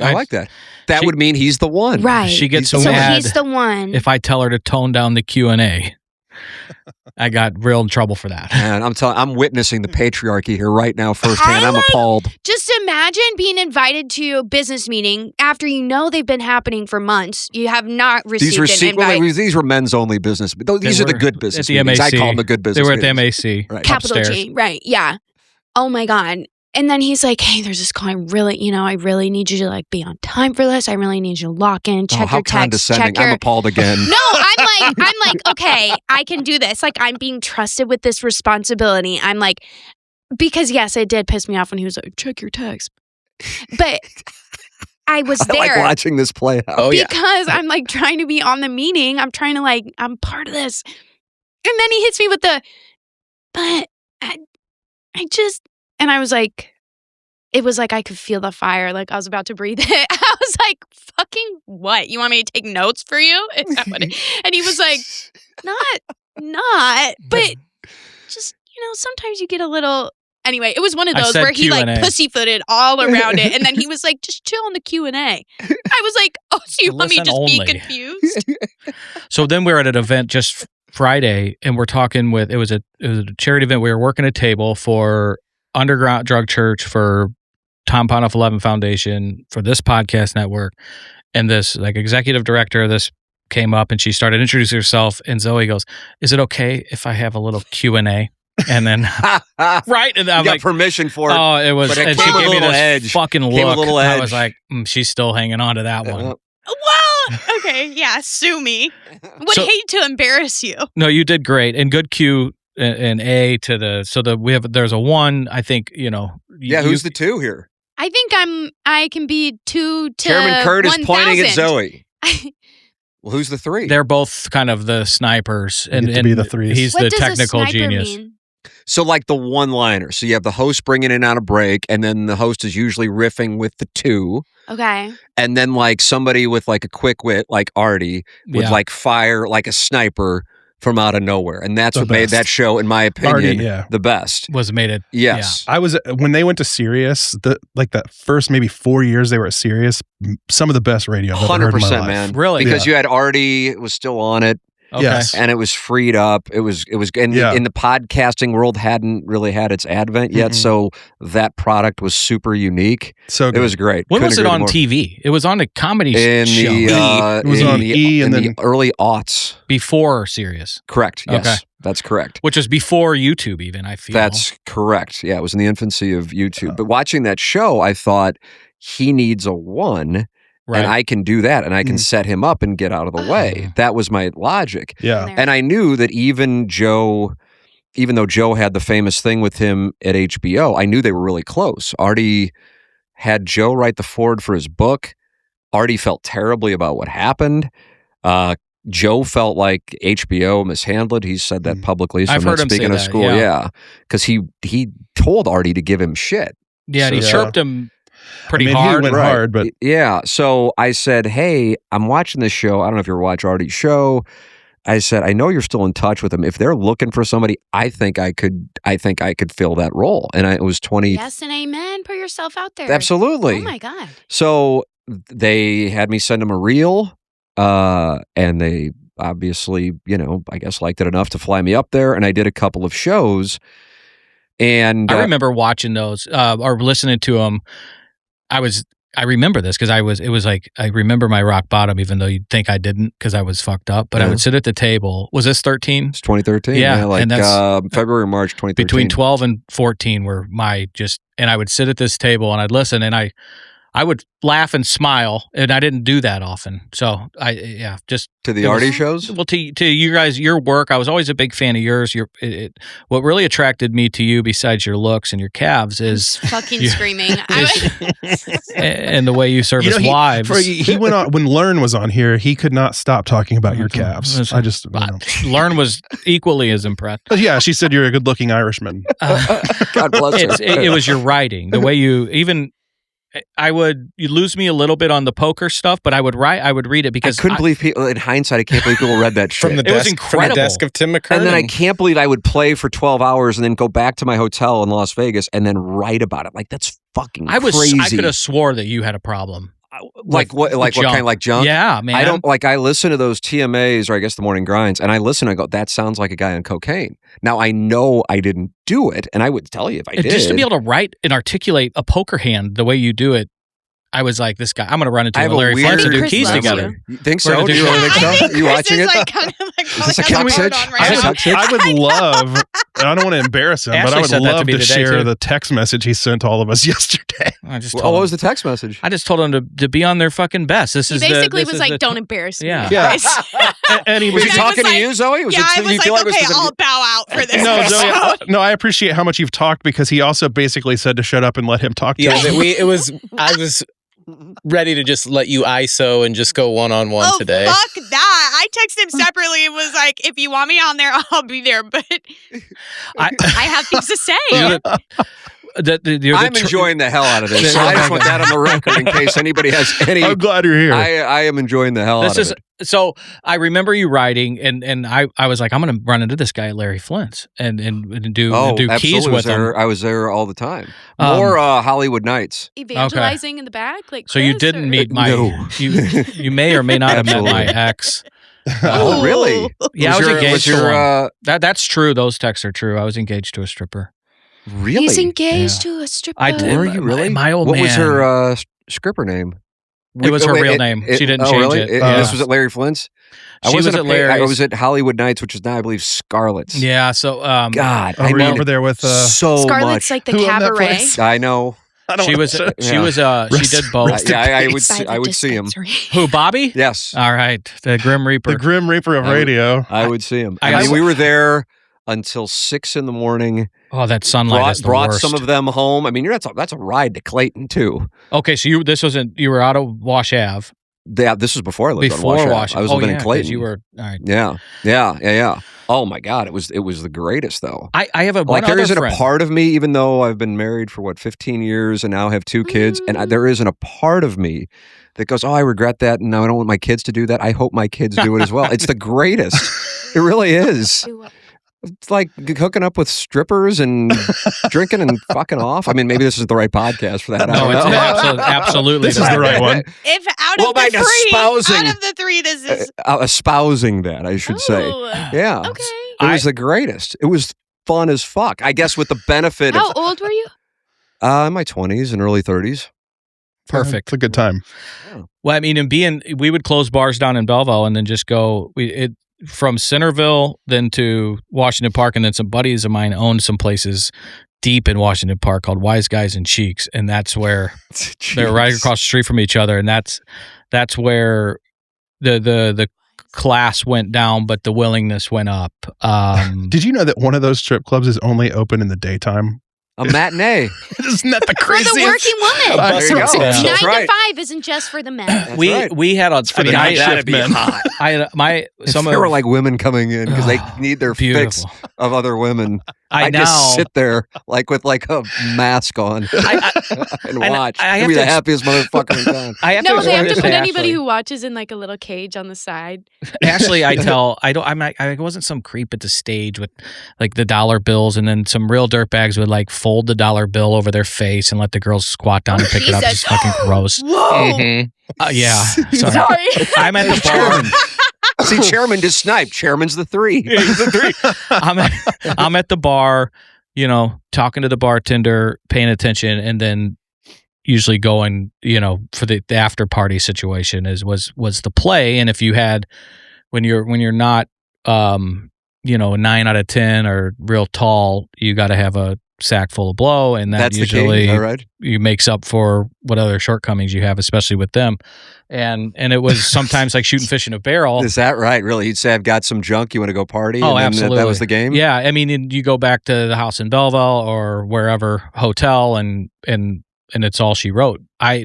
I like that. That She- would mean he's the one. Right. She gets So mad he's the one. if I tell her to tone down the Q&A. I got real in trouble for that. And I'm witnessing the patriarchy here right now firsthand. I'm appalled. Just imagine being invited to a business meeting after you know they've been happening for months. You have not received an invite. These were men's only business. These are the good business at the meetings. MAC. I call them the good business They were at the meetings. MAC. Right. Capital upstairs. G. Right. Yeah. Oh my God. And then he's like, "Hey, there's this call. I really need you to like be on time for this. I really need you to lock in, check how your text, condescending. check your." I'm appalled again. No, I'm like, okay, I can do this. Like, I'm being trusted with this responsibility. I'm like, because yes, it did piss me off when he was like, "Check your text," but I was I there. like watching this play out. Oh, yeah. Because I'm like trying to be on the meeting. I'm trying to like, I'm part of this. And then he hits me with but I just, and I was like, it was like I could feel the fire. Like I was about to breathe it. I was like, fucking what? You want me to take notes for you? Is that what and he was like, not, but just, sometimes you get a little. Anyway, it was one of I those said where he Q&A. like pussyfooted all around it. And then he was like, just chill on the Q&A. I was like, oh, so you want me to just Listen be only. confused? So then we were at an event just Friday, and we're talking with it was a charity event. We were working a table for Underground Drug Church, for Tom Ponoff 11 Foundation, for this podcast network, and this like executive director of this came up and she started introducing herself, and Zoe goes, "Is it okay if I have a little Q&A?" And then right, and I'm you like, got permission for it. "Oh, it was," But it and she came with gave a me little this edge. fucking Came with a look. little I edge. was like, she's still hanging on to that one. Well, okay, yeah, sue me. Would So- hate to embarrass you. No, you did great, and good Q and A to the there's a 1. I think Yeah, who's the 2 here? I think I can be 2 to Chairman Kurt is 1,000. pointing at Zoe. Well, who's the 3? They're both kind of the snipers, You get to be the threes. he's What the does technical a sniper genius. mean? So like the one-liner. So you have the host bringing in on a break, and then the host is usually riffing with the 2. Okay. And then like somebody with like a quick wit, like Artie, would Yeah. like fire like a sniper from out of nowhere. And that's The what made best. that show, in my opinion, Artie, yeah. the best. Was made it. Yes. I was when they went to Sirius, that first maybe 4 years they were at Sirius, some of the best radio I've ever heard in my 100%, life. man. Really? Because you had Artie was still on it. Okay. Yes. And it was freed up. It was and Yeah. in the podcasting world hadn't really had its advent yet, Mm-mm. so that product was super unique. So It good. was great. When Couldn't was it agree on more. TV? It was on a comedy In show the It was in on the, E and in the then- early aughts. before Sirius, Correct. Yes, Okay. that's correct. which was before YouTube. Even I feel That's correct. Yeah, it was in the infancy of YouTube. But watching that show, I thought he needs a 1. right. And I can do that, and I can Mm. set him up and get out of the way. That was my logic. Yeah. And I knew that even though Joe had the famous thing with him at HBO, I knew they were really close. Artie had Joe write the foreword for his book. Artie felt terribly about what happened. Joe felt like HBO mishandled. He said that publicly. So I've I'm not heard him say speaking of that, school. yeah. Yeah. Because he told Artie to give him shit. yeah, and he So- chirped him pretty I mean, hard. He went hard, but Yeah. So I said, hey, I'm watching this show. I don't know if you ever watch Artie's show. I said, I know you're still in touch with him. If they're looking for somebody, I think I could fill that role. And it was 20. Yes and amen. Put yourself out there. Absolutely. Oh my God. So they had me send them a reel, and they obviously, I guess liked it enough to fly me up there. And I did a couple of shows. And I remember watching those or listening to them. I remember this because it was like, I remember my rock bottom, even though you'd think I didn't because I was fucked up. But I Yeah. would sit at the table. Was this 13? it's 2013. Yeah, Like and that's- February or March 2013. Between 12 and 14 were and I would sit at this table and I'd listen, and I I would laugh and smile, and I didn't do that often. So just to the Artie shows. Well, to you guys, your work. I was always a big fan of yours. What really attracted me to you, besides your looks and your calves, is fucking screaming, and the way you service wives. He went on when Learn was on here. He could not stop talking about your calves. Learn was equally as impressed. Yeah, she said you're a good-looking Irishman. God bless her. It was your writing, the way you even. You lose me a little bit on the poker stuff, but I would read it because I couldn't believe people. In hindsight, I can't believe people read that shit. It was incredible. From the desk of Tim McKernan. And then I can't believe I would play for 12 hours and then go back to my hotel in Las Vegas and then write about it. Like that's fucking crazy. I could have swore that you had a problem. Like what kind of like junk? Yeah, man. I don't I listen to those TMAs or I guess the morning grinds and I listen, I go, that sounds like a guy on cocaine. Now I know I didn't do it and I would tell you if I did. Just to be able to write and articulate a poker hand the way you do it, I was like, this guy, I'm going to run into Larry Flint and do keys together. You think so? Do you really think so? Are you watching it? Like, kind of like, is this a cocksuit? I would love, and I don't want to embarrass him, but I would love to share the text message he sent to all of us yesterday. What was the text message? I just told him to be on their fucking best. He basically was like, don't embarrass me. Yeah. And he was he talking to you, Zoe? I was like, okay, I'll bow out for this. No, Zoe, no, I appreciate how much you've talked because he also basically said to shut up and let him talk to you. I was ready to just let you ISO and just go one-on-one today. Fuck that. I texted him separately and was like, if you want me on there, I'll be there. But I have things to say. I'm enjoying the hell out of this. So I just want that on the record in case anybody has any. I'm glad you're here. I am enjoying the hell out of it. So I remember you writing, and I was like, I'm going to run into this guy at Larry Flint's and do keys with him. I was there all the time. More Hollywood Nights. Evangelizing in the back, like. So you didn't meet my. No. You may or may not have met my ex. Oh, really? Yeah, I was engaged to one. That's true. Those texts are true. I was engaged to a stripper. Really? He's engaged to a stripper. I did. Were you really? My old man. What was her stripper name? It was her real name. She didn't change really? it. This was at Larry Flint's? She was at Larry's. I was at Hollywood Nights, which is now, I believe, Scarlett's. Yeah, so... God. I mean, over there with... so Scarlett's much. like the cabaret. I know. She did both. Yeah, I would see him. Who, Bobby? Yes. All right. The Grim Reaper. The Grim Reaper of radio. I would see him. I mean, we were there until 6 a.m. Oh, that sunlight is the brought worst. some of them home. I mean, that's a ride to Clayton too. Okay, so you were out of Wash Ave. Yeah, this was before I lived on Wash Ave. I was living in Clayton. You were all right. Yeah. Oh my God, it was the greatest though. I have there isn't a part of me, even though I've been married for 15 years and now have 2 kids, and there isn't a part of me that goes, oh, I regret that, and I don't want my kids to do that. I hope my kids do it as well. It's the greatest. It really is. It's like hooking up with strippers and drinking and fucking off. I mean, maybe this is the right podcast for that. No, it's absolutely this is the right one. If out of the three, this is espousing that, I should say. Yeah. Okay. It was the greatest. It was fun as fuck. I guess with the benefit. How old were you? In my 20s and early 30s. Perfect. It's a good time. Well, I mean, we would close bars down in Belleville and then just go. From Centerville, then to Washington Park, and then some buddies of mine owned some places deep in Washington Park called Wise Guys and Cheeks, and that's where they're right across the street from each other, and that's where the class went down, but the willingness went up. Did you know that one of those strip clubs is only open in the daytime? A matinee. Isn't that the craziest? For the working woman. There you go. 9 to 5 isn't just for the men. We had for the night shift men. There were like women coming in because they need their fix of other women. I just sit there like with like a mask on and watch. I'd be the happiest motherfucker in town. They have to put anybody who watches in like a little cage on the side. Ashley, I wasn't some creep at the stage with like the dollar bills, and then some real dirtbags would like fold the dollar bill over their face and let the girls squat down and pick it up. It's fucking gross. Whoa. Mm-hmm. Yeah. Sorry. I'm at the bar. See, Chairman just sniped. Chairman's the 3. Yeah, he's the 3. I'm at the bar, talking to the bartender, paying attention, and then usually going, for the after party situation was the play. And if you had, when you're not, a 9 out of 10 or real tall, you got to have a sack full of blow, and that's usually right. you makes up for what other shortcomings you have, especially with them. And it was sometimes like shooting fish in a barrel. Is that right? Really? He'd say, "I've got some junk. You want to go party?" Oh, and absolutely. That was the game. Yeah, I mean, you go back to the house in Belleville or wherever hotel, and it's all she wrote. I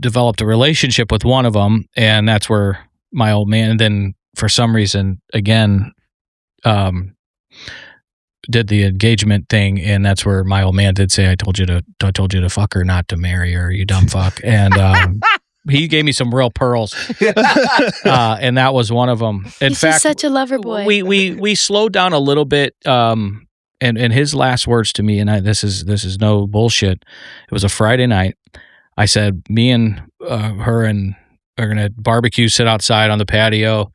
developed a relationship with one of them, and that's where my old man. And then for some reason, again, did the engagement thing, and that's where my old man did say, I told you to fuck her, not to marry her, you dumb fuck." And he gave me some real pearls, and that was one of them. In fact, he's such a lover boy. We slowed down a little bit, and his last words to me, and this is no bullshit. It was a Friday night. I said, me and her and are gonna barbecue, sit outside on the patio.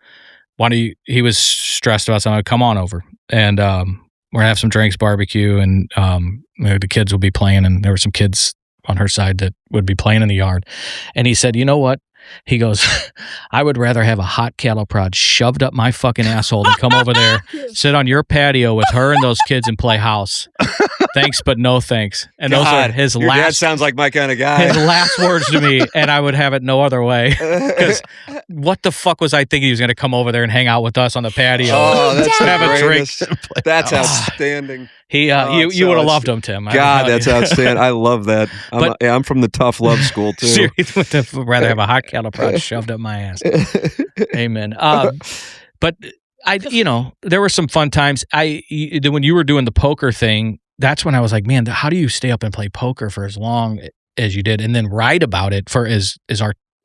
He was stressed about something. Come on over, and we're gonna have some drinks, barbecue, and the kids will be playing. And there were some kids on her side that would be playing in the yard. And he said, "You know what?" He goes, "I would rather have a hot cattle prod shoved up my fucking asshole than come over there, sit on your patio with her and those kids and play house. Thanks, but no thanks." And those are his your last. Dad sounds like my kind of guy. His last words to me, and I would have it no other way. Because what the fuck was I thinking he was going to come over there and hang out with us on the patio? Oh, that's have a drink. That's outstanding. You would have loved him, Tim. God, that's outstanding. I love that. I'm from the tough love school too. Seriously, would rather have a hot cattle prod shoved up my ass. Amen. But there were some fun times. When you were doing the poker thing, that's when I was like, man, how do you stay up and play poker for as long as you did, and then write about it for as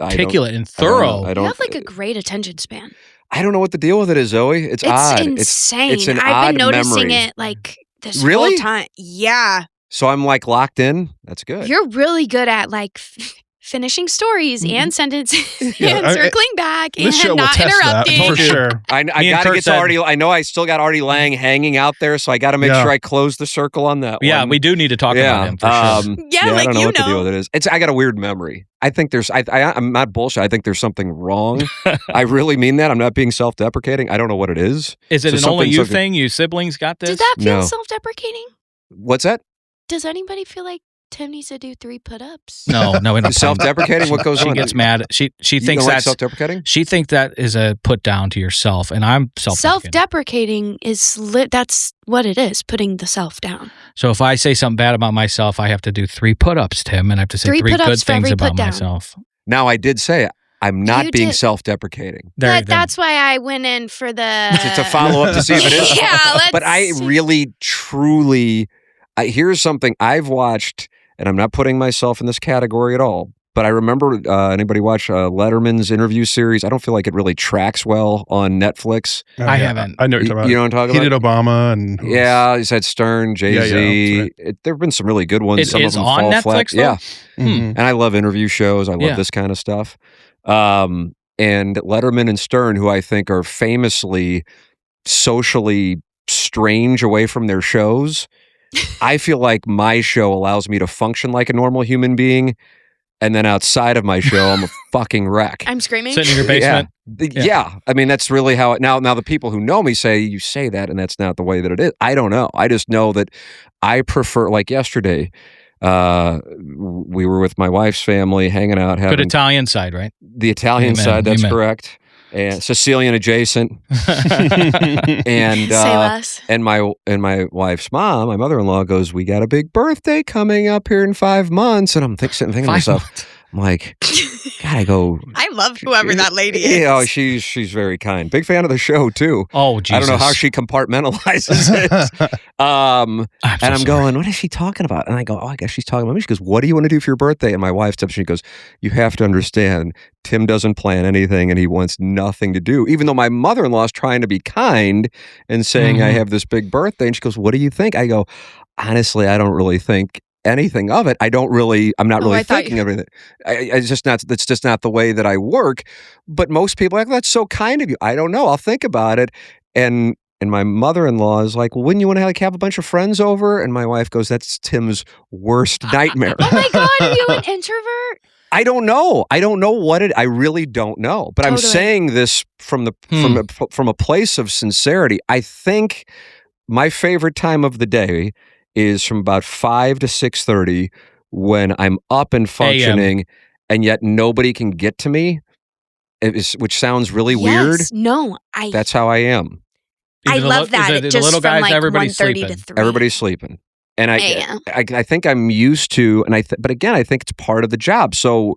articulate and thorough? You have like a great attention span. I don't know what the deal with it is, Zoe. It's odd. Insane. It's an I've odd been noticing memory. it like this Really? whole time. Yeah. So I'm like locked in. That's good. You're really good at like finishing stories and sentences and circling back and not interrupting. For sure. I got to get to Artie. I know I still got Artie Lange hanging out there, so I got to make sure I close the circle on that one. Yeah, we do need to talk about him for sure. Yeah, I don't know what the deal with it is. I got a weird memory. I think there's. I'm not bullshit. I think there's something wrong. I really mean that. I'm not being self-deprecating. I don't know what it is. Is it an only you thing? You siblings got this? Did that feel self-deprecating? What's that? Does anybody feel like Tim needs to do 3 put-ups? No, we don't. Self-deprecating? What goes on? She gets mad. She thinks that's self-deprecating. She thinks that is a put down to yourself, and I'm self-deprecating is that's what it is, putting the self down. So if I say something bad about myself, I have to do 3 put-ups, Tim, and I have to say 3 good things about myself. Now I did say I'm not being self-deprecating. But that's why I went in for the to follow up to see if it is. But I see. really, truly. Here's something I've watched, and I'm not putting myself in this category at all, but I remember anybody watch Letterman's interview series? I don't feel like it really tracks well on Netflix. I haven't. I know what you're talking about. You know what I'm talking about? He did Obama. And he's had Stern, Jay-Z. Right. There have been some really good ones. Some is of them on fall Netflix, flat. though? Yeah. And I love interview shows. I love this kind of stuff. And Letterman and Stern, who I think are famously socially strange away from their shows, I feel like my show allows me to function like a normal human being, and then outside of my show, I'm a fucking wreck. I'm screaming. Sitting in your basement. Yeah. I mean, that's really how it. Now the people who know me say you say that, and that's not the way that it is. I don't know. I just know that I prefer. Like yesterday, we were with my wife's family, hanging out, having good Italian side, right? The Italian side. That's correct. And Sicilian adjacent, and my wife's mom, my mother-in-law, goes, "We got a big birthday coming up here in 5 months," and I'm thinking to myself, I'm like, God, I go. I love whoever that lady is. Yeah, she's very kind. Big fan of the show too. Oh, Jesus. I don't know how she compartmentalizes it. And I'm going, what is she talking about? And I go, I guess she's talking about me. She goes, what do you want to do for your birthday? And my wife steps in. She goes, you have to understand, Tim doesn't plan anything and he wants nothing to do. Even though my mother-in-law is trying to be kind and saying, I have this big birthday. And she goes, what do you think? I go, honestly, I don't really think anything of it. I'm not really thinking of it. It's just not the way that I work. But most people are like, that's so kind of you. I don't know. I'll think about it. And my mother-in-law is like, well, wouldn't you want to have a bunch of friends over? And my wife goes, that's Tim's worst nightmare. Oh my God, are you an introvert? I don't know. I really don't know. But totally. I'm saying this from a place of sincerity. I think my favorite time of the day is from about 5 to 6:30 when I'm up and functioning, and yet nobody can get to me. Which sounds really weird. No, that's how I am. I love that. The little guys, like everybody's 1:30 sleeping. to 3. Everybody's sleeping. And I think I'm used to, but again, I think it's part of the job. So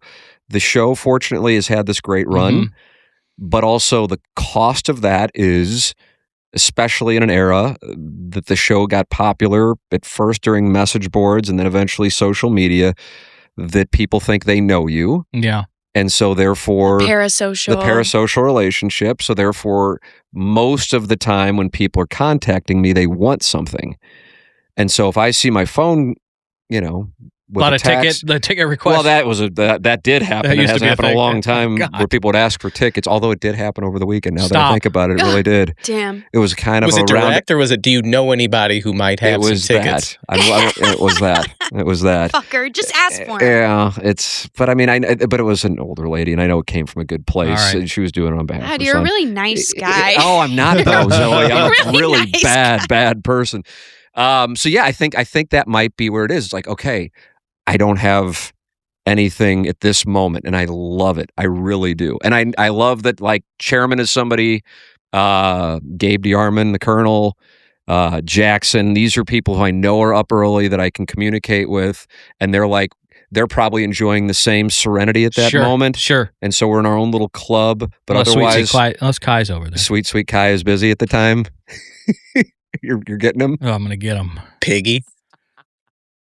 the show, fortunately, has had this great run, but also the cost of that is, especially in an era that the show got popular at first during message boards and then eventually social media, that people think they know you. Yeah. And so therefore, the parasocial relationship. So therefore, most of the time when people are contacting me, they want something. And so if I see my phone, with a lot of ticket requests. Well, that did happen. It hasn't happened a long time where people would ask for tickets, although it did happen over the weekend. Now that I think about it, it really did. Damn. It was kind of Was it direct, or was it, do you know anybody who might have some tickets? It was that. It was that. Fucker, just ask for him. Yeah, but it was an older lady, and I know it came from a good place, right. and she was doing it on behalf of her you're son. a really nice guy. Oh, I'm not though, Zoe. I'm a really nice bad person. So yeah, I think that might be where it is. It's like, okay, I don't have anything at this moment, and I love it. I really do. And I love that, like, Chairman is somebody, Gabe DeArmond, the Colonel, Jackson. These are people who I know are up early that I can communicate with, and they're probably enjoying the same serenity at that moment. Sure. And so we're in our own little club, but otherwise, unless Kai's over there. Sweet Kai is busy at the time. You're getting him? Oh, I'm going to get him. Piggy.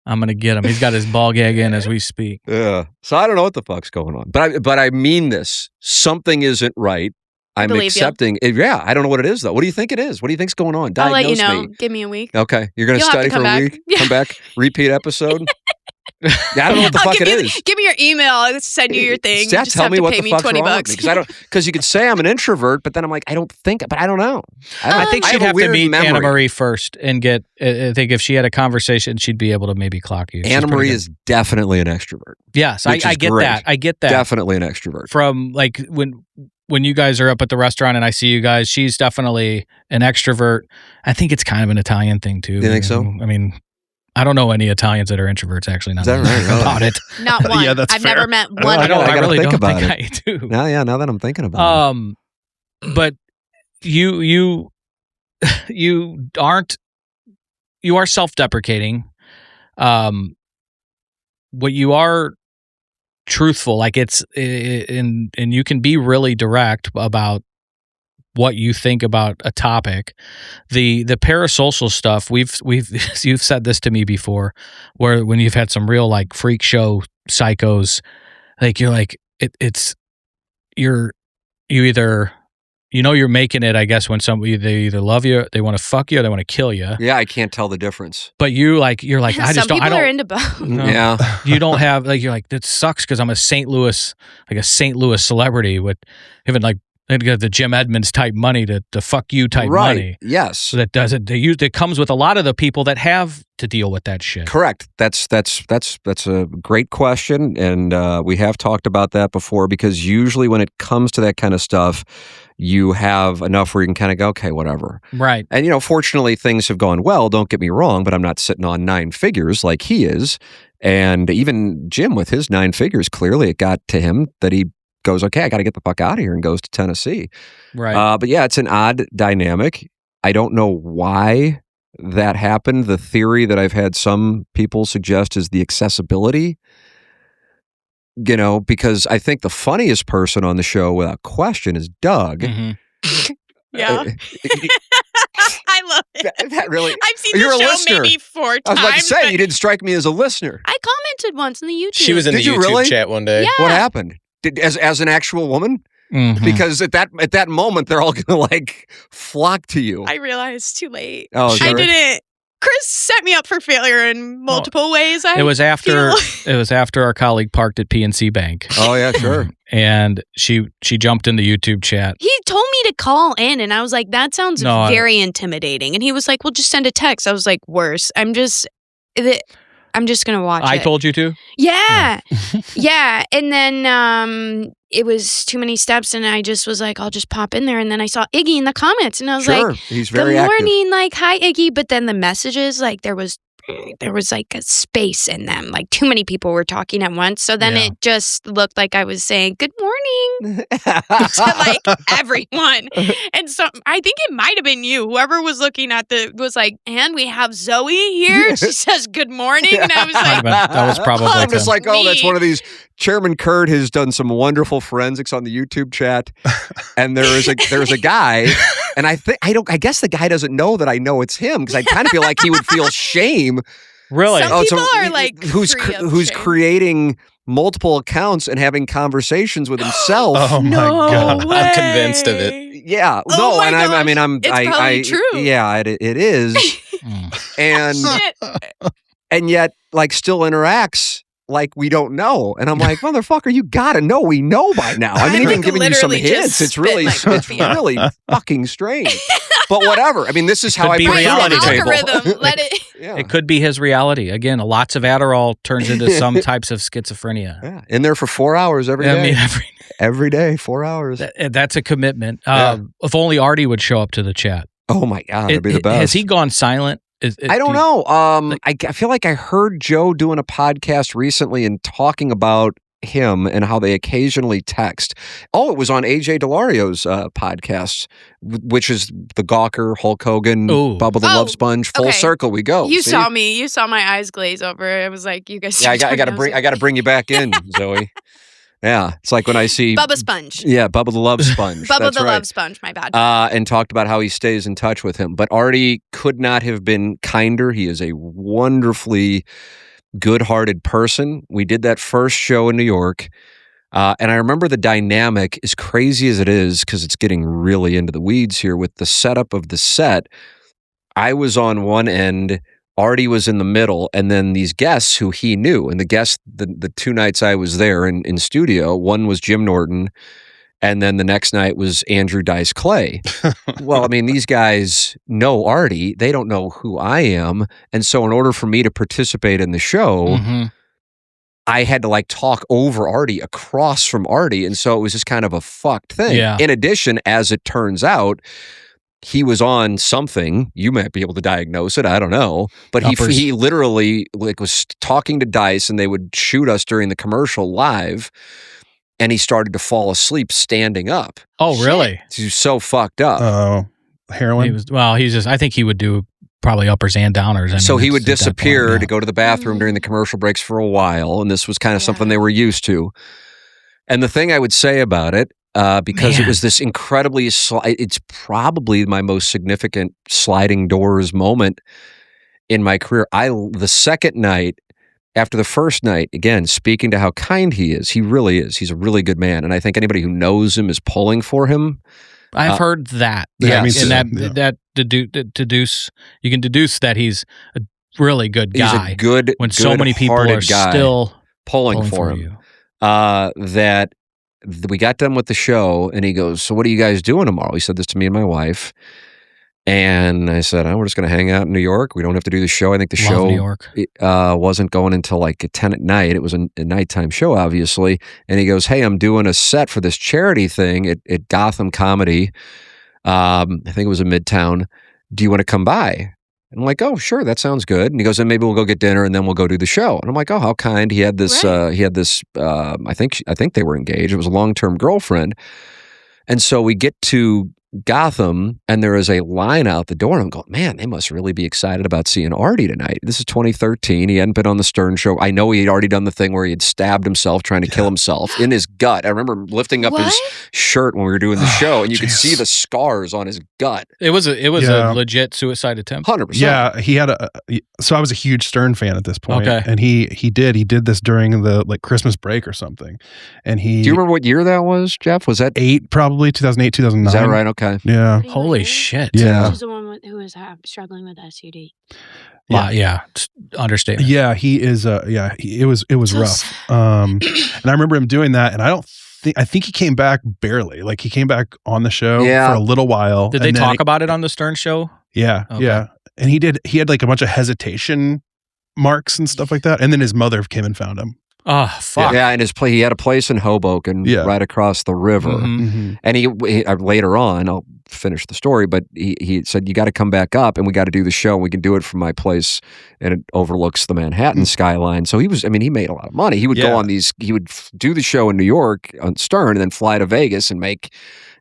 I'm going to get him. He's got his ball gag in as we speak. Yeah. So I don't know what the fuck's going on. But I mean this. Something isn't right. I'm accepting. Yeah, I don't know what it is, though. What do you think it is? What do you think's going on? I'll let you know. Me. Give me a week. Okay. You're going to study for a week? Yeah. Come back? Repeat episode? I don't know what the fuck it is. Give me your email. I'll send you your thing. Yeah, you just tell have me to what pay the me fuck's $20. wrong with me. Because you could say I'm an introvert, but then I'm like, I don't think, but I don't know. I think she'd have to meet memory. Anna Marie first and get. I think if she had a conversation, she'd be able to maybe clock you. Anna Marie is definitely an extrovert. Yes, I get great. that. I get that. Definitely an extrovert. From like when you guys are up at the restaurant and I see you guys, she's definitely an extrovert. I think it's kind of an Italian thing too. You think so? I mean, I don't know any Italians that are introverts. Actually, not is that right? About it. Not one. Yeah, that's I've fair. never met one. I really think don't about think it. I do. Now that I'm thinking about it. But you are self-deprecating. What you are truthful, like and you can be really direct about what you think about a topic. The parasocial stuff, you've said this to me before, where when you've had some real like freak show psychos, like you're like you either you're making it, I guess, when somebody, they either love you, they want to fuck you, or they want to kill you. Yeah, I can't tell the difference. But you're like, I just don't. Some people are into both. No, yeah, you don't have like, you're like, that sucks because I'm a St. Louis celebrity with even like the Jim Edmonds type money to fuck you type money. Yes, so that doesn't. It comes with a lot of the people that have to deal with that shit. Correct. That's a great question, and we have talked about that before. Because usually when it comes to that kind of stuff, you have enough where you can kind of go, okay, whatever. Right. And fortunately, things have gone well. Don't get me wrong, but I'm not sitting on 9 figures like he is. And even Jim with his 9 figures, clearly it got to him that he goes, okay, I got to get the fuck out of here, and goes to Tennessee. Right. But yeah, it's an odd dynamic. I don't know why that happened. The theory that I've had some people suggest is the accessibility. Because I think the funniest person on the show, without question, is Doug. Mm-hmm. Yeah. I love it. That really. I've seen You're the a show listener. maybe 4 times. I was about to say, you didn't strike me as a listener. I commented once on the YouTube. She was in Did the you YouTube really? chat one day. Yeah. What happened? As an actual woman? Mm-hmm. Because at that moment, they're all going to flock to you. I realized too late. Oh, I didn't. Chris set me up for failure in multiple ways. It was after our colleague parked at PNC Bank. Oh yeah, sure. And she jumped in the YouTube chat. He told me to call in, and I was like, that sounds very intimidating. And he was like, well, just send a text. I was like, worse. I'm just gonna watch it. I told you to? Yeah. Yeah. And then it was too many steps, and I just was like, I'll just pop in there. And then I saw Iggy in the comments, and I was like, he's very good active. morning, like, hi, Iggy. But then the messages, like, there was like a space in them. Like, too many people were talking at once. So then it just looked like I was saying good morning to like everyone. And so I think it might have been you. Whoever was looking at was like, and we have Zoe here. She says good morning. And I was like, that was probably I'm just like, me. that's one of these. Chairman Kurt has done some wonderful forensics on the YouTube chat, and there's a guy, and I guess the guy doesn't know that I know it's him, because I kind of feel like he would feel shame. Really? Some people are like who's creating multiple accounts and having conversations with himself. Oh my God. Way. I'm convinced of it. Yeah. Oh no, and gosh. I mean, It's probably true. Yeah, it is. and Shit. and yet, like, still interacts like we don't know. And I'm like, motherfucker, you gotta know we know by now. I mean, even giving you some hints, it's really fucking strange. But whatever. I mean, this is how I put reality it on the table. Algorithm. Let it. Yeah. It could be his reality. Again, lots of Adderall turns into some types of schizophrenia. Yeah. In there for 4 hours every day. I mean, every day, 4 hours. That's a commitment. Yeah. If only Artie would show up to the chat. Oh my God, it'd be the best. Has he gone silent? I don't know. I feel like I heard Joe doing a podcast recently and talking about him and how they occasionally text. Oh, it was on AJ Delario's podcast, which is the Gawker, Hulk Hogan, Bubba the Love Sponge, full circle we go. You saw me. You saw my eyes glaze over. I was like, you guys. Yeah, I got to bring you back in, Zoe. Yeah, it's like when I see Bubba Sponge. Yeah, Bubba the Love Sponge. Bubba the Love Sponge, my bad. And talked about how he stays in touch with him. But Artie could not have been kinder. He is a wonderfully good-hearted person. We did that first show in New York. And I remember the dynamic, as crazy as it is, because it's getting really into the weeds here, with the setup of the set. I was on one end, Artie was in the middle, and then these guests who he knew. And the guests, the 2 nights I was there in studio, one was Jim Norton, and then the next night was Andrew Dice Clay. Well, I mean, these guys know Artie. They don't know who I am. And so in order for me to participate in the show, I had to like talk over Artie, across from Artie. And so it was just kind of a fucked thing. Yeah. In addition, as it turns out, he was on something. You might be able to diagnose it. I don't know. But he literally like was talking to Dice, and they would shoot us during the commercial live. And he started to fall asleep standing up. Oh, really? He was so fucked up. Oh, heroin? I think he would do probably uppers and downers. I mean, so he would disappear to go to the bathroom during the commercial breaks for a while. And this was kind of something they were used to. And the thing I would say about it, because it was this incredibly, it's probably my most significant sliding doors moment in my career. The second night, after the first night, again, speaking to how kind he is, he really is. He's a really good man. And I think anybody who knows him is pulling for him. I've heard that. Yes. And you can deduce that he's a really good guy. He's a good, when so many people are still pulling for him. That we got done with the show, and he goes, "So what are you guys doing tomorrow?" He said this to me and my wife. And I said, we're just going to hang out in New York. We don't have to do the show. I think the show New York. Wasn't going until like 10 at night. It was a nighttime show, obviously. And he goes, "Hey, I'm doing a set for this charity thing at Gotham Comedy. I think it was in Midtown. Do you want to come by?" And I'm like, "Oh, sure, that sounds good." And he goes, "And maybe we'll go get dinner, and then we'll go do the show." And I'm like, "Oh, how kind." He had this. I think they were engaged. It was a long-term girlfriend. And so we get to Gotham, and there is a line out the door, and I'm going, man, they must really be excited about seeing Artie tonight. This is 2013. He hadn't been on the Stern Show. I know he had already done the thing where he had stabbed himself trying to kill himself in his gut. I remember lifting up his shirt when we were doing the show, and you could see the scars on his gut. It was a legit suicide attempt. 100%. Yeah, he had so I was a huge Stern fan at this point. Okay. And he did this during the like Christmas break or something. And Do you remember what year that was, Jeff? Was that 2008, 2009? Is that right? Okay. Yeah. Holy shit. Yeah. Who's the one who was struggling with SUD? Yeah. Understatement. Yeah, he is. It was rough. And I remember him doing that, and I think he came back barely. Like he came back on the show for a little while. Did they talk about it on the Stern Show? Yeah, Okay. yeah. And he had like a bunch of hesitation marks and stuff like that. And then his mother came and found him. Oh, fuck. Yeah, and he had a place in Hoboken right across the river. And he later on, I'll finish the story, but he said, you got to come back up and we got to do the show. We can do it from my place and it overlooks the Manhattan skyline. So he made a lot of money. He would go on he would do the show in New York on Stern and then fly to Vegas and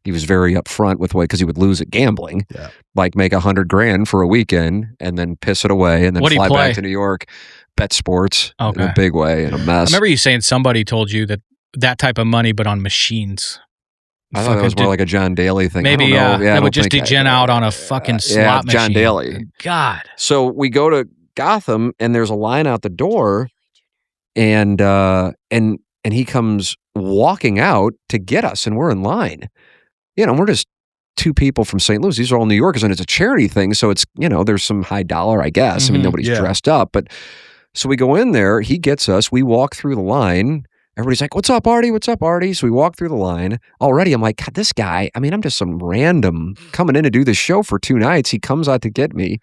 he was very upfront with because he would lose at gambling, like make $100,000 for a weekend and then piss it away and then fly back to New York. Bet sports in a big way and a mess. I remember you saying somebody told you that type of money, but on machines. I thought it was more like a John Daly thing. Maybe, that would just degen out on a fucking slot machine. John Daly. God. So we go to Gotham, and there's a line out the door, and he comes walking out to get us, and we're in line. We're just two people from St. Louis. These are all New Yorkers, and it's a charity thing, so it's, there's some high dollar, I guess. I mean, nobody's dressed up, but... So we go in there, he gets us, we walk through the line. Everybody's like, what's up, Artie? What's up, Artie? So we walk through the line. Already, I'm like, God, this guy, I'm just some random coming in to do this show for 2 nights. He comes out to get me.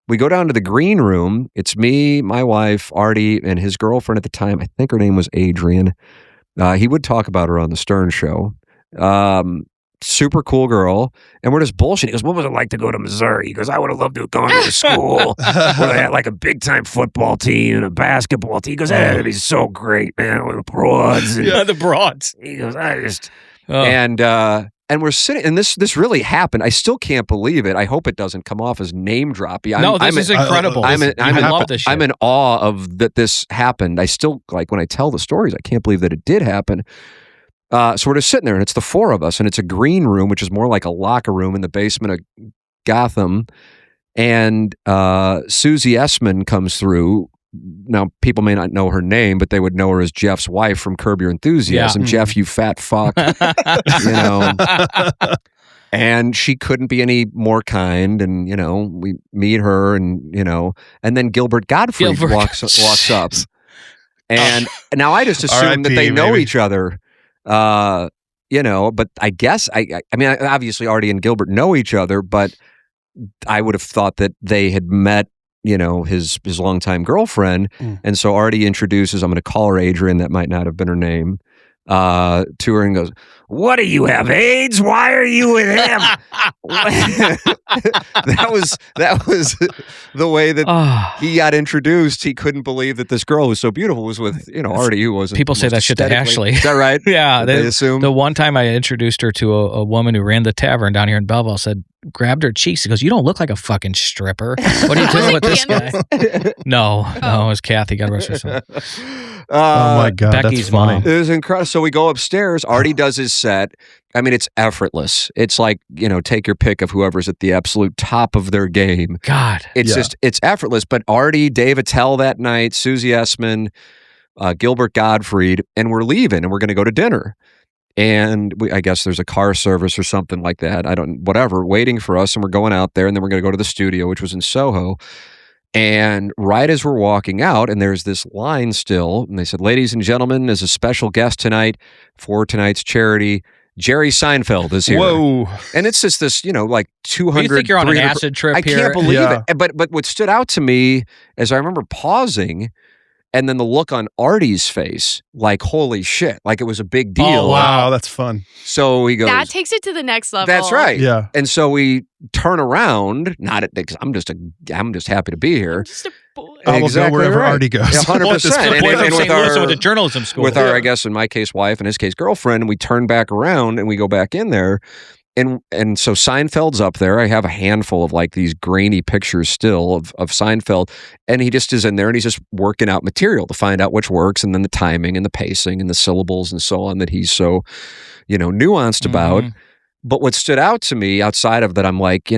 We go down to the green room. It's me, my wife, Artie, and his girlfriend at the time. I think her name was Adrian. He would talk about her on the Stern show. Super cool girl, and we're just bullshitting. He goes, what was it like to go to Missouri? He goes, I would have loved to have gone to school where they had like a big time football team and a basketball team. He goes, it'd be so great, man, with the broads. And the broads. He goes, and we're sitting, and this really happened. I still can't believe it. I hope it doesn't come off as name droppy. This is incredible. I love this shit. I'm in awe of that this happened. I still, like, when I tell the stories, I can't believe that it did happen. So we're just sitting there, and it's the 4 of us, and it's a green room, which is more like a locker room in the basement of Gotham. And Susie Essman comes through. Now, people may not know her name, but they would know her as Jeff's wife from Curb Your Enthusiasm. Yeah. Jeff, you fat fuck. And she couldn't be any more kind. And, we meet her, and then Gilbert Gottfried walks up. And now I just assume that they know each other. But I guess I mean, obviously Artie and Gilbert know each other, but I would have thought that they had met, his longtime girlfriend. And so Artie introduces, I'm going to call her Adrian, that might not have been her name, to her and goes, what do you have, AIDS? Why are you with him? That was the way that he got introduced. He couldn't believe that this girl who's so beautiful was with, Artie, who wasn't. People say that shit to Ashley. Is that right? Yeah. They assume. The one time I introduced her to a woman who ran the tavern down here in Belleville, said, grabbed her cheeks. He goes, you don't look like a fucking stripper. What are you doing with this guy? No, it was Kathy. God rest her soul. Oh my God, Becky's that's funny. mom. It was incredible. So we go upstairs. Artie does his set. I mean, it's effortless. It's like, take your pick of whoever's at the absolute top of their game. God. It's effortless. But Artie, Dave Attell that night, Susie Essman, Gilbert Gottfried, and we're leaving and we're going to go to dinner. And I guess there's a car service or something like that. Whatever, waiting for us. And we're going out there, and then we're going to go to the studio, which was in Soho. And right as we're walking out, and there's this line still, and they said, ladies and gentlemen, as a special guest tonight for tonight's charity, Jerry Seinfeld is here. Whoa. And it's just this, like 200. You think you're on an acid trip here? I can't believe it. But what stood out to me is I remember pausing, and then the look on Artie's face, like, holy shit, like it was a big deal. Oh, wow, that's fun. So he goes, that takes it to the next level. That's right. Yeah. And so we turn around, because I'm just happy to be here. I'm just a boy. I will go wherever Artie goes. Yeah, 100%. And with the journalism school. With our, I guess, in my case, wife, in his case, girlfriend, and we turn back around and we go back in there. And so Seinfeld's up there. I have a handful of like these grainy pictures still of Seinfeld. And he just is in there and he's just working out material to find out which works, and then the timing and the pacing and the syllables and so on that he's so, nuanced about. But what stood out to me outside of that, I'm like,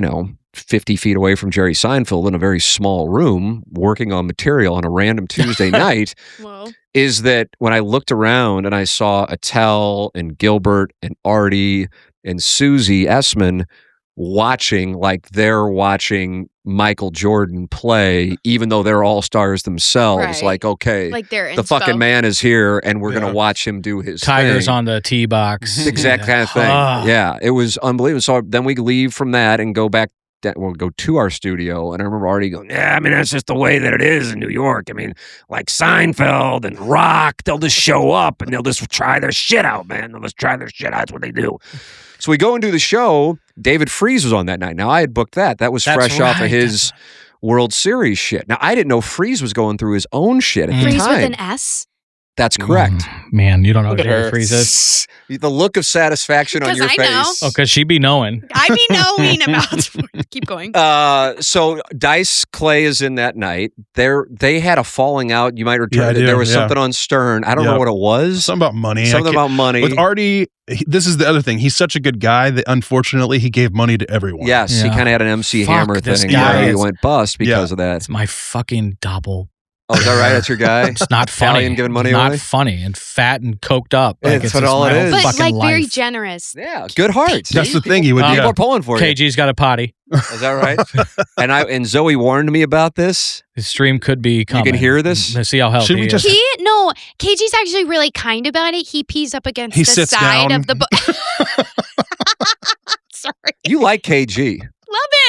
50 feet away from Jerry Seinfeld in a very small room working on material on a random Tuesday night, is that when I looked around and I saw Attell and Gilbert and Artie and Susie Essman watching like they're watching Michael Jordan play, even though they're all stars themselves. Right. Like, okay, like they're the fucking man is here and we're going to watch him do his Tigers thing. On the tee box. Exact kind of thing. Yeah, it was unbelievable. So then we leave from that and go back we'll go to our studio, and I remember Artie going, "Yeah, I mean that's just the way that it is in New York. I mean, like Seinfeld and Rock, they'll just show up and they'll just try their shit out, man. They'll just try their shit out. That's what they do." So we go and do the show. David Freese was on that night. Now I had booked that. That was fresh off of his World Series shit. Now I didn't know Freese was going through his own shit at the time. Freese with an S? That's correct. Man, you don't know who David Freese is. The look of satisfaction on your face. Know. Oh, because she be knowing. I be knowing about sports. Keep going. So Dice Clay is in that night. They had a falling out. You might return. Yeah, there was something on Stern. I don't know what it was. Something about money. Something about money. With Artie, this is the other thing. He's such a good guy that unfortunately he gave money to everyone. Yes, he kind of had an MC Hammer thing. He went bust because of that. It's my fucking double. Oh, is that right? That's your guy? It's not funny. Italian giving money not away? funny and fat and coked up. Like, that's what all it is. But like very life. Generous. Yeah, good heart. That's the thing. He would. People are pulling for you. KG's got a potty. Is that right? and Zoe warned me about this. His stream could be coming. You can hear this? Let's see how healthy he is. No, KG's actually really kind about it. He pees up against the side of the book. Sorry. You like KG. Love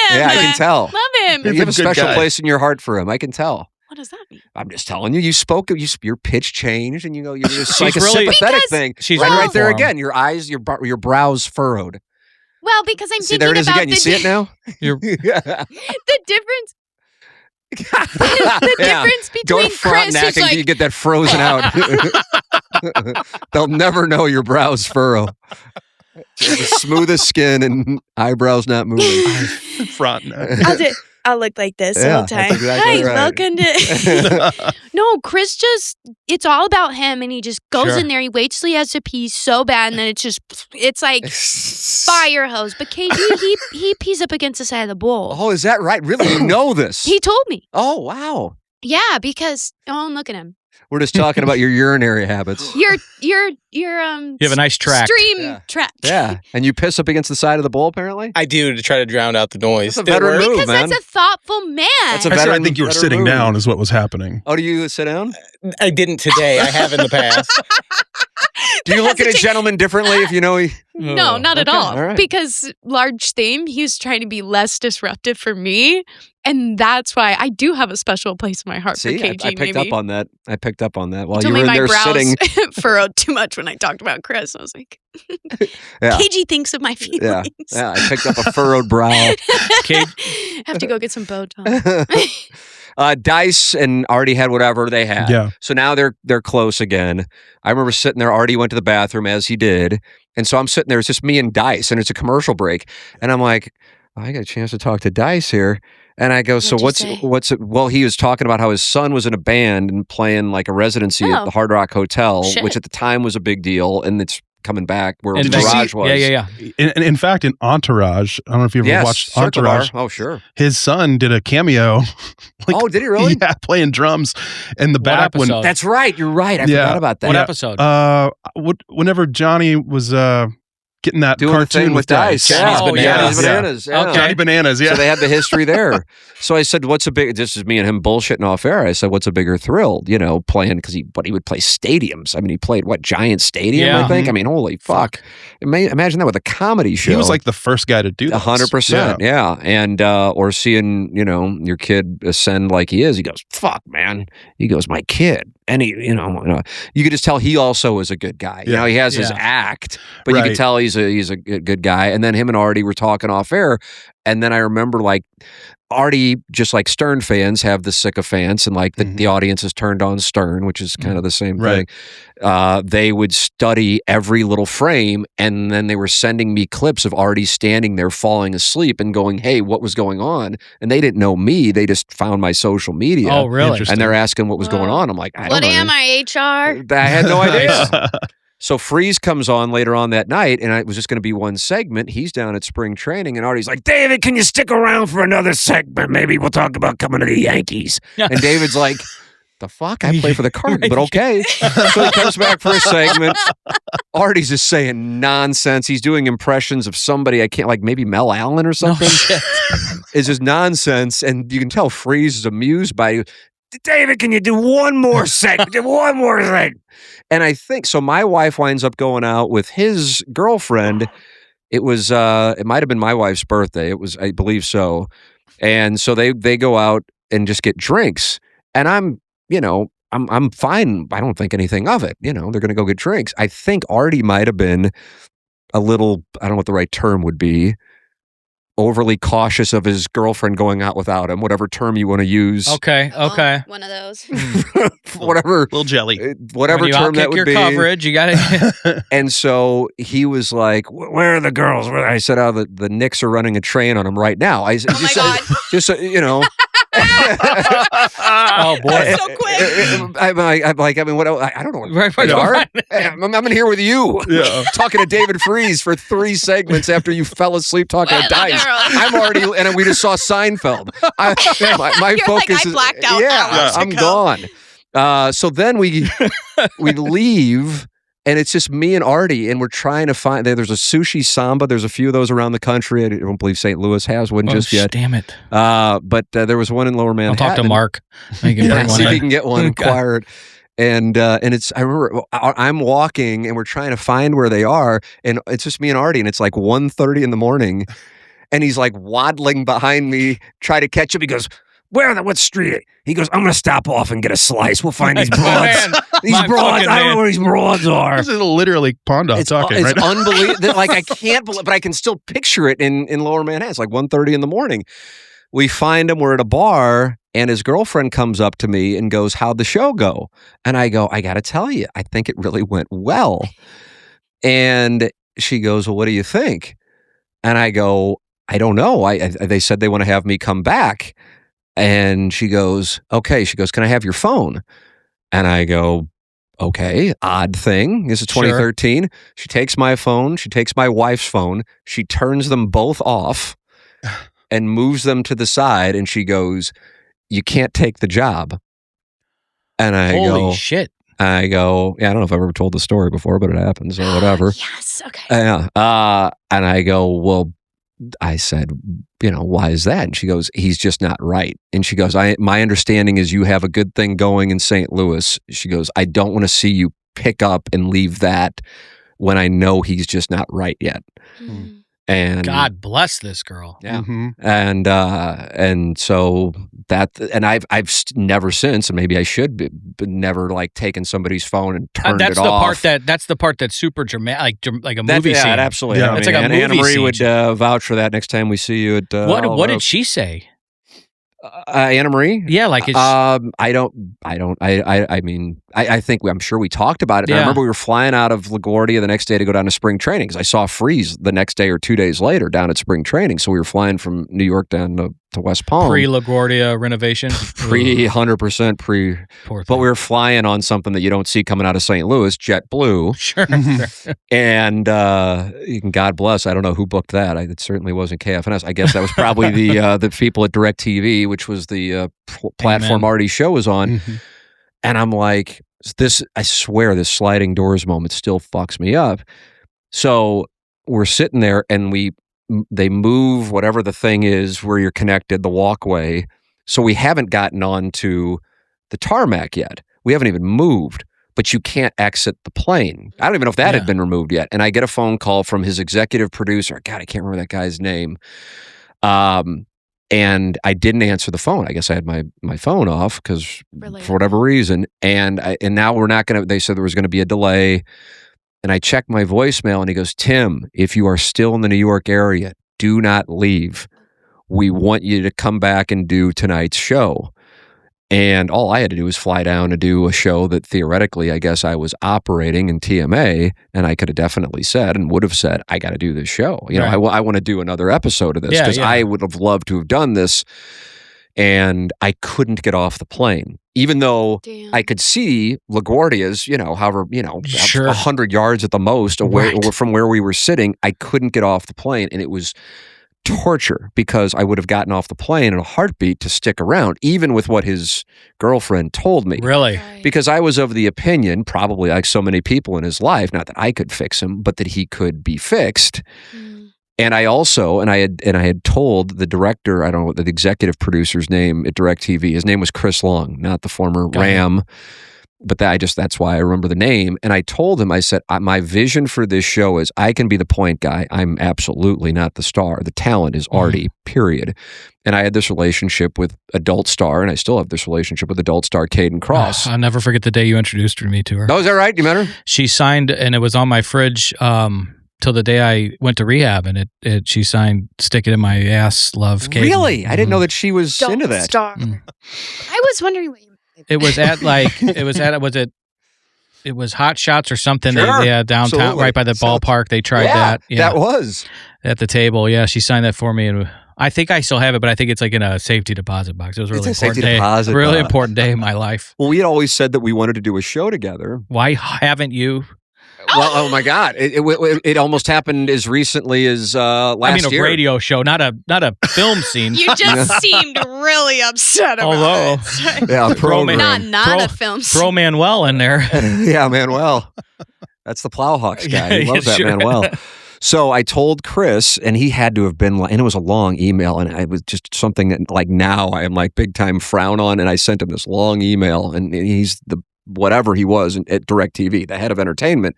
him. Yeah, I can tell. Love him. You have a special place in your heart for him. I can tell. What does that mean? I'm just telling you. You spoke. Your pitch changed, and you're just like a really, sympathetic thing. She's right there again. Your eyes, your brows furrowed. Well, because I'm thinking there it is about again. You see it now. The difference. The difference between go to Frontenac and you get that frozen out. They'll never know your brows furrow. The smoothest skin and eyebrows not moving. Frontenac. I'll look like this all the time. Exactly Hi, welcome to... No, Chris it's all about him, and he just goes in there, he waits till he has to pee so bad, and then it's like fire hose. But KG, he pees up against the side of the bowl. Oh, is that right? Really? You know this? He told me. Oh, wow. Yeah, because, look at him. We're just talking about your urinary habits. You have a nice track. Stream track. Yeah. And you piss up against the side of the bowl, apparently? I do, to try to drown out the noise. That's a veteran move, because man. that's a thoughtful man. That's a veteran, I think you were sitting down is what was happening. Oh, do you sit down? I didn't today. I have in the past. Do you look at a gentleman differently if you know he... No, not at all. Right. Because large theme, he was trying to be less disruptive for me. And that's why I do have a special place in my heart for KG. I picked up on that. I picked up on that while you were in there sitting. Furrowed too much when I talked about Chris. I was like, KG thinks of my feelings. Yeah, I picked up a furrowed brow. Have to go get some Botox. Dice and Artie had whatever they had. Yeah. So now they're close again. I remember sitting there. Artie went to the bathroom as he did. And so I'm sitting there. It's just me and Dice, and it's a commercial break. And I'm like, I got a chance to talk to Dice here. And I go, what's it? Well, he was talking about how his son was in a band and playing like a residency at the Hard Rock Hotel, which at the time was a big deal. And it's coming back where Entourage was. Yeah. In fact, in Entourage, I don't know if you ever watched Entourage. Oh, sure. His son did a cameo. Did he really? Yeah, playing drums in the back. That's right. You're right. I forgot about that. What episode? Whenever Johnny was getting that doing cartoon with Dice. Johnny's Bananas. Yeah. Okay. Johnny Bananas, yeah. So they had the history there. So I said, this is me and him bullshitting off air. I said, what's a bigger thrill? Playing, because he would play stadiums. I mean, he played, Giant Stadium, I think? I mean, holy fuck. Imagine that with a comedy show. He was like the first guy to do that. 100%, yeah. And, or seeing, your kid ascend like he is, he goes, fuck, man. He goes, my kid. And he, you could just tell he also is a good guy. Yeah. He has his act, but you could tell he's a good guy. And then him and Artie were talking off air. And then I remember Artie, just like Stern fans have the sycophants, and the audience is turned on Stern, which is kind of the same thing. They would study every little frame, and then they were sending me clips of Artie standing there falling asleep and going, hey, what was going on? And they didn't know me. They just found my social media. Oh, really? And they're asking what was going on. I'm like, I don't know. What am I, HR? I had no idea. So Freeze comes on later on that night, and it was just going to be one segment. He's down at spring training, and Artie's like, David, can you stick around for another segment? Maybe we'll talk about coming to the Yankees. And David's like, the fuck? I play for the Cardinals, but okay. So he comes back for a segment. Artie's just saying nonsense. He's doing impressions of somebody I can't, maybe Mel Allen or something. It's just nonsense, and you can tell Freeze is amused by it. David, can you do one more segment? One more thing. And I think, so my wife winds up going out with his girlfriend It was it might have been my wife's birthday. It was, I believe so. And so they go out and just get drinks. And I'm fine. I don't think anything of it. They're going to go get drinks. I think Artie might have been a little, I don't know what the right term would be, overly cautious of his girlfriend going out without him, whatever term you want to use. Okay. One of those. Whatever. Little jelly. Whatever term that would your be. Coverage, you got to. And so he was like, where are the girls? I said, oh, the Knicks are running a train on them right now. Oh my God. Just so, Oh boy! That's so quick. I'm like, what? I don't know what Right, they are. right. I'm in here with you, talking to David Freeze for 3 segments after you fell asleep talking to Dice. I'm already, and we just saw Seinfeld. My You're focus like, I blacked out. Yeah, I'm gone. So then we leave. And it's just me and Artie, and we're trying to find. There's a sushi samba. There's a few of those around the country. I don't believe St. Louis has one just yet. Damn it! But there was one in Lower Manhattan. I'll talk to Mark. He can bring one see in. if he can get one, acquire it. And it's. I remember I'm walking, and we're trying to find where they are, and it's just me and Artie, and it's like 1:30 in the morning, and he's like waddling behind me, try to catch him. He goes, what street? He goes, I'm going to stop off and get a slice. We'll find these broads. These broads. I don't know where these broads are. This is literally Pond Dog talking right now. It's unbelievable. Like, I can't believe, but I can still picture it in Lower Manhattan. It's like 1:30 in the morning. We find him. We're at a bar, and his girlfriend comes up to me and goes, how'd the show go? And I go, I got to tell you, I think it really went well. And she goes, well, what do you think? And I go, I don't know. They said they want to have me come back. And she goes, okay. She goes, can I have your phone? And I go, okay, odd thing. This is 2013. Sure. She takes my phone. She takes my wife's phone. She turns them both off and moves them to the side. And she goes, you can't take the job. And I Holy shit. I go, yeah, I don't know if I've ever told the story before, but it happens or whatever. Yes. Okay. Yeah. And I go, well, I said, why is that? And she goes, he's just not right. And she goes, my understanding is you have a good thing going in St. Louis. She goes, I don't want to see you pick up and leave that when I know he's just not right yet. Mm. And God bless this girl. Yeah. Mm-hmm. And so that, and I've never since, and maybe I should be, but never like taken somebody's phone and turned it off. That's the part that's super dramatic, like a movie scene. Yeah, absolutely. Yeah. It's like a movie Anna Marie scene. would vouch for that next time we see you at. What did she say? Anna Marie? Yeah, like it's. I mean, I think I'm sure we talked about it. Yeah. I remember we were flying out of LaGuardia the next day to go down to spring training because I saw Freeze the next day or 2 days later down at spring training. So we were flying from New York down to West Palm. Pre-LaGuardia renovation? 100% pre. But we were flying on something that you don't see coming out of St. Louis, JetBlue. Sure. And God bless, I don't know who booked that. It certainly wasn't KFNS. I guess that was probably the people at DirecTV, which was the platform Artie's show was on. Mm-hmm. And I'm like, I swear this sliding doors moment still fucks me up. So we're sitting there and they move whatever the thing is where you're connected, the walkway. So we haven't gotten onto the tarmac yet. We haven't even moved, but you can't exit the plane. I don't even know if that had been removed yet. And I get a phone call from his executive producer. God, I can't remember that guy's name. And I didn't answer the phone. I guess I had my phone off because for whatever reason. And now we're not going to, they said there was going to be a delay. And I checked my voicemail and he goes, Tim, if you are still in the New York area, do not leave. We want you to come back and do tonight's show. And all I had to do was fly down to do a show that theoretically, I guess I was operating in TMA, and I could have definitely said and would have said, I got to do this show. You know, I want to do another episode of this because I would have loved to have done this. And I couldn't get off the plane, even though I could see LaGuardia's, 100 yards at the most away from where we were sitting. I couldn't get off the plane, and it was torture because I would have gotten off the plane in a heartbeat to stick around, even with what his girlfriend told me. Really? Right. Because I was of the opinion, probably like so many people in his life, not that I could fix him, but that he could be fixed. Mm. And I also, I had told the director, I don't know the executive producer's name at DirecTV. His name was Chris Long, not the former Ram. that's why I remember the name. And I told him, I said, my vision for this show is I can be the point guy. I'm absolutely not the star. The talent is Artie, period. And I had this relationship with adult star, and I still have this relationship with adult star Caden Cross. I'll never forget the day you introduced me to her. Oh, is that right? You met her? She signed, and it was on my fridge till the day I went to rehab, and she signed "Stick It in My Ass, Love." Caden. Really? I didn't know that she was into that. Star. I was wondering what you meant. It was at it was Hot Shots or something. Sure. Downtown, Absolutely. right by the ballpark. They tried that. Yeah, that was at the table. Yeah, she signed that for me, and I think I still have it, but I think it's like in a safety deposit box. It was a really important day. Really important day in my life. Well, we had always said that we wanted to do a show together. Why haven't you? Well, oh my God! It almost happened as recently as last year. A radio show, not a film scene. You just seemed really upset about it. Yeah, a program. Not a film scene. Throw Manuel in there. Yeah, Manuel. That's the Plowhawks guy. He loves that Manuel. So I told Chris, and he had to have been and it was a long email, and it was just something that like now I am like big time frown on, and I sent him this long email, and he's the whatever he was at DirecTV, the head of entertainment.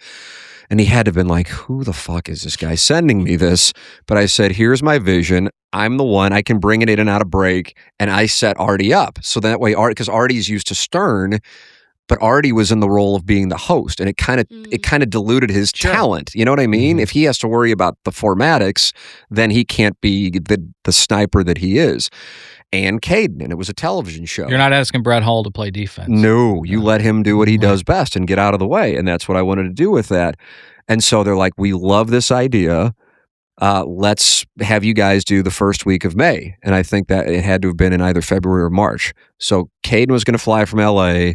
And he had to have been like, who the fuck is this guy sending me this? But I said, here's my vision. I'm the one. I can bring it in and out of break. And I set Artie up. So that way, because Artie's used to Stern, but Artie was in the role of being the host. And it kind of diluted his talent. You know what I mean? If he has to worry about the formatics, then he can't be the sniper that he is. And Caden, and it was a television show. You're not asking Brett Hall to play defense. No, you let him do what he does best and get out of the way. And that's what I wanted to do with that. And so they're like, we love this idea. Let's have you guys do the first week of May. And I think that it had to have been in either February or March. So Caden was going to fly from LA.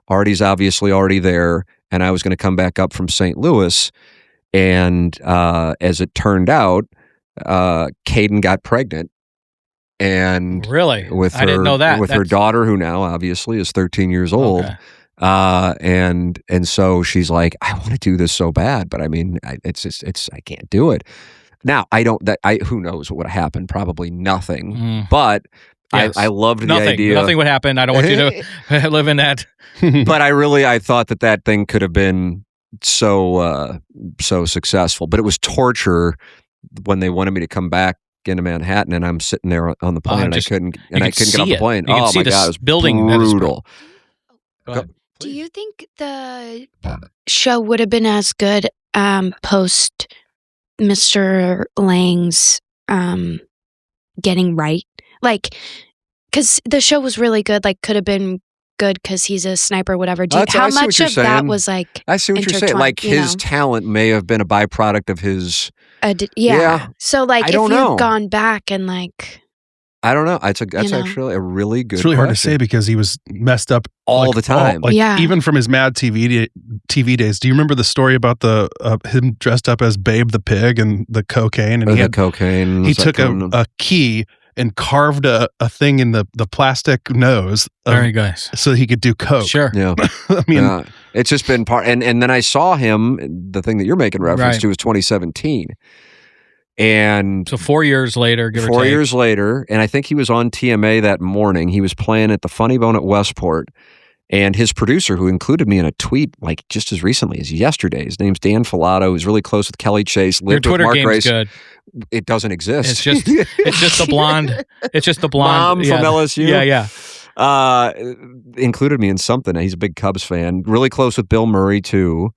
Artie's obviously already there. And I was going to come back up from St. Louis. And as it turned out, Caden got pregnant. And really, I didn't know that. With her daughter, who now obviously is 13 years old, and so she's like, I want to do this so bad, but I mean, I can't do it. Now who knows what would have happened? Probably nothing. But yes. I loved the idea. Nothing would happen. I don't want you to live in that. But I thought that thing could have been so successful. But it was torture when they wanted me to come back into Manhattan, and I'm sitting there on the plane, and I couldn't get off the plane. Oh my God, it was building brutal. Go ahead. Do you think the show would have been as good post Mr. Lange's getting right? Like, because the show was really good, like could have been good because he's a sniper, whatever. How much of that was like I see what you're saying. Like his talent may have been a byproduct of his So like if you've gone back and like I don't know. That's actually a really good It's really question. hard to say because he was messed up all the time. Even from his Mad TV days. Do you remember the story about the him dressed up as Babe the Pig and the cocaine? And cocaine. He took a key and carved a thing in the plastic nose. Very nice. So he could do coke. Sure. Yeah. I mean, it's just been part. And then I saw him, the thing that you're making reference to was 2017. And so 4 years later, give or take. 4 years later, and I think he was on TMA that morning. He was playing at the Funny Bone at Westport. And his producer, who included me in a tweet like just as recently as yesterday, his name's Dan Filato. He's really close with Kelly Chase. Your Twitter with Mark game's Grace. Good. It doesn't exist. It's just the blonde. It's just the blonde mom from LSU. Yeah. Included me in something. He's a big Cubs fan. Really close with Bill Murray too.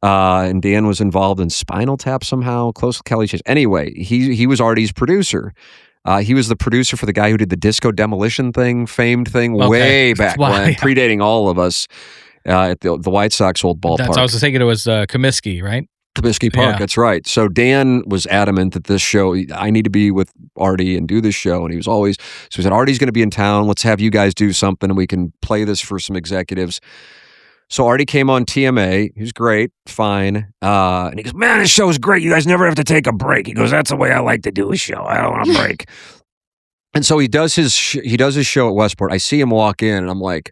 And Dan was involved in Spinal Tap somehow. Close with Kelly Chase. Anyway, he was Artie's producer. He was the producer for the guy who did the Disco Demolition famed thing way back when, predating all of us at the White Sox old ballpark. I was thinking it was Comiskey, right? Comiskey Park, that's right. So Dan was adamant that this show, I need to be with Artie and do this show. And he said, Artie's going to be in town. Let's have you guys do something and we can play this for some executives. So Artie came on TMA. He was great, fine. And he goes, man, this show is great. You guys never have to take a break. He goes, that's the way I like to do a show. I don't want a break. And so he does his show at Westport. I see him walk in, and I'm like,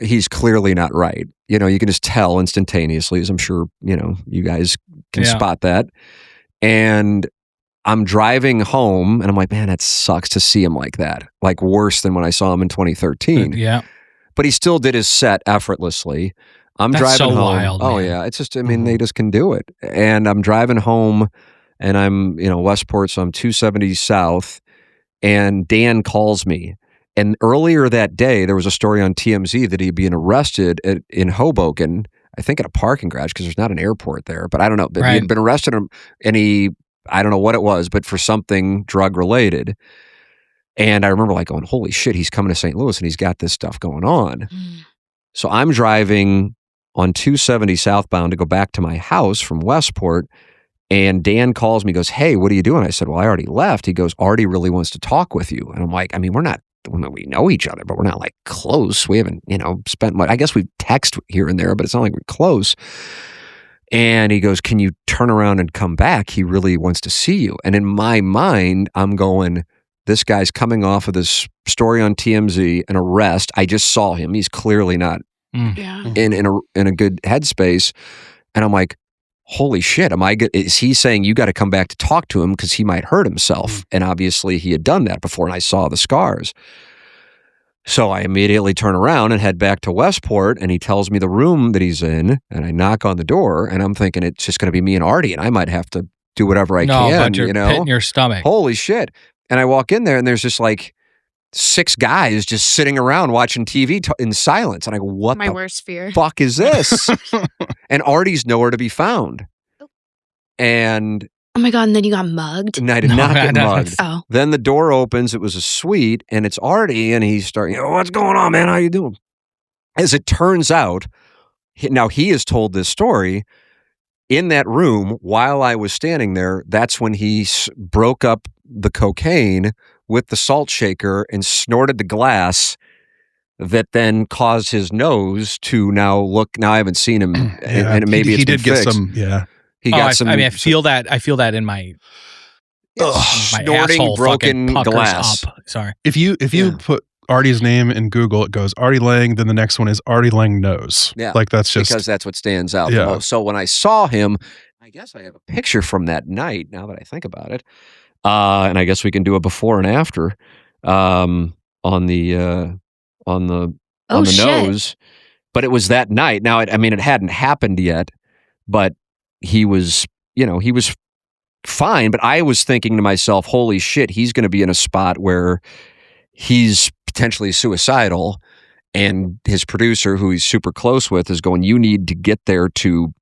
he's clearly not right. You know, you can just tell instantaneously, as I'm sure, you guys can spot that. And I'm driving home, and I'm like, man, that sucks to see him like that. Like worse than when I saw him in 2013. Yeah. but he still did his set effortlessly. I'm That's driving so home. wild, oh man. yeah, it's just, I mean, they just can do it. And I'm driving home, and I'm, Westport, so I'm 270 south, and Dan calls me. And earlier that day, there was a story on TMZ that he'd been arrested in Hoboken, I think at a parking garage, because there's not an airport there, but I don't know. But he had been arrested, and I don't know what it was, but for something drug related. And I remember like going, holy shit, he's coming to St. Louis and he's got this stuff going on. So I'm driving on 270 southbound to go back to my house from Westport. And Dan calls me, goes, hey, what are you doing? I said, well, I already left. He goes, Artie really wants to talk with you. And I'm like, I mean, we know each other, but we're not like close. We haven't, spent much. I guess we've texted here and there, but it's not like we're close. And he goes, can you turn around and come back? He really wants to see you. And in my mind, I'm going, this guy's coming off of this story on TMZ, an arrest. I just saw him. He's clearly not in a good headspace. And I'm like, holy shit, is he saying you got to come back to talk to him because he might hurt himself? And obviously he had done that before, and I saw the scars. So I immediately turn around and head back to Westport, and he tells me the room that he's in, and I knock on the door, and I'm thinking it's just going to be me and Artie, and I might have to do whatever I can. But you're pitting your stomach. Holy shit. And I walk in there, and there's just like 6 guys just sitting around watching TV in silence. And I go, what my worst fear. Fuck is this? And Artie's nowhere to be found. And oh my God, and then you got mugged? And I did not get mugged. Oh. Then the door opens. It was a suite, and it's Artie, and he's starting, what's going on, man? How you doing? As it turns out, now he has told this story, in that room, while I was standing there, that's when he broke up the cocaine with the salt shaker and snorted the glass that then caused his nose to now I haven't seen him, and maybe he did get fixed. some, He got some. I mean, I feel that in my snorting broken glass. Up. Sorry. If you put Artie's name in Google, it goes Artie Lange, then the next one is Artie Lange nose. Yeah. Like that's just because that's what stands out the most. So when I saw him, I guess I have a picture from that night now that I think about it. And I guess we can do a before and after on the nose. But it was that night. Now, it hadn't happened yet, but he was fine. But I was thinking to myself, holy shit, he's going to be in a spot where he's potentially suicidal, and his producer, who he's super close with, is going, you need to get there to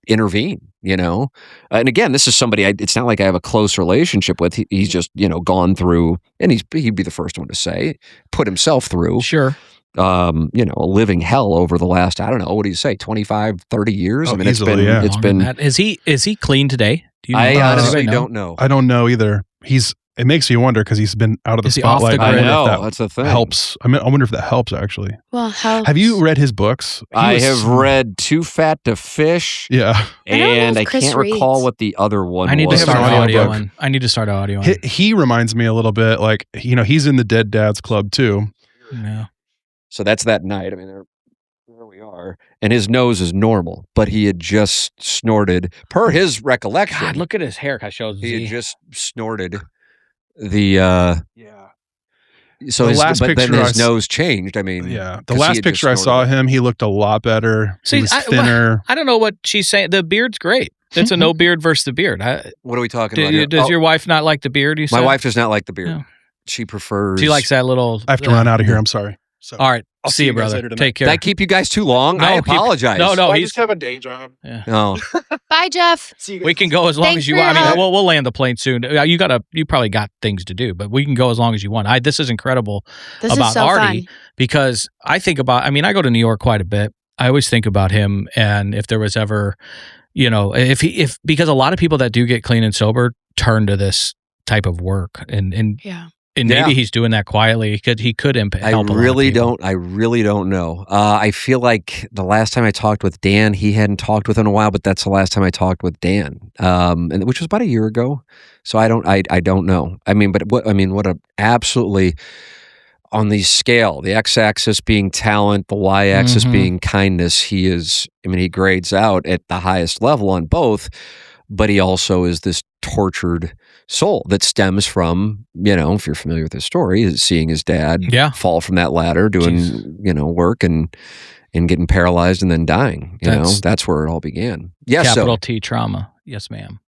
intervene, And again, this is somebody it's not like I have a close relationship with. He's just, gone through, and he'd be the first one to say, put himself through. Sure. A living hell over the last, I don't know, what do you say, 25, 30 years? Oh, easily, it's been. Is he clean today? Do you know? I honestly don't know. I don't know either. It makes you wonder because he's been out of the spotlight. I know, that's the thing. Helps. I wonder if that helps, actually. Well, helps. Have you read his books? I have read Too Fat to Fish. Yeah. And I can't recall what the other one was. I need to start audio one. I need to start audio one. He reminds me a little bit like, he's in the Dead Dads Club too. Yeah. So that's that night. I mean, there we are. And his nose is normal, but he had just snorted, per his recollection. God, look at his hair. He had just snorted the so then his nose changed. I mean, the last picture I saw him, he looked a lot better. He was thinner. I don't know what she's saying. The beard's great. It's a no beard versus the beard. What are we talking about here? Does your wife not like the beard? My wife does not like the beard. She prefers. She likes that little. I have to run out of here. I'm sorry. So, all right. I'll see you, brother. Take care. Did I keep you guys too long? I apologize. No, I just have a day job. Yeah. No. Bye, Jeff. We can go as long as you want. I mean, we'll land the plane soon. You probably got things to do, but we can go as long as you want. This is incredible about so Artie fun. because I think about. I mean, I go to New York quite a bit. I always think about him, and if there was ever, if because a lot of people that do get clean and sober turn to this type of work, and maybe he's doing that quietly. He could help. I really don't know. I feel like the last time I talked with Dan, he hadn't talked with him in a while, but that's the last time I talked with Dan, and which was about a year ago. So I don't know. I mean, what a absolutely on the scale, the x-axis being talent, the y-axis being kindness. He grades out at the highest level on both. But he also is this tortured soul that stems from, if you're familiar with his story, is seeing his dad fall from that ladder, doing, work and getting paralyzed and then dying. That's where it all began. Yes, capital T trauma. Yes, ma'am.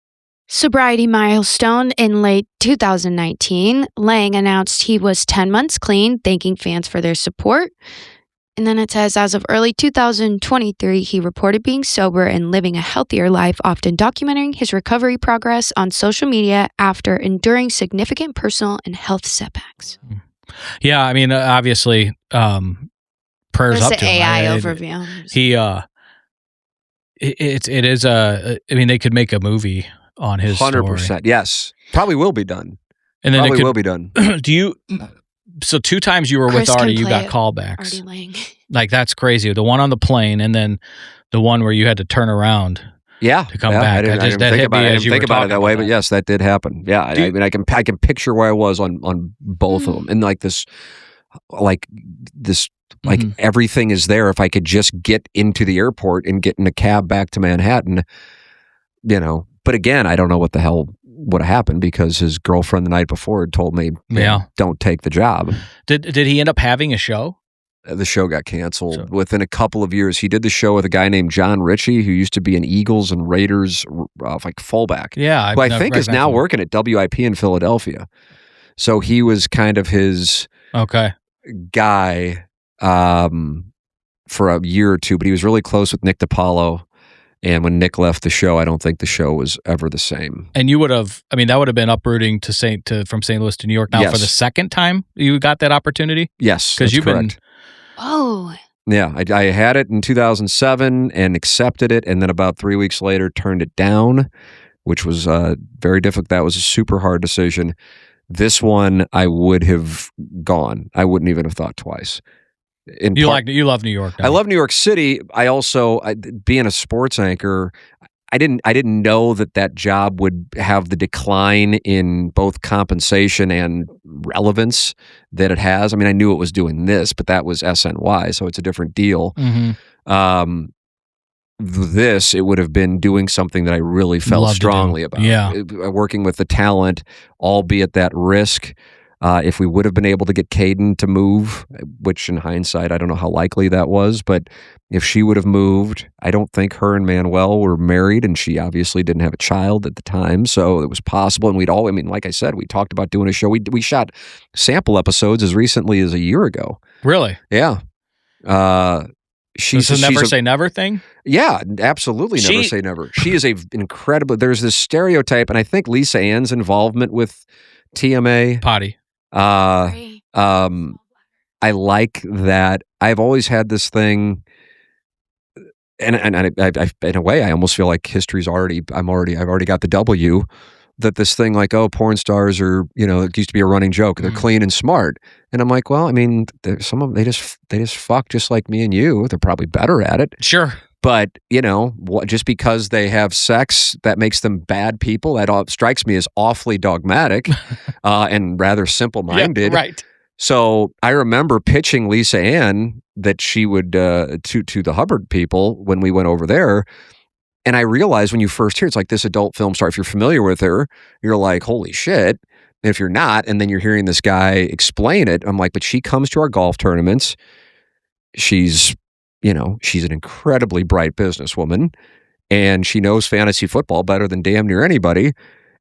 Sobriety milestone in late 2019. Lange announced he was 10 months clean, thanking fans for their support. And then it says, as of early 2023, he reported being sober and living a healthier life, often documenting his recovery progress on social media after enduring significant personal and health setbacks. Yeah, I mean, obviously, prayers up to him. AI overview. It is I mean, they could make a movie on his 100%. Story. Yes, probably will be done. And then probably will be done. Do you? So 2 times you were with Artie, you got callbacks. Artie Lange. Like, that's crazy. The one on the plane, and then the one where you had to turn around. Yeah, to come back. I didn't think about it that way, but yes, that did happen. Yeah, I mean, I can picture where I was on both of them, and like everything is there. If I could just get into the airport and get in a cab back to Manhattan, But again, I don't know what the hell would have happened because his girlfriend the night before had told me, don't take the job. Did he end up having a show? The show got canceled within a couple of years. He did the show with a guy named John Ritchie, who used to be an Eagles and Raiders fullback. Yeah, who I think is now working at WIP in Philadelphia. So he was kind of his guy for a year or two, but he was really close with Nick DiPaolo. And when Nick left the show, I don't think the show was ever the same. And you would have, I mean, that would have been uprooting from St. Louis to New York now for the second time you got that opportunity? Yes, because you've correct. Been. Oh. Yeah, I had it in 2007 and accepted it, and then about 3 weeks later turned it down, which was very difficult. That was a super hard decision. This one, I would have gone. I wouldn't even have thought twice. You love New York. I love New York City. I also, being a sports anchor, I didn't know that job would have the decline in both compensation and relevance that it has. I mean, I knew it was doing this, but that was SNY, so it's a different deal. Mm-hmm. It would have been doing something that I really felt strongly about. Yeah, working with the talent, albeit that risk. If we would have been able to get Caden to move, which in hindsight, I don't know how likely that was, but if she would have moved, I don't think her and Manuel were married, and she obviously didn't have a child at the time, so it was possible. And like I said, we talked about doing a show. We shot sample episodes as recently as a year ago. Really? Yeah. She's a never say never thing? Yeah, absolutely never say never. She is there's this stereotype, and I think Lisa Ann's involvement with TMA. Potty. I like that. I've always had this thing, and I in a way, I almost feel like history's I've already got the W. That this thing like, porn stars are, it used to be a running joke. They're clean and smart, and I'm like, well, I mean, some of them they just fuck just like me and you. They're probably better at it. Sure. But, just because they have sex, that makes them bad people. That strikes me as awfully dogmatic and rather simple-minded. Yeah, right. So I remember pitching Lisa Ann that she would, to the Hubbard people when we went over there. And I realized when you first hear, it's like this adult film star. If you're familiar with her, you're like, holy shit. And if you're not, and then you're hearing this guy explain it, I'm like, but she comes to our golf tournaments. She's an incredibly bright businesswoman, and she knows fantasy football better than damn near anybody,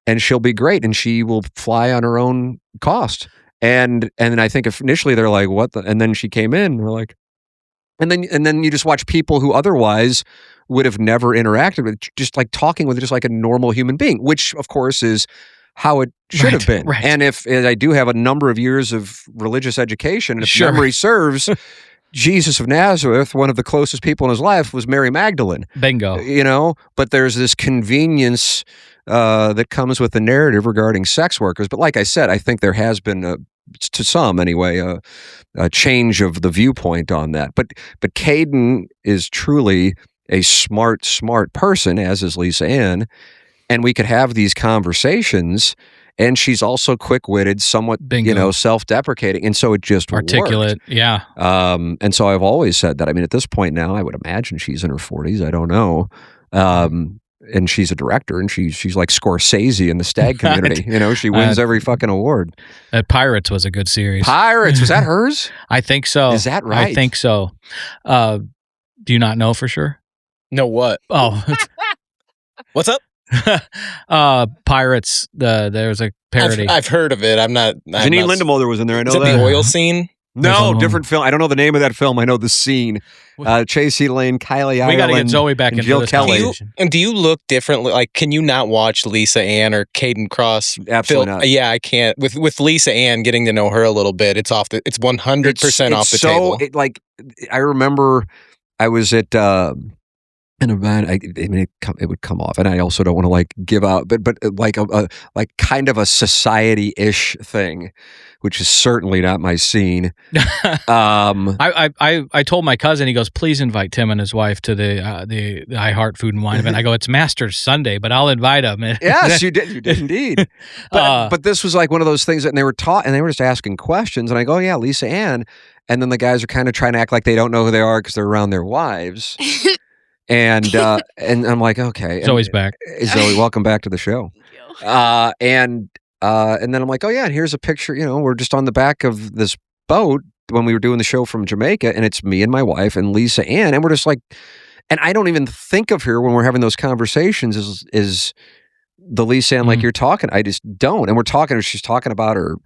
and she'll be great, and she will fly on her own cost. And I think initially they're like, what the? And then she came in, and we're like, and then you just watch people who otherwise would have never interacted with, just like talking with just like a normal human being, which of course is how it should have been. Right. And if I do have a number of years of religious education, if memory serves, Jesus of Nazareth, one of the closest people in his life was Mary Magdalene. Bingo. But there's this convenience that comes with the narrative regarding sex workers. But like I said, I think there has been, to some anyway, a change of the viewpoint on that. But Caden is truly a smart person, as is Lisa Ann, and we could have these conversations. And she's also quick-witted, somewhat, self-deprecating, and so it just articulate, worked. Yeah. And so I've always said that. I mean, at this point now, I would imagine she's in her 40s. I don't know. and she's a director, and she's like Scorsese in the stag community. You know, she wins every fucking award. Pirates was a good series. Pirates, was that hers? I think so. Is that right? I think so. Do you not know for sure? No, what? Oh, what's up? Pirates. There's a parody. I've heard of it. I'm not. Janine Lindemoulder was in there. I know that. that. The oil scene? No, different film. I don't know the name of that film. I know the scene. Chase Lane, Kylie Ireland. We got to get Zoe back into Jill this Kelly. Do you look differently? Like, can you not watch Lisa Ann or Caden Cross? Absolutely not. Yeah, I can't. With Lisa Ann, getting to know her a little bit, it's 100% off the table. I remember I was at an event. It would come off, and I also don't want to like give out, but like a kind of a society-ish thing, which is certainly not my scene. I told my cousin, he goes, please invite Tim and his wife to the I Heart Food and Wine event. I go, it's Masters Sunday, but I'll invite them. Yes, you did indeed. But this was like one of those things that they were just asking questions, and I go, yeah, Lisa Ann, and then the guys are kind of trying to act like they don't know who they are because they're around their wives. And I'm like, okay. Zoe's back. Zoe, welcome back to the show. And then I'm like, oh yeah, and here's a picture. You know, we're just on the back of this boat when we were doing the show from Jamaica, and it's me and my wife and Lisa Ann, and we're just like, and I don't even think of her when we're having those conversations is the Lisa Ann like you're talking. I just don't. And we're talking, she's talking about her.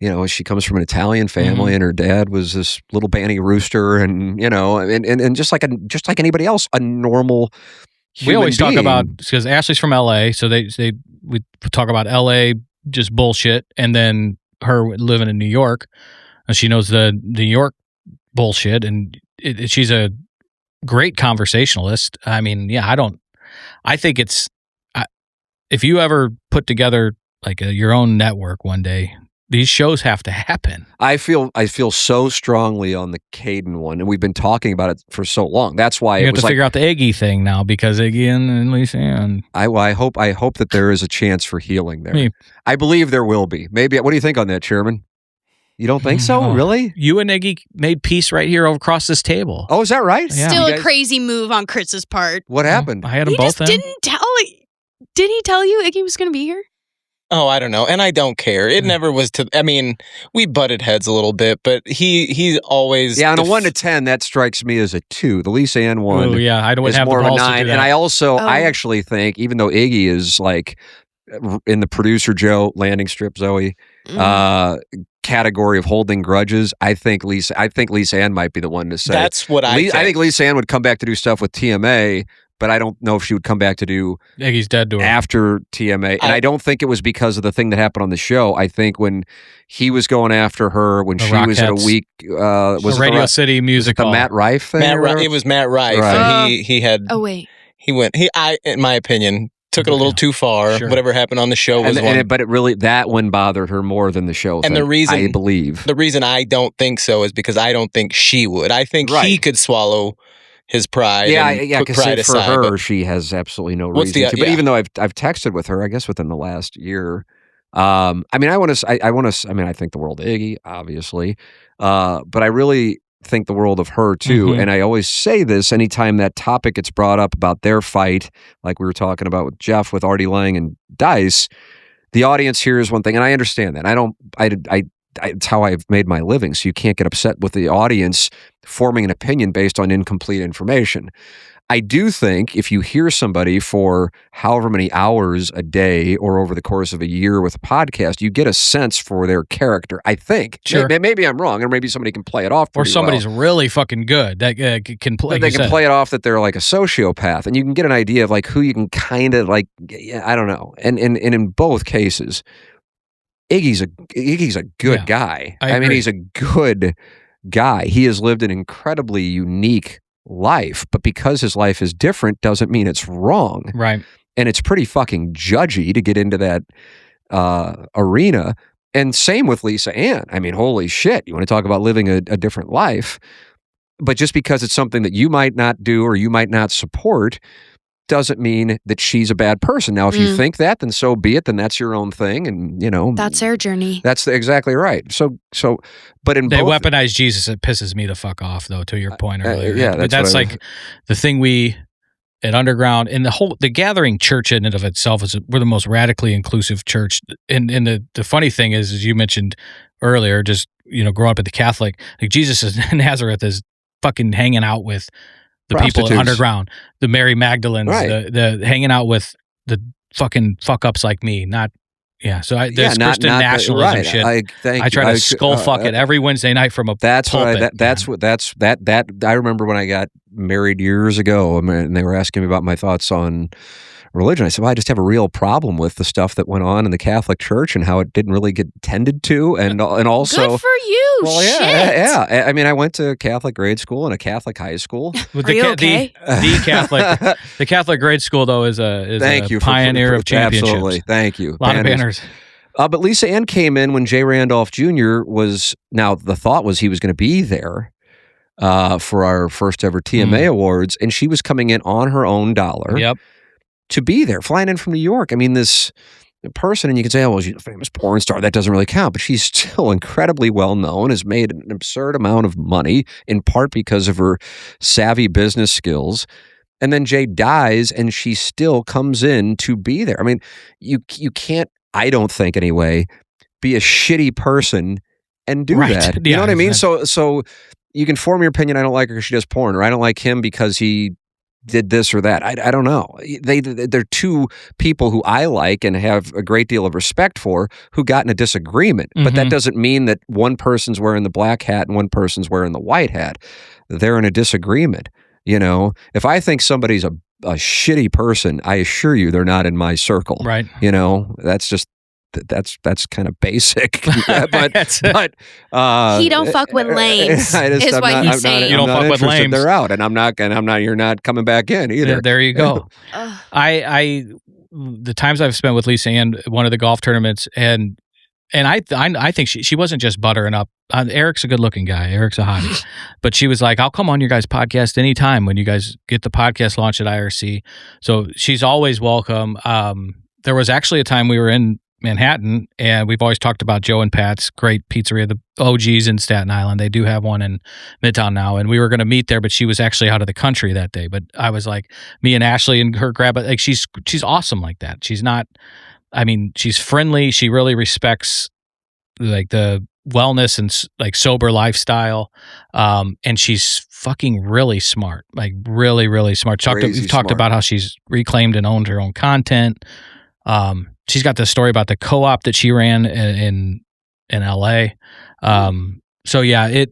You know, she comes from an Italian family, and her dad was this little banty rooster, and you know, and just like anybody else, a normal human we always being. talk about, because Ashley's from LA, so we talk about LA just bullshit, and then her living in New York, and she knows the New York bullshit, and she's a great conversationalist. I mean, yeah, I think it's if you ever put together like your own network one day. These shows have to happen. I feel so strongly on the Caden one, and we've been talking about it for so long. That's why you have to figure out the Iggy thing now, because Iggy and Lisa Ann. I hope that there is a chance for healing there. I believe there will be. Maybe. What do you think on that, Chairman? You don't think so? Really? You and Iggy made peace right here across this table. Oh, is that right? Yeah. Still a crazy move on Chris's part. What happened? I had them both in. Didn't tell. Did he tell you Iggy was going to be here? Oh, I don't know. And I don't care. It never was I mean, we butted heads a little bit, but he always... Yeah, on a 1 to 10, that strikes me as a 2. The Lisa Ann one I don't is have more the of a balls 9. to do that. And I actually think, even though Iggy is like in the producer Joe, landing strip Zoe, category of holding grudges, I think Lisa Ann might be the one to say. That's what I think. I think Lisa Ann would come back to do stuff with TMA, but I don't know if she would come back to do Iggy's dead to her after TMA. And I don't think it was because of the thing that happened on the show. I think when he was going after her, when she was in a week, was Radio City Music Hall. The Matt Rife thing? It was Matt Rife. Right. And he had... Oh, wait. In my opinion, took it a little too far. Sure. Whatever happened on the show was but it really, that one bothered her more than the show thing, the reason, I believe. The reason I don't think so is because I don't think she would. I think he could swallow his pride. Yeah, because for her, she has absolutely no reason to. But even though I've texted with her, I guess within the last year. I mean, I think the world of Iggy, obviously, but I really think the world of her too. And I always say this anytime that topic gets brought up about their fight, like we were talking about with Jeff, with Artie Lange and Dice. The audience hears one thing, and I understand that. It's how I've made my living. So you can't get upset with the audience forming an opinion based on incomplete information. I do think if you hear somebody for however many hours a day or over the course of a year with a podcast, you get a sense for their character. I think. Sure. Maybe I'm wrong, or maybe somebody can play it off. Or somebody's really fucking good that can play. They can play it off that they're like a sociopath, and you can get an idea of like who you can kind of like. I don't know. And in both cases, Iggy's a good guy. I mean, he's a good guy. He has lived an incredibly unique life, but because his life is different doesn't mean it's wrong. Right. And it's pretty fucking judgy to get into that arena. And same with Lisa Ann. I mean, holy shit. You want to talk about living a different life. But just because it's something that you might not do or you might not support doesn't mean that she's a bad person. Now, if you think that, then so be it. Then that's your own thing, and that's their journey. That's exactly right. So, but in they weaponize Jesus. It pisses me the fuck off, though. To your point earlier, yeah, but that's like the thing we at Underground, and the Gathering Church in and of itself we're the most radically inclusive church. And the funny thing is, as you mentioned earlier, just growing up at the Catholic, like Jesus is Nazareth is fucking hanging out with the people at Underground, the Mary Magdalens, the hanging out with the fucking fuck ups like me, not. Yeah, so there's Christian nationalism shit. I try to skull fuck it every Wednesday night from a pulpit. I remember when I got married years ago, and they were asking me about my thoughts on religion. I said, well, I just have a real problem with the stuff that went on in the Catholic Church and how it didn't really get tended to, and also good for you. Well, yeah. I mean, I went to Catholic grade school and a Catholic high school. Are you okay? The Catholic grade school though is a pioneer of championships. Absolutely, thank you. A lot of banners. But Lisa Ann came in when Jay Randolph Jr. was. Now the thought was he was going to be there for our first ever TMA awards, and she was coming in on her own dollar. Yep. To be there, flying in from New York. I mean, this person, and you can say, oh, well, she's a famous porn star. That doesn't really count. But she's still incredibly well known, has made an absurd amount of money, in part because of her savvy business skills. And then Jay dies, and she still comes in to be there. I mean, you can't, I don't think anyway, be a shitty person and do that. You know what I mean? So you can form your opinion, I don't like her because she does porn, or I don't like him because he did this or that. I don't know. They're two people who I like and have a great deal of respect for who got in a disagreement. But that doesn't mean that one person's wearing the black hat and one person's wearing the white hat. They're in a disagreement. If I think somebody's a shitty person, I assure you they're not in my circle. Right. That's just that's kind of basic. but he don't fuck with lames. Is what he's saying. You don't fuck with lames. They're out, and I'm not. You're not coming back in either. There you go. The times I've spent with Lisa Ann, one of the golf tournaments, and I think she wasn't just buttering up. Eric's a good looking guy. Eric's a hottie, but she was like, "I'll come on your guys' podcast anytime when you guys get the podcast launched at IRC." So she's always welcome. There was actually a time we were in Manhattan, and we've always talked about Joe and Pat's great pizzeria, the OGs in Staten Island. They do have one in Midtown now, and we were going to meet there, but she was actually out of the country that day. But I was like, me and Ashley and her grab it. Like she's awesome like that. She's not. I mean, she's friendly. She really respects like the wellness and like sober lifestyle, and she's fucking really smart. Like really, really smart. We've talked about how she's reclaimed and owned her own content. She's got the story about the co-op that she ran in LA. So yeah,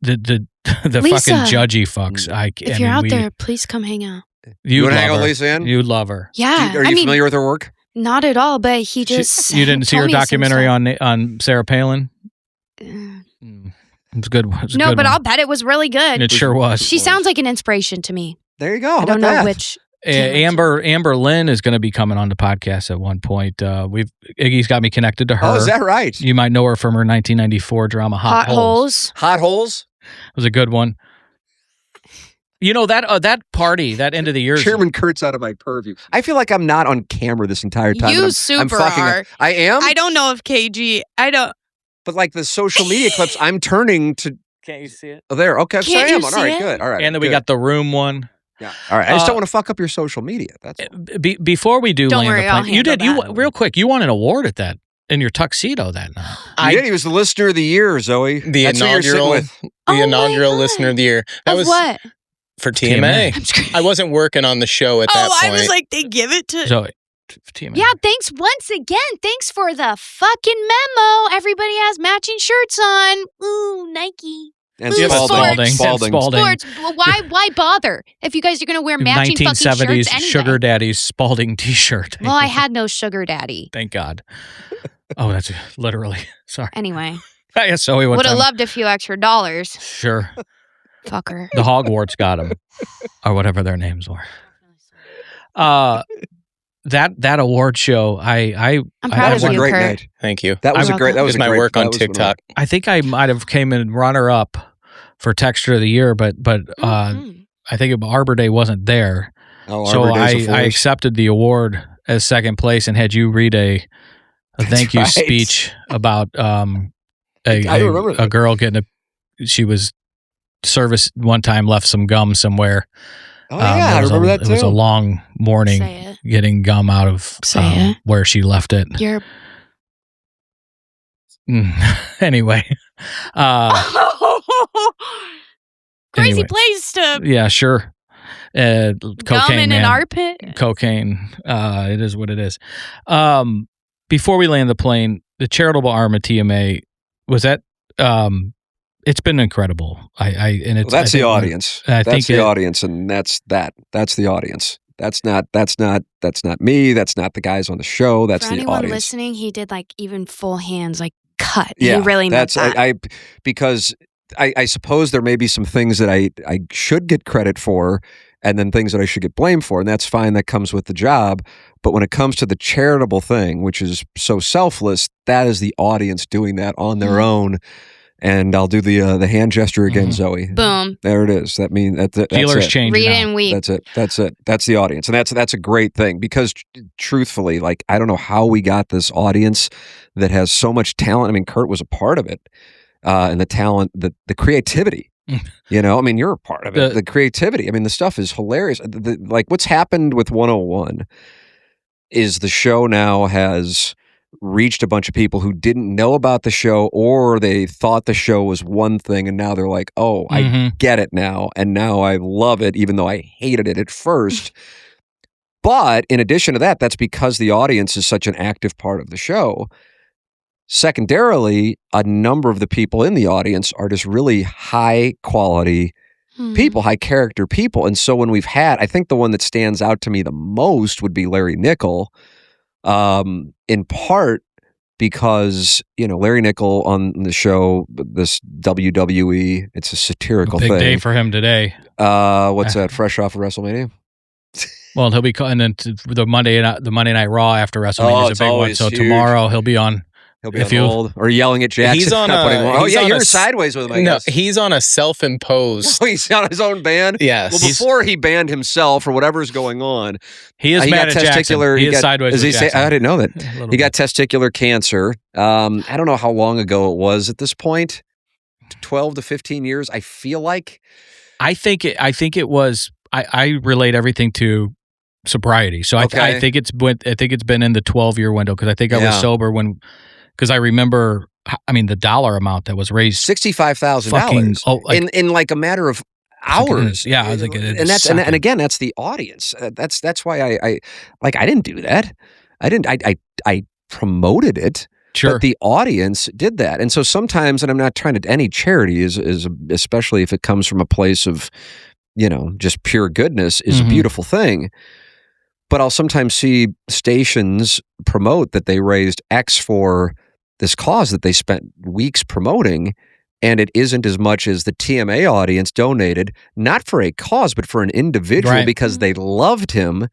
the Lisa, fucking judgy fucks. If you're out there, please come hang out. You would hang out with Lisa Ann? You'd love her. Yeah. Are you familiar with her work? Not at all, but he just you didn't see her documentary on Sarah Palin? It's good. No, but I'll bet it was really good. It sure was. She sounds like an inspiration to me. There you go. I don't know which. Amber Lynn is going to be coming on the podcast at one point. Iggy's got me connected to her. Oh, is that right? You might know her from her 1994 drama Hot Holes. Hot Holes? It was a good one. That party, that end of the year. Chairman Kurt's out of my purview. I feel like I'm not on camera this entire time. You super are. I am? I don't know if KG, I don't. But like the social media clips, I'm turning to. Can't you see it? Oh, there. Okay, so I am. All right, good. All right. And then we got the room one. Yeah. All right. I just don't want to fuck up your social media. That's before we do. Don't worry, I'll handle you real quick. You won an award at that in your tuxedo that night. He did. He was the listener of the year, Zoe. The inaugural listener of the year. That was what? For TMA. I wasn't working on the show at that point. I was like, they give it to Zoe. TMA. Yeah, thanks once again. Thanks for the fucking memo. Everybody has matching shirts on. Ooh, Nike. And Spalding. Sports. Why bother if you guys are going to wear matching fucking shirts anyway? 1970s Sugar Daddy's Spalding t-shirt. Well, I had no sugar daddy. Thank God. Oh, that's literally. Sorry. Anyway. Yeah, Zoe would have loved a few extra dollars. Sure. Fucker. The Hogwarts got them. Or whatever their names were. That award show, I'm proud of you, great Kurt. Night. Thank you. That was my work on TikTok. I think I might have came in runner up for Texture of the Year, but I think Arbor Day wasn't there. Oh, so I accepted the award as second place and had you read a thank you speech about a girl getting she was service one time left some gum somewhere. Oh yeah, I remember that too. It was a long morning getting gum out of where she left it. Anyway. Crazy place to. Yeah, sure. Cocaine, gum in an armpit. Cocaine. It is what it is. Before we land the plane, the charitable arm of TMA, was that it's been incredible. That's the audience. That's the audience, and that's the audience. That's not me. That's not the guys on the show. That's the audience. For anyone listening, he did like even full hands, like cut. Yeah, he really meant that. Because I suppose there may be some things that I should get credit for, and then things that I should get blamed for, and that's fine. That comes with the job. But when it comes to the charitable thing, which is so selfless, that is the audience doing that on their own. And I'll do the hand gesture again, Zoe. Boom. There it is. That means that's Dealers it. change. Read and weep. That's it. That's the audience, and that's a great thing because, truthfully, like I don't know how we got this audience that has so much talent. I mean, Kurt was a part of it, and the talent, the creativity. You know, I mean, you're a part of it. The creativity. I mean, the stuff is hilarious. Like what's happened with 101 is the show now has reached a bunch of people who didn't know about the show, or they thought the show was one thing, and now they're like, oh, I get it now, and now I love it, even though I hated it at first. But in addition to that, that's because the audience is such an active part of the show. Secondarily, a number of the people in the audience are just really high quality people, high character people. And so when we've had, I think the one that stands out to me the most would be Larry Nickel, in part because, you know, Larry Nickel on the show, this WWE, it's a satirical big thing. Day for him today. What's that? Fresh off of WrestleMania? Well, he'll be and then the Monday Night Raw after WrestleMania is a big one. So huge. Tomorrow he'll be on. He'll be on hold or yelling at Jackson. He's on you're sideways with him, I guess. He's on a self-imposed. Oh, he's on his own ban? Yes. Well, before he banned himself or whatever's going on. He is mad at Jackson. He is sideways with Jackson. I didn't know that. He got testicular cancer. I don't know how long ago it was at this point. 12 to 15 years, I feel like. I think it was. I relate everything to sobriety. So okay. I think it's been in the 12-year window because I think I was sober when. Because I remember, I mean, the dollar amount that was raised, $65,000 in like a matter of hours. Yeah, I was like, and again, that's the audience. That's why I didn't do that. I promoted it. Sure. But the audience did that, and so sometimes, and I'm not trying to. Any charity is especially if it comes from a place of, you know, just pure goodness, is a beautiful thing. But I'll sometimes see stations promote that they raised X for this cause that they spent weeks promoting, and it isn't as much as the TMA audience donated, not for a cause, but for an individual because they loved him.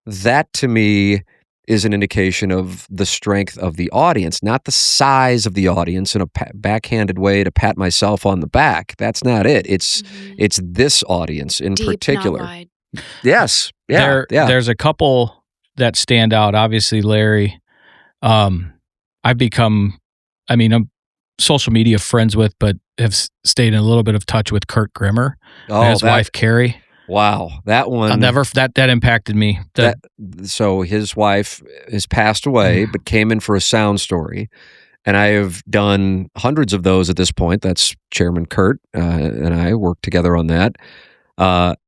That, to me, is an indication of the strength of the audience, not the size of the audience in a backhanded way to pat myself on the back. That's not it. It's this audience in particular. Not wide. Yes. Yeah. There's a couple that stand out. Obviously, Larry. I've become, I'm social media friends with, but have stayed in a little bit of touch with Kurt Grimmer and his wife, Carrie. Wow. That one. That impacted me. So his wife has passed away, but came in for a sound story. And I have done hundreds of those at this point. That's Chairman Kurt and I work together on that.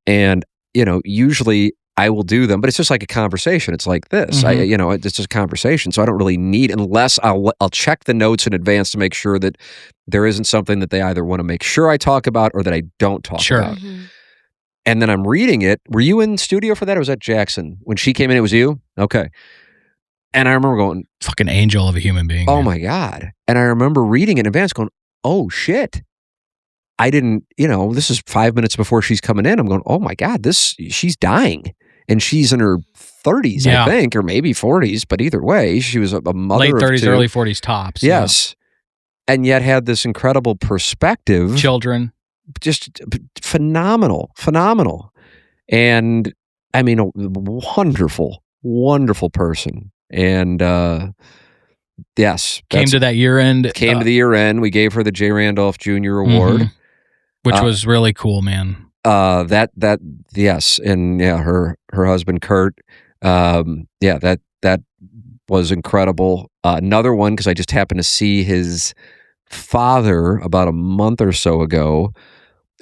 And, you know, usually I will do them, but it's just like a conversation. It's like this, it's just a conversation. So I don't really need, unless I'll check the notes in advance to make sure that there isn't something that they either want to make sure I talk about or that I don't talk about. And then I'm reading it. Were you in studio for that, or was that Jackson? When she came in, it was you? Okay. And I remember going, fucking angel of a human being. Oh my God. And I remember reading it in advance going, oh shit. I didn't, this is 5 minutes before she's coming in. I'm going, oh my God, she's dying. And she's in her 30s, I think, or maybe 40s. But either way, she was a mother late 30s, of two. Early 40s tops. Yes. Yeah. And yet had this incredible perspective. Children. Just phenomenal. And I mean, a wonderful, wonderful person. And yes. Came to that year end. To the year end. We gave her the J. Randolph Jr. Award. Which was really cool, man. Yes, and her husband Kurt, that was incredible. Another one, because I just happened to see his father about a month or so ago,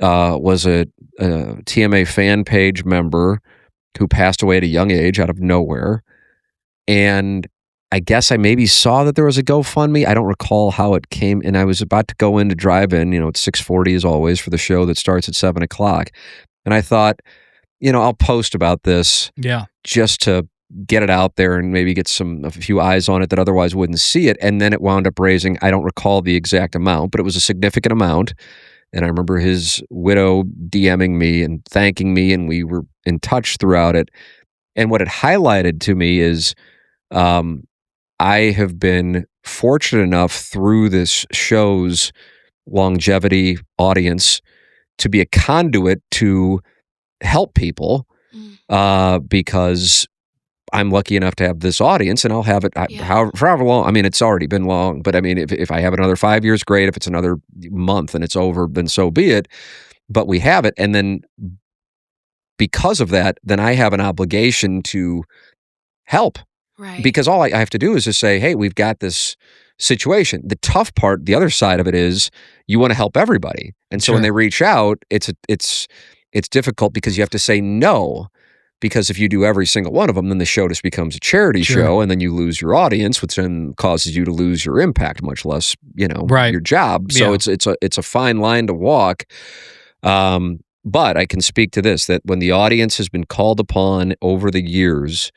was a TMA fan page member who passed away at a young age out of nowhere. And I guess I maybe saw that there was a GoFundMe. I don't recall how it came. And I was about to go in to drive in, it's 6:40 as always for the show that starts at 7 o'clock. And I thought, I'll post about this just to get it out there and maybe get a few eyes on it that otherwise wouldn't see it. And then it wound up raising, I don't recall the exact amount, but it was a significant amount. And I remember his widow DMing me and thanking me, and we were in touch throughout it. And what it highlighted to me is I have been fortunate enough through this show's longevity audience to be a conduit to help people because I'm lucky enough to have this audience, and I'll have it however long. I mean, it's already been long, but I mean, if I have another 5 years, great. If it's another month and it's over, then so be it. But we have it. And then because of that, then I have an obligation to help. Right. Because all I have to do is just say, hey, we've got this situation. The tough part, the other side of it is you want to help everybody. And so when they reach out, it's difficult because you have to say no. Because if you do every single one of them, then the show just becomes a charity show, and then you lose your audience, which then causes you to lose your impact, much less, your job. So it's a fine line to walk. But I can speak to this, that when the audience has been called upon over the years,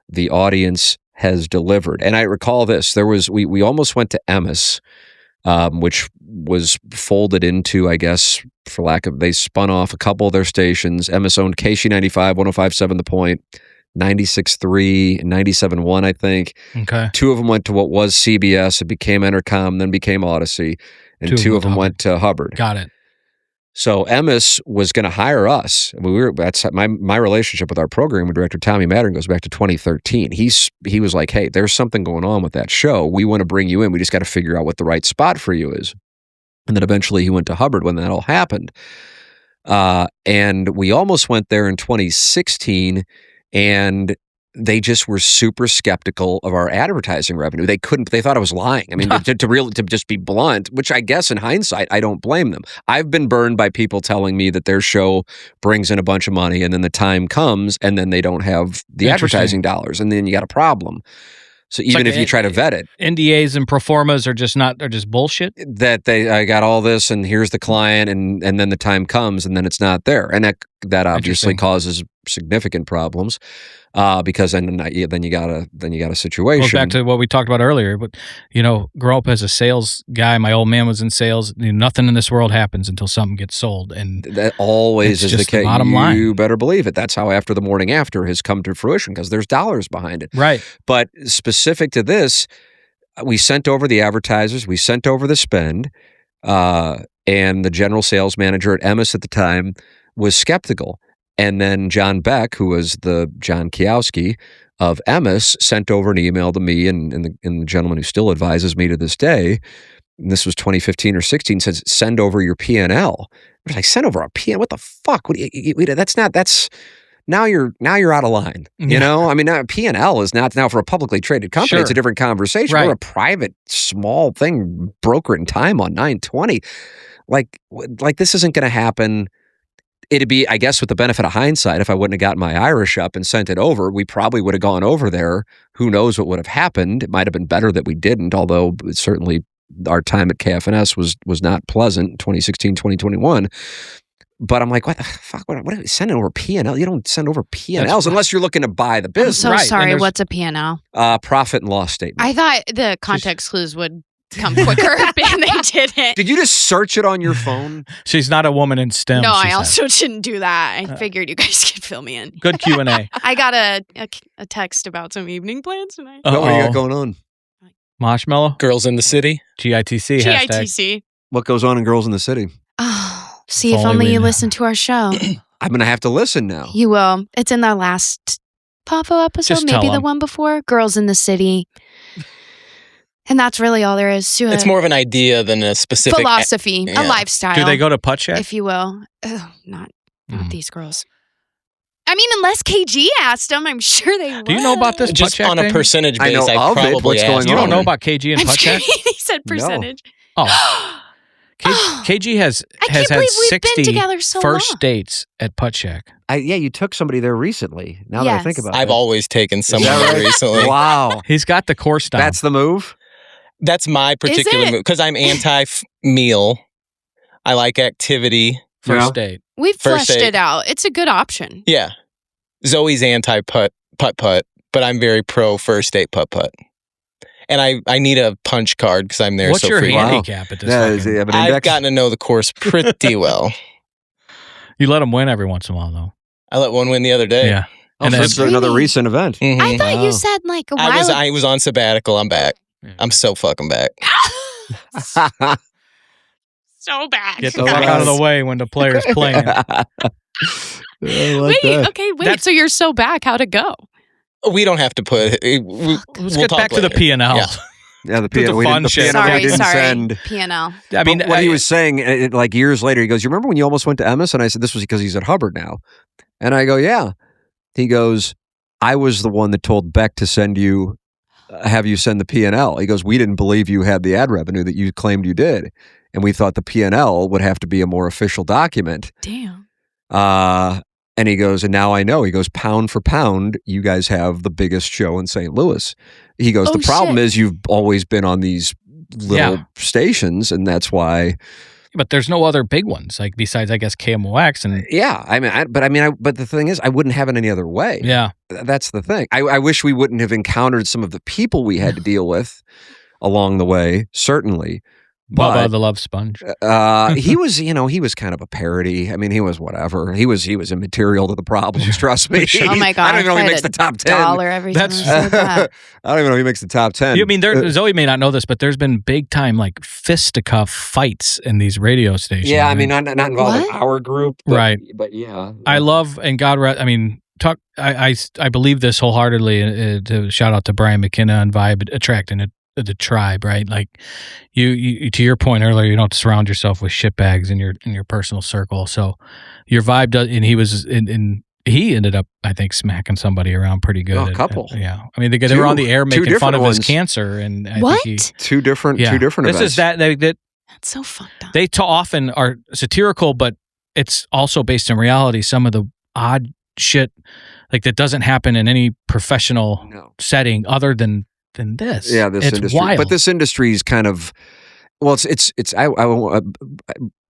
the audience has delivered. And I recall this, we almost went to Emmis, which was folded into, I guess, they spun off a couple of their stations. Emmis owned KC95, 105.7 The Point, 96.3, and 97.1, I think. Okay. Two of them went to what was CBS. It became Entercom, then became Odyssey. And two of them went to Hubbard. Got it. So Emmis was going to hire us. That's my relationship with our program director, Tommy Mattern, goes back to 2013. He was like, hey, there's something going on with that show. We want to bring you in. We just got to figure out what the right spot for you is. And then eventually he went to Hubbard when that all happened. And we almost went there in 2016, and they just were super skeptical of our advertising revenue. They thought I was lying. I mean, to just be blunt, which I guess in hindsight, I don't blame them. I've been burned by people telling me that their show brings in a bunch of money, and then the time comes and then they don't have the advertising dollars, and then you got a problem. So even if you try to vet it, NDAs and proformas are just bullshit. That I got all this, and here's the client, and then the time comes, and then it's not there, and that obviously causes significant problems, because then you got a situation. Goes back to what we talked about earlier. But grow up as a sales guy. My old man was in sales. Nothing in this world happens until something gets sold, and that always is the case. Bottom line. You better believe it. That's how After the Morning After has come to fruition, because there's dollars behind it. Right. But specific to this, we sent over the advertisers. We sent over the spend, and the general sales manager at Emmis at the time was skeptical. And then John Beck, who was the John Kiowski of Emmis, sent over an email to me and the gentleman who still advises me to this day. And this was 2015 or 16. Says, send over your P&L. I was like, send over our P&L? What the fuck? Now you're out of line. I mean, now P&L is not now for a publicly traded company. Sure. It's a different conversation. Right. We're a private small thing, broker in time on 920. Like this isn't going to happen. It'd be, I guess, with the benefit of hindsight, if I wouldn't have gotten my Irish up and sent it over, we probably would have gone over there. Who knows what would have happened? It might have been better that we didn't, although certainly our time at KFNS was not pleasant, 2016, 2021. But I'm like, what the fuck? What are we sending over P&L? You don't send over P&Ls unless you're looking to buy the business. I'm so sorry. What's a P&L? Profit and loss statement. I thought the context clues would come quicker, and they didn't. Did you just search it on your phone? She's not a woman in STEM. No, I also didn't do that. I figured you guys could fill me in. Good Q&A. I got a text about some evening plans tonight. What do you got going on? Marshmallow? Girls in the City? GITC. GITC. What goes on in Girls in the City? Oh, see, if only you listen to our show. I'm going to have to listen now. You will. It's in the last PAFO episode, Just maybe tell the one before. Girls in the City. And that's really all there is to it. It's more of an idea than a specific philosophy, a lifestyle. Do they go to Putt Shack? If you will. Not Not these girls. I mean, unless KG asked them, I'm sure they would. Do you know about this Just putt check on a thing? percentage I base, know I of it. probably What's asked. going You don't on? know about KG and I'm putt sure check? he said percentage. Oh. KG has can't had believe we've been 60 together so first long. dates at putt check. Yeah, you took somebody there recently. Now that I think Yes. about it. I've always taken someone that there right? recently. Wow. He's got the course down. That's the move? That's my particular it? move because I'm anti-meal. I like activity. first date. We've First fleshed date. it out. It's a good option. Yeah. Zoe's anti-putt, but I'm very pro first date putt. And I need a punch card because I'm there What's so your frequently. handicap at this fucking- You have an I've index? gotten to know the course pretty well. You let him win every once in a while, though. I let one win the other day. Yeah. Oh, And so then- this is another recent event. Mhm. I thought Wow. you said like a while I was on sabbatical. I'm back. I'm so fucking back. so bad. Get the fuck out of the way when the player's playing. Wait. So you're so back. How'd it go? We don't have to put. Let's get back to the P&L. Yeah. Yeah, the The piano. We fun didn't, the shit. piano we Sorry, didn't sorry. send. P&L. I mean, But what he was saying, like years later, he goes, "You remember when you almost went to Emmis?" And I said, "This was because he's at Hubbard now." And I go, "Yeah." He goes, "I was the one that told Beck to send you, have you send the P&L." He goes, "We didn't believe you had the ad revenue that you claimed you did, and we thought the P&L would have to be a more official document." Damn. And he goes, "And now I know." He goes, "Pound for pound, you guys have the biggest show in St. Louis." He goes, Oh, "The problem shit. is you've always been on these little stations, and that's why." but there's no other big ones, like besides, I guess, KMOX. And Yeah, but the thing is, I wouldn't have it any other way. yeah, That's the thing. I wish we wouldn't have encountered some of the people we had to deal with along the way, certainly. Bubba But the Love Sponge. he was, he was kind of a parody. I mean, he was whatever. He was immaterial to the problems. Trust me. Oh my God. I don't even know if he I makes had the top 10. $1 every time I That's- said that. I don't even know if he makes the top 10. I mean, Zoe may not know this, but there's been big time like fisticuff fights in these radio stations. Yeah, I mean, not involved in What? our group, but, Right. But yeah, I love and God, I mean, I believe this wholeheartedly. To shout out to Brian McKenna and Vibe attracting the tribe, right? Like you to your point earlier, you don't surround yourself with shitbags in your personal circle. So your Vibe does, and he was he ended up, I think, smacking somebody around pretty good. A couple. Yeah, I mean, they were on the air making fun of his cancer, and I What? think two different this events. is that That's so fucked up. they too often are satirical, but it's also based in reality. Some of the odd shit like that doesn't happen in any professional setting other than this. Yeah, this it's industry. wild. But this industry is kind of, well,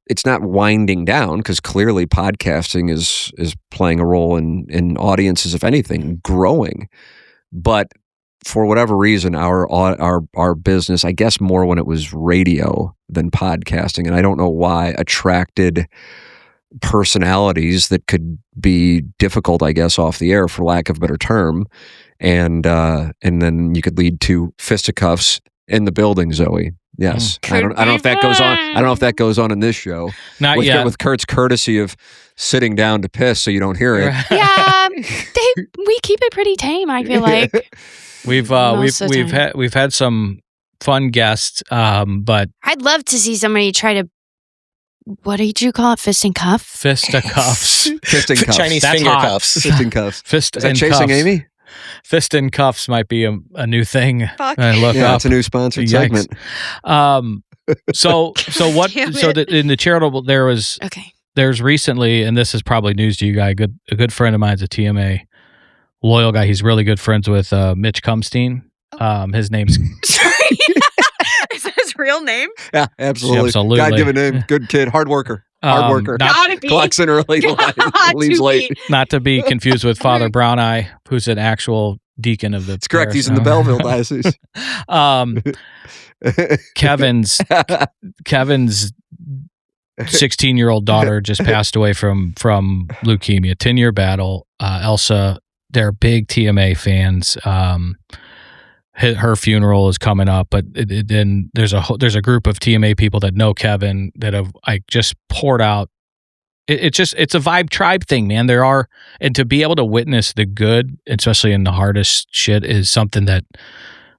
it's not winding down because clearly podcasting is playing a role in audiences, if anything, growing. But for whatever reason, our business, I guess more when it was radio than podcasting, and I don't know why, attracted personalities that could be difficult, I guess, off the air, for lack of a better term, and then you could lead to fisticuffs in the building, Zoe. Yes, I don't know if that goes on. I don't know if that goes on in this show. Not yet. With Kurt's courtesy of sitting down to piss so you don't hear it. Yeah, we keep it pretty tame, I feel like. We've had some fun guests, but I'd love to see somebody try to, what did you call it? Fist and cuff? fisticuffs. Fisting cuffs. Chinese That's finger hot. cuffs. Fisting cuffs. Fist Is that and chasing cuffs. Amy? Fist and cuffs might be a new thing. Fuck. I look Yeah, up. it's a new sponsored Yikes. segment. So what? Damn So it. in the charitable, Okay. there's recently, and this is probably news to you guys. A good friend of mine's a TMA loyal guy. He's really good friends with Mitch Cumstein. His name's Sorry. Is that his real name? Yeah, absolutely. Absolutely. God given name. Good kid. Hard worker. Hard worker. Gotta be. Clocks in early, Got leaves to late. be. not to be confused with Father Brown Eye, who's an actual deacon of the. That's correct. parish. He's in the Belleville diocese. Kevin's 16-year-old daughter just passed away from leukemia. 10-year battle. Elsa, they're big TMA fans. Her funeral is coming up, but then there's a group of TMA people that know Kevin that have just poured out. It's a Vibe tribe thing, man. And to be able to witness the good, especially in the hardest shit, is something that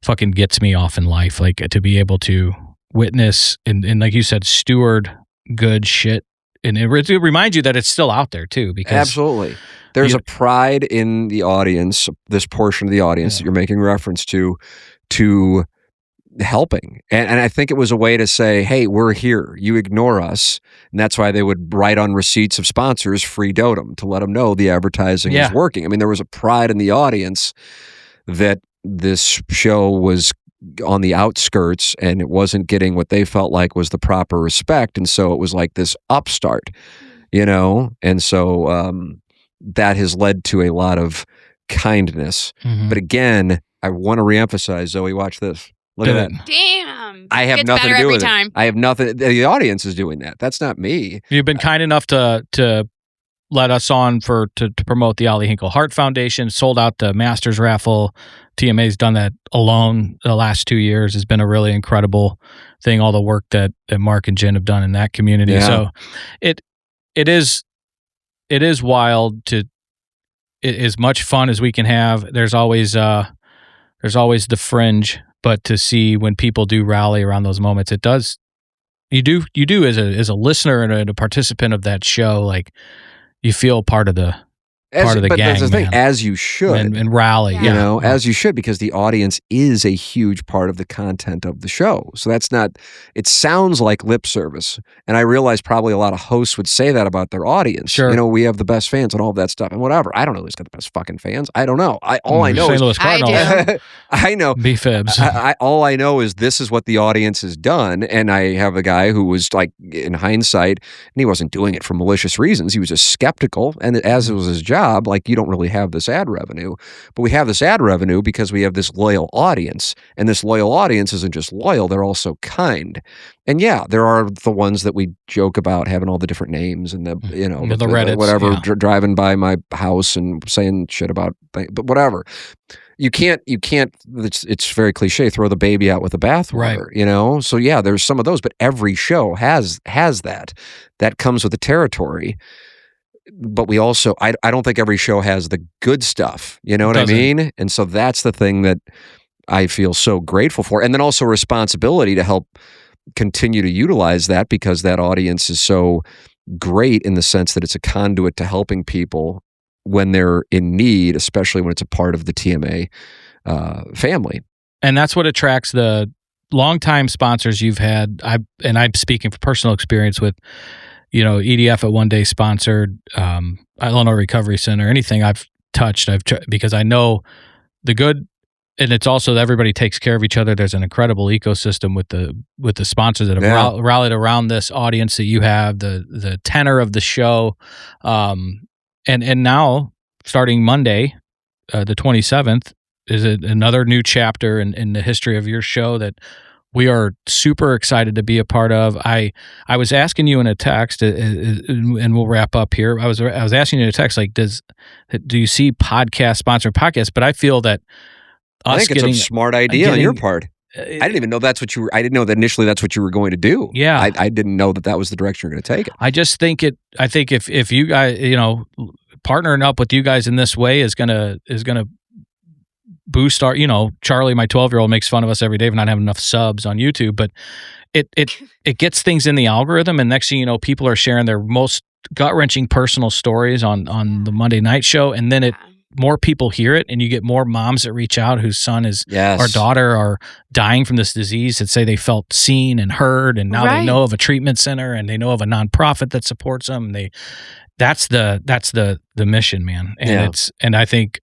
fucking gets me off in life. Like to be able to witness and like you said, steward good shit and it reminds you that it's still out there too. Because absolutely, there's a pride in the audience, this portion of the audience that you're making reference to helping. And I think it was a way to say, hey, we're here. You ignore us. And that's why they would write on receipts of sponsors, free dotem, to let them know the advertising is working. I mean, there was a pride in the audience that this show was on the outskirts and it wasn't getting what they felt like was the proper respect. And so it was like this upstart, And so that has led to a lot of kindness. Mm-hmm. But again, I want to reemphasize, Zoe, watch this. Look at that. Damn. I have nothing to do with it. I have nothing. The audience is doing that. That's not me. You've been kind enough to let us on to promote the Ollie Hinkle Heart Foundation, sold out the Masters raffle. TMA's done that alone the last 2 years. Has been a really incredible thing, all the work that Mark and Jen have done in that community. Yeah. So it is wild to as much fun as we can have. There's always the fringe. But to see when people do rally around those moments, it does. You do as a listener and a participant of that show, like you feel part of the gang. But that's the thing, as you should, and rally, as you should, because the audience is a huge part of the content of the show. So that's not. It sounds like lip service, and I realize probably a lot of hosts would say that about their audience. Sure, we have the best fans and all of that stuff, and whatever. I don't know who's got the best fucking fans. I don't know. All I know St. is Louis Cardinals. I know B-fibs. All I know is this is what the audience has done, and I have a guy who was like, in hindsight, and he wasn't doing it for malicious reasons. He was just skeptical, and as it was his job, like you don't really have this ad revenue, but we have this ad revenue because we have this loyal audience, and this loyal audience isn't just loyal; they're also kind. And yeah, there are the ones that we joke about having all the different names and the Reddits, whatever, driving by my house and saying shit about things, but whatever. You can't. It's very cliche. Throw the baby out with the bathwater, right. So yeah, there's some of those, but every show has that. That comes with the territory. But we also, I don't think every show has the good stuff. You know what I mean? And so that's the thing that I feel so grateful for, and then also responsibility to help continue to utilize that, because that audience is so great in the sense that it's a conduit to helping people when they're in need, especially when it's a part of the TMA family. And that's what attracts the longtime sponsors you've had. I'm speaking from personal experience with, EDF at one day sponsored, Illinois Recovery Center, anything I've touched, because I know the good, and it's also that everybody takes care of each other. There's an incredible ecosystem with the sponsors that have rallied around this audience that you have, the tenor of the show. And now, starting Monday, the 27th, is another new chapter in the history of your show that we are super excited to be a part of. I was asking you in a text, and we'll wrap up here. I was asking you in a text, like, do you see sponsored podcasts? But I feel that I think it's a smart idea on your part. I didn't even know that's what you were. I didn't know that initially that's what you were going to do. Yeah, I didn't know that was the direction you're going to take it. I just think it. I think if you guys, partnering up with you guys in this way is gonna boost our. Charlie, my 12-year-old, makes fun of us every day for not having enough subs on YouTube, but it gets things in the algorithm, and next thing you know, people are sharing their most gut-wrenching personal stories on the Monday night show, and then more people hear it, and you get more moms that reach out whose son or daughter are dying from this disease, that say they felt seen and heard, and now they know of a treatment center, and they know of a nonprofit that supports them. That's the mission, man. And I think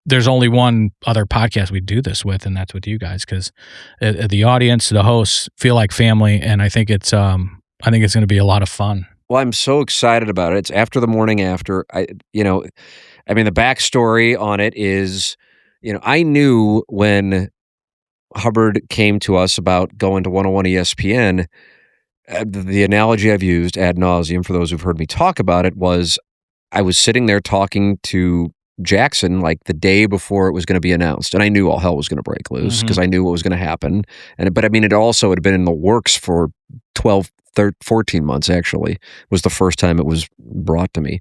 there's only one other podcast we do this with, and that's with you guys, because the audience, the hosts feel like family, and I think it's going to be a lot of fun. Well, I'm so excited about it. It's after the morning after. The backstory on it is, I knew when Hubbard came to us about going to 101 ESPN, the analogy I've used ad nauseum for those who've heard me talk about it was, I was sitting there talking to Jackson like the day before it was going to be announced, and I knew all hell was going to break loose because I knew what was going to happen. But it also had been in the works for 14 months, actually, was the first time it was brought to me.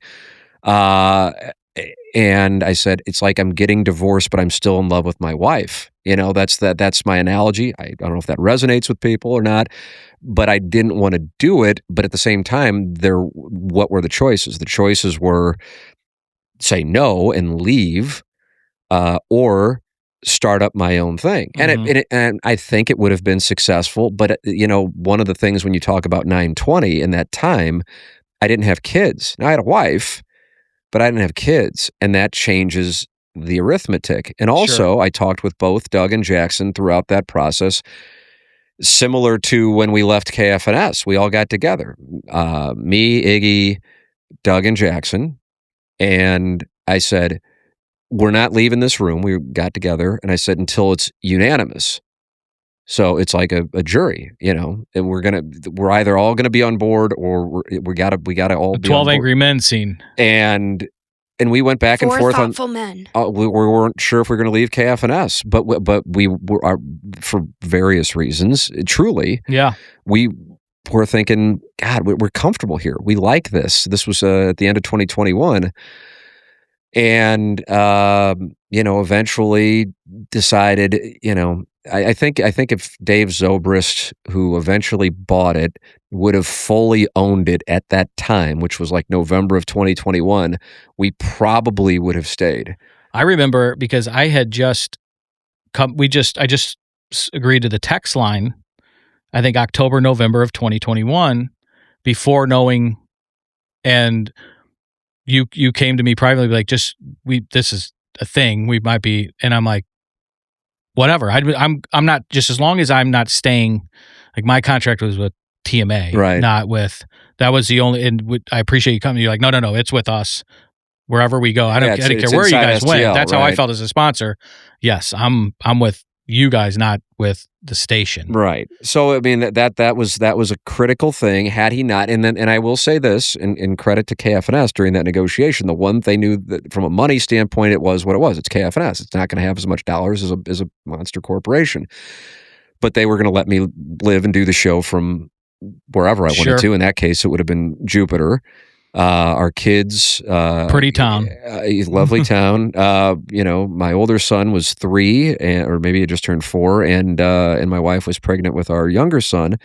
And I said, it's like I'm getting divorced, but I'm still in love with my wife. That's my analogy. I don't know if that resonates with people or not, but I didn't want to do it. But at the same time, what were the choices? The choices were say no and leave, or start up my own thing. And and I think it would have been successful. But one of the things when you talk about 920 in that time, I didn't have kids. Now I had a wife, but I didn't have kids, and that changes the arithmetic. And also, I talked with both Doug and Jackson throughout that process, similar to when we left KFNS. We all got together, me, Iggy, Doug, and Jackson, and I said, we're not leaving this room. We got together, and I said, until it's unanimous. So it's like a jury, and we're either all gonna be on board, or we gotta all be 12 Angry Men scene. And we went back and forth thoughtful men. We weren't sure if we were going to leave KFNS, but we were, for various reasons, truly. Yeah. We were thinking, God, we're comfortable here. We like this. This was at the end of 2021. And, eventually decided, I think if Dave Zobrist, who eventually bought it, would have fully owned it at that time, which was like November of 2021, we probably would have stayed. I remember because I had just come. I just agreed to the text line. I think October, November of 2021, before knowing, and you came to me privately like, this is a thing. We might be, and I'm like, whatever. I'm not, just as long as I'm not staying, like my contract was with TMA, right? Not with, that was the only, and I appreciate you coming. You're like, no, it's with us. Wherever we go. I don't care where you guys went. That's how I felt as a sponsor. Yes, I'm with you guys, not with the station. Right. So I mean that was a critical thing. Had he not, and I will say this, in credit to KFNS during that negotiation, the one they knew that from a money standpoint, it was what it was. It's KFNS. It's not going to have as much dollars as a monster corporation, but they were going to let me live and do the show from wherever I wanted to. In that case, it would have been Jupiter. Our kids, pretty town, lovely town. My older son was 3, or maybe he just turned 4, and my wife was pregnant with our younger son.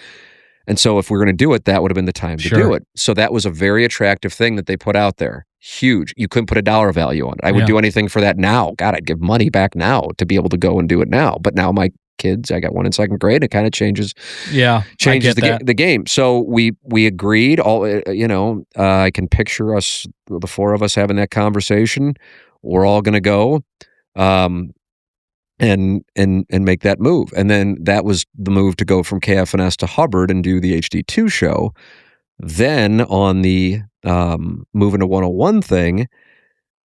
And so if we were going to do it, that would have been the time to do it. So that was a very attractive thing that they put out there. Huge. You couldn't put a dollar value on it. I would do anything for that now. God, I'd give money back now to be able to go and do it now. But now my kids, I got one in 2nd grade. It kind of changes the game. So we agreed. I can picture us, the 4 of us, having that conversation. We're all going to go, and make that move. And then that was the move to go from KFNS to Hubbard and do the HD2 show. Then on the moving to 101 thing,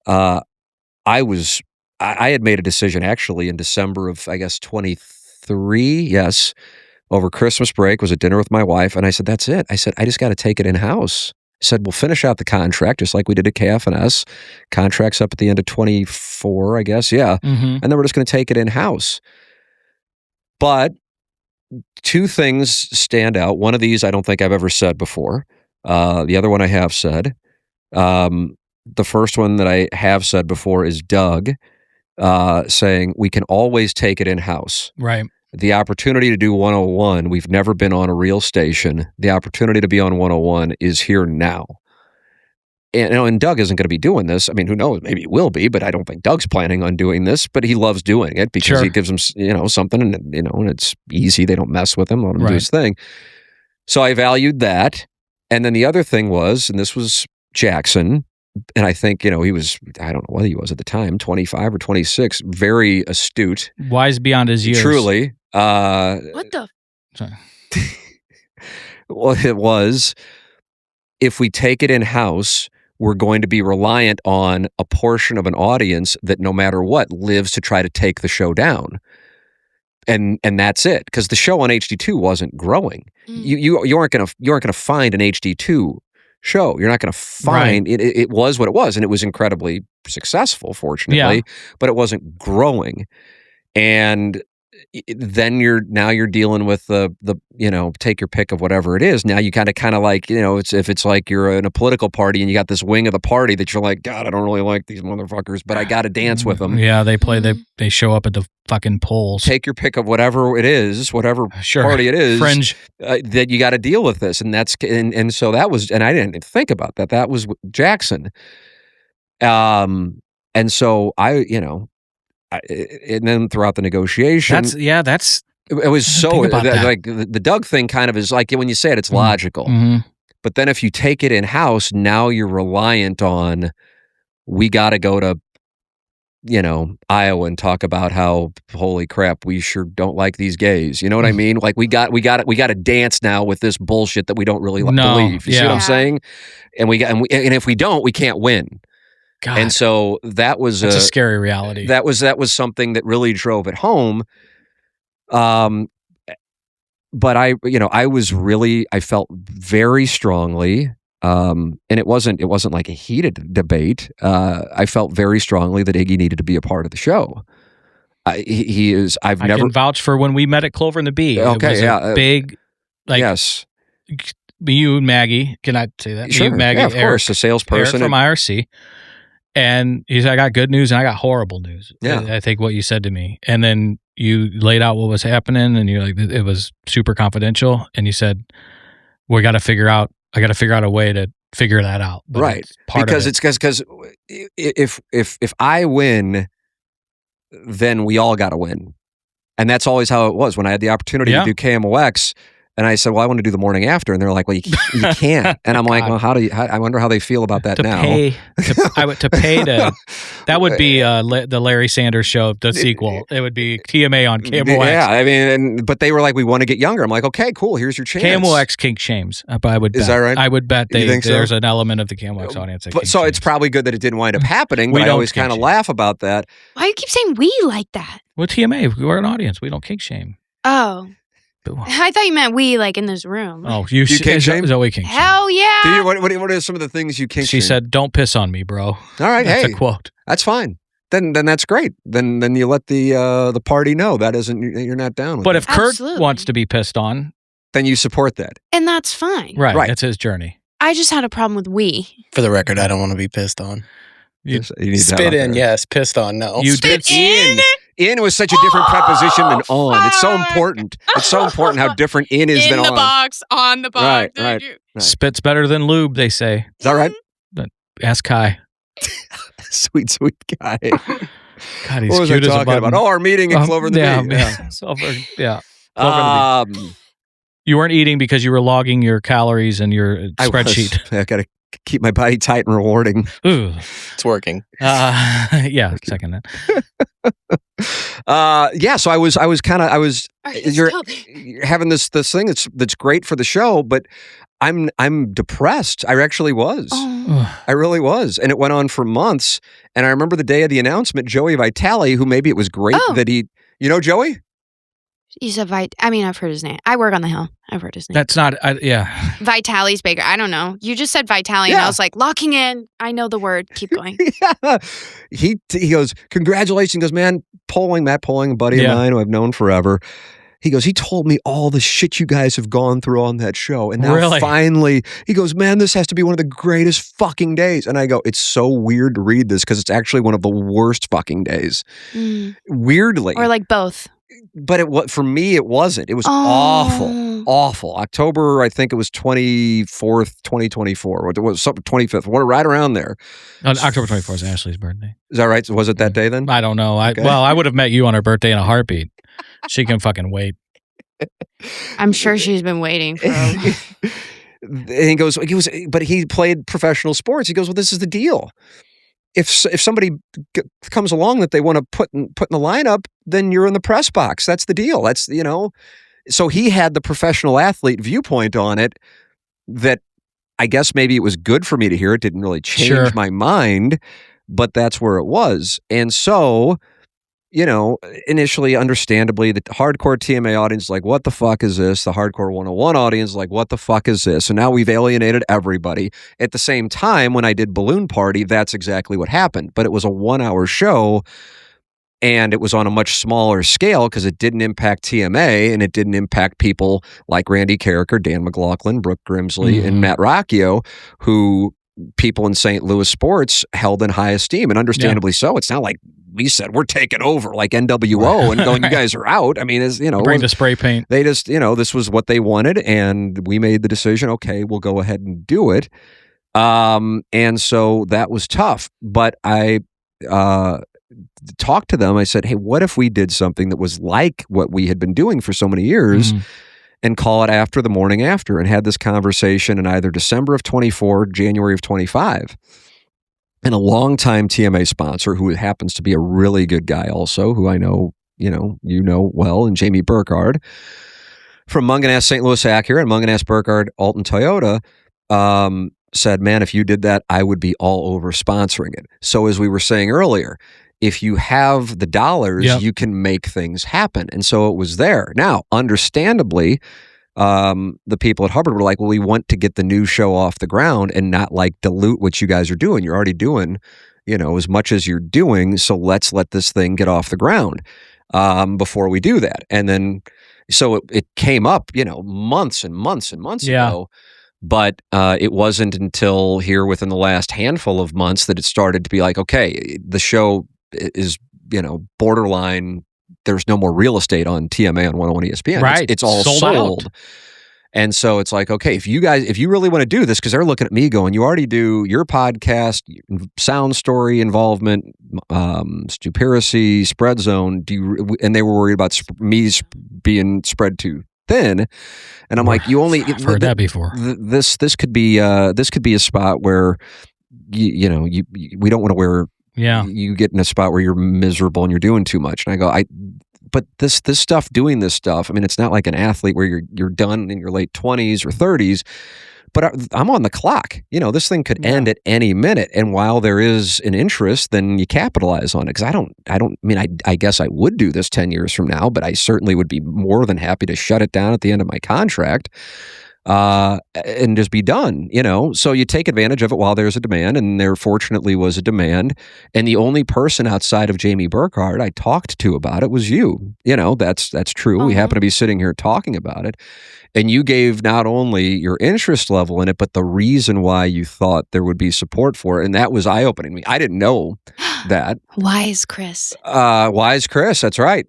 I had made a decision actually in December of, I guess, 23, yes, over Christmas break, was at dinner with my wife, and I said, that's it. I said, I just got to take it in-house. I said, we'll finish out the contract just like we did at KFNS. Contract's up at the end of 24, I guess, yeah. Mm-hmm. And then we're just going to take it in-house. But 2 things stand out. One of these I don't think I've ever said before. The other one I have said. The first one that I have said before is Doug saying we can always take it in-house. Right. The opportunity to do 101, we've never been on a real station. The opportunity to be on 101 is here now. And Doug isn't going to be doing this. I mean, who knows? Maybe he will be, but I don't think Doug's planning on doing this. But he loves doing it because he gives him, something, and and it's easy. They don't mess with him. Let him do his thing. So I valued that. And then the other thing was, and this was Jackson, and I think, he was, I don't know what he was at the time, 25 or 26, very astute. Wise beyond his years. Truly. What the? Sorry. Well, it was, if we take it in-house, we're going to be reliant on a portion of an audience that no matter what lives to try to take the show down. And that's it, because the show on HD2 wasn't growing. You aren't gonna find an HD2 show. You're not gonna find it. It was what it was, and it was incredibly successful, fortunately. But it wasn't growing. And then you're dealing with the take your pick of whatever it is. Now you kind of like, if it's like you're in a political party and you got this wing of the party that you're like, God, I don't really like these motherfuckers, but I got to dance with them. Yeah, they show up at the fucking polls. Take your pick of whatever it is, whatever party it is, fringe that you got to deal with this, and that's and so that was, and I didn't think about that. That was Jackson, and so and then throughout the negotiation, it was so like the Doug thing kind of is like when you say it, it's logical. Mm-hmm. But then if you take it in house, now you're reliant on, we got to go to, Iowa and talk about how, holy crap, we sure don't like these gays. You know what I mean? Like we got to dance now with this bullshit that we don't really believe. You see what I'm saying? And if we don't, we can't win. God. And so that's a scary reality. That was something that really drove it home. But I felt very strongly, and it wasn't like a heated debate. I felt very strongly that Iggy needed to be a part of the show. He is. I can vouch for when we met at Clover and the Bee. Okay, it was a big, yes. You and Maggie, can I say that? Sure, you, Maggie, of course, a salesperson from IRC. And he said, I got good news and I got horrible news. Yeah. I think what you said to me. And then you laid out what was happening and you're like, it was super confidential. And you said, I got to figure out a way to figure that out. But right. Because if I win, then we all got to win. And that's always how it was. When I had the opportunity to do KMOX, and I said, well, I want to do the morning after. And they're like, well, you can't. And I'm like, well, I wonder how they feel about that now. That would be the Larry Sanders Show, the sequel. It would be TMA on KMOX. Yeah, I mean, but they were like, we want to get younger. I'm like, okay, cool. Here's your chance. KMOX kink shames. I would bet. Is that right? I would bet there's so? an element of the KMOX audience. So it's probably good that it didn't wind up happening, but I always kind of laugh about that. Why do you keep saying we like that? Well, TMA, we're an audience. We don't kink shame. Oh. I thought you meant we, like in this room. Oh, you kink shame? Zoe kink shame. Hell yeah! What are some of the things you kink shame? She said, "Don't piss on me, bro." All right, that's a quote. That's fine. Then that's great. Then you let the party know that isn't, you're not down with. But if Kurt Absolutely. wants to be pissed on, then you support that, and that's fine. Right. That's his journey. I just had a problem with we. For the record, I don't want to be pissed on. You need spit in, yes. Pissed on, no. You spit in. In was such a different preposition than on. It's so important. It's so important how different in is than on. In the box, on the box. Right. Spit's better than lube, they say. Is that right? Ask Kai. Sweet guy. God, he's what was cute I talking about? Oh, our meeting in Clover and the Bee. Yeah. You weren't eating because you were logging your calories in your spreadsheet. I got to keep my body tight and rewarding. Ooh. It's working. Yeah, second that. So I was you're having this thing that's great for the show, but I'm depressed. I actually was. Oh. I really was. And it went on for months. And I remember the day of the announcement, Joey Vitale, who maybe it was great that he, Joey? You said I've heard his name. I work on the Hill. I've heard his name. That's not, Vitale's baker. I don't know. You just said Vitale, and I was like, locking in. I know the word. Keep going. Yeah. He goes, congratulations. He goes, man, Matt Poling, a buddy of mine who I've known forever. He goes, he told me all the shit you guys have gone through on that show. And now finally, he goes, man, this has to be one of the greatest fucking days. And I go, it's so weird to read this because it's actually one of the worst fucking days. Weirdly. Or like both. But for me, it wasn't. It was awful. October, I think it was 24th, 2024. It was something 25th, right around there. October 24th is Ashley's birthday. Is that right? Was it that day then? I don't know. I would have met you on her birthday in a heartbeat. She can fucking wait. I'm sure she's been waiting for and but he played professional sports. He goes, well, this is the deal. If somebody comes along that they want to put in the lineup, then you're in the press box. That's the deal. That's, so he had the professional athlete viewpoint on it that I guess maybe it was good for me to hear. It didn't really change my mind, but that's where it was. And so, initially, understandably, the hardcore TMA audience is like, what the fuck is this? The hardcore 101 audience is like, what the fuck is this? So now we've alienated everybody. At the same time, when I did Balloon Party, that's exactly what happened. But it was a 1 hour show. And it was on a much smaller scale because it didn't impact TMA and it didn't impact people like Randy Carricker, Dan McLaughlin, Brooke Grimsley, and Matt Rocchio, who people in St. Louis sports held in high esteem, and understandably so. It's not like we said we're taking over like NWO and going, you guys are out. I mean, bring the spray paint. They just, this was what they wanted, and we made the decision. Okay, we'll go ahead and do it. And so that was tough, but I talked to them. I said, hey, what if we did something that was like what we had been doing for so many years and call it After the Morning After, and had this conversation in either December of 24, January of 25. And a longtime TMA sponsor who happens to be a really good guy also, who I know, you know well, and Jamie Burkhardt from Munganess St. Louis Acura and Munganess Burkhardt Alton Toyota, said, man, if you did that, I would be all over sponsoring it. So as we were saying earlier, if you have the dollars, you can make things happen. And so it was there. Now, understandably, the people at Hubbard were like, well, we want to get the new show off the ground and not like dilute what you guys are doing. You're already doing, as much as you're doing. So let's let this thing get off the ground before we do that. And then, so it came up, months and months and months ago. But it wasn't until here within the last handful of months that it started to be like, okay, the show is, borderline. There's no more real estate on TMA on 101 ESPN. Right. It's all sold. And so it's like, okay, if you really want to do this, because they're looking at me going, you already do your podcast, Sound Story involvement, Stupiracy, Spread Zone. And they were worried about me being spread too thin, and I'm like, you only I've heard that before. This could be a spot where we don't want to wear. You get in a spot where you're miserable and you're doing too much. And I go, but this stuff, doing this stuff. I mean, it's not like an athlete where you're done in your late 20s or 30s. But I'm on the clock. This thing could end at any minute. And while there is an interest, then you capitalize on it. Because I guess I would do this 10 years from now, but I certainly would be more than happy to shut it down at the end of my contract and just be done, So you take advantage of it while there's a demand, and there fortunately was a demand. And the only person outside of Jamie Burkhardt I talked to about it was you. That's true. We happen to be sitting here talking about it. And you gave not only your interest level in it, but the reason why you thought there would be support for it. And that was eye-opening to me. I didn't know that. Wise Chris. Wise Chris, that's right.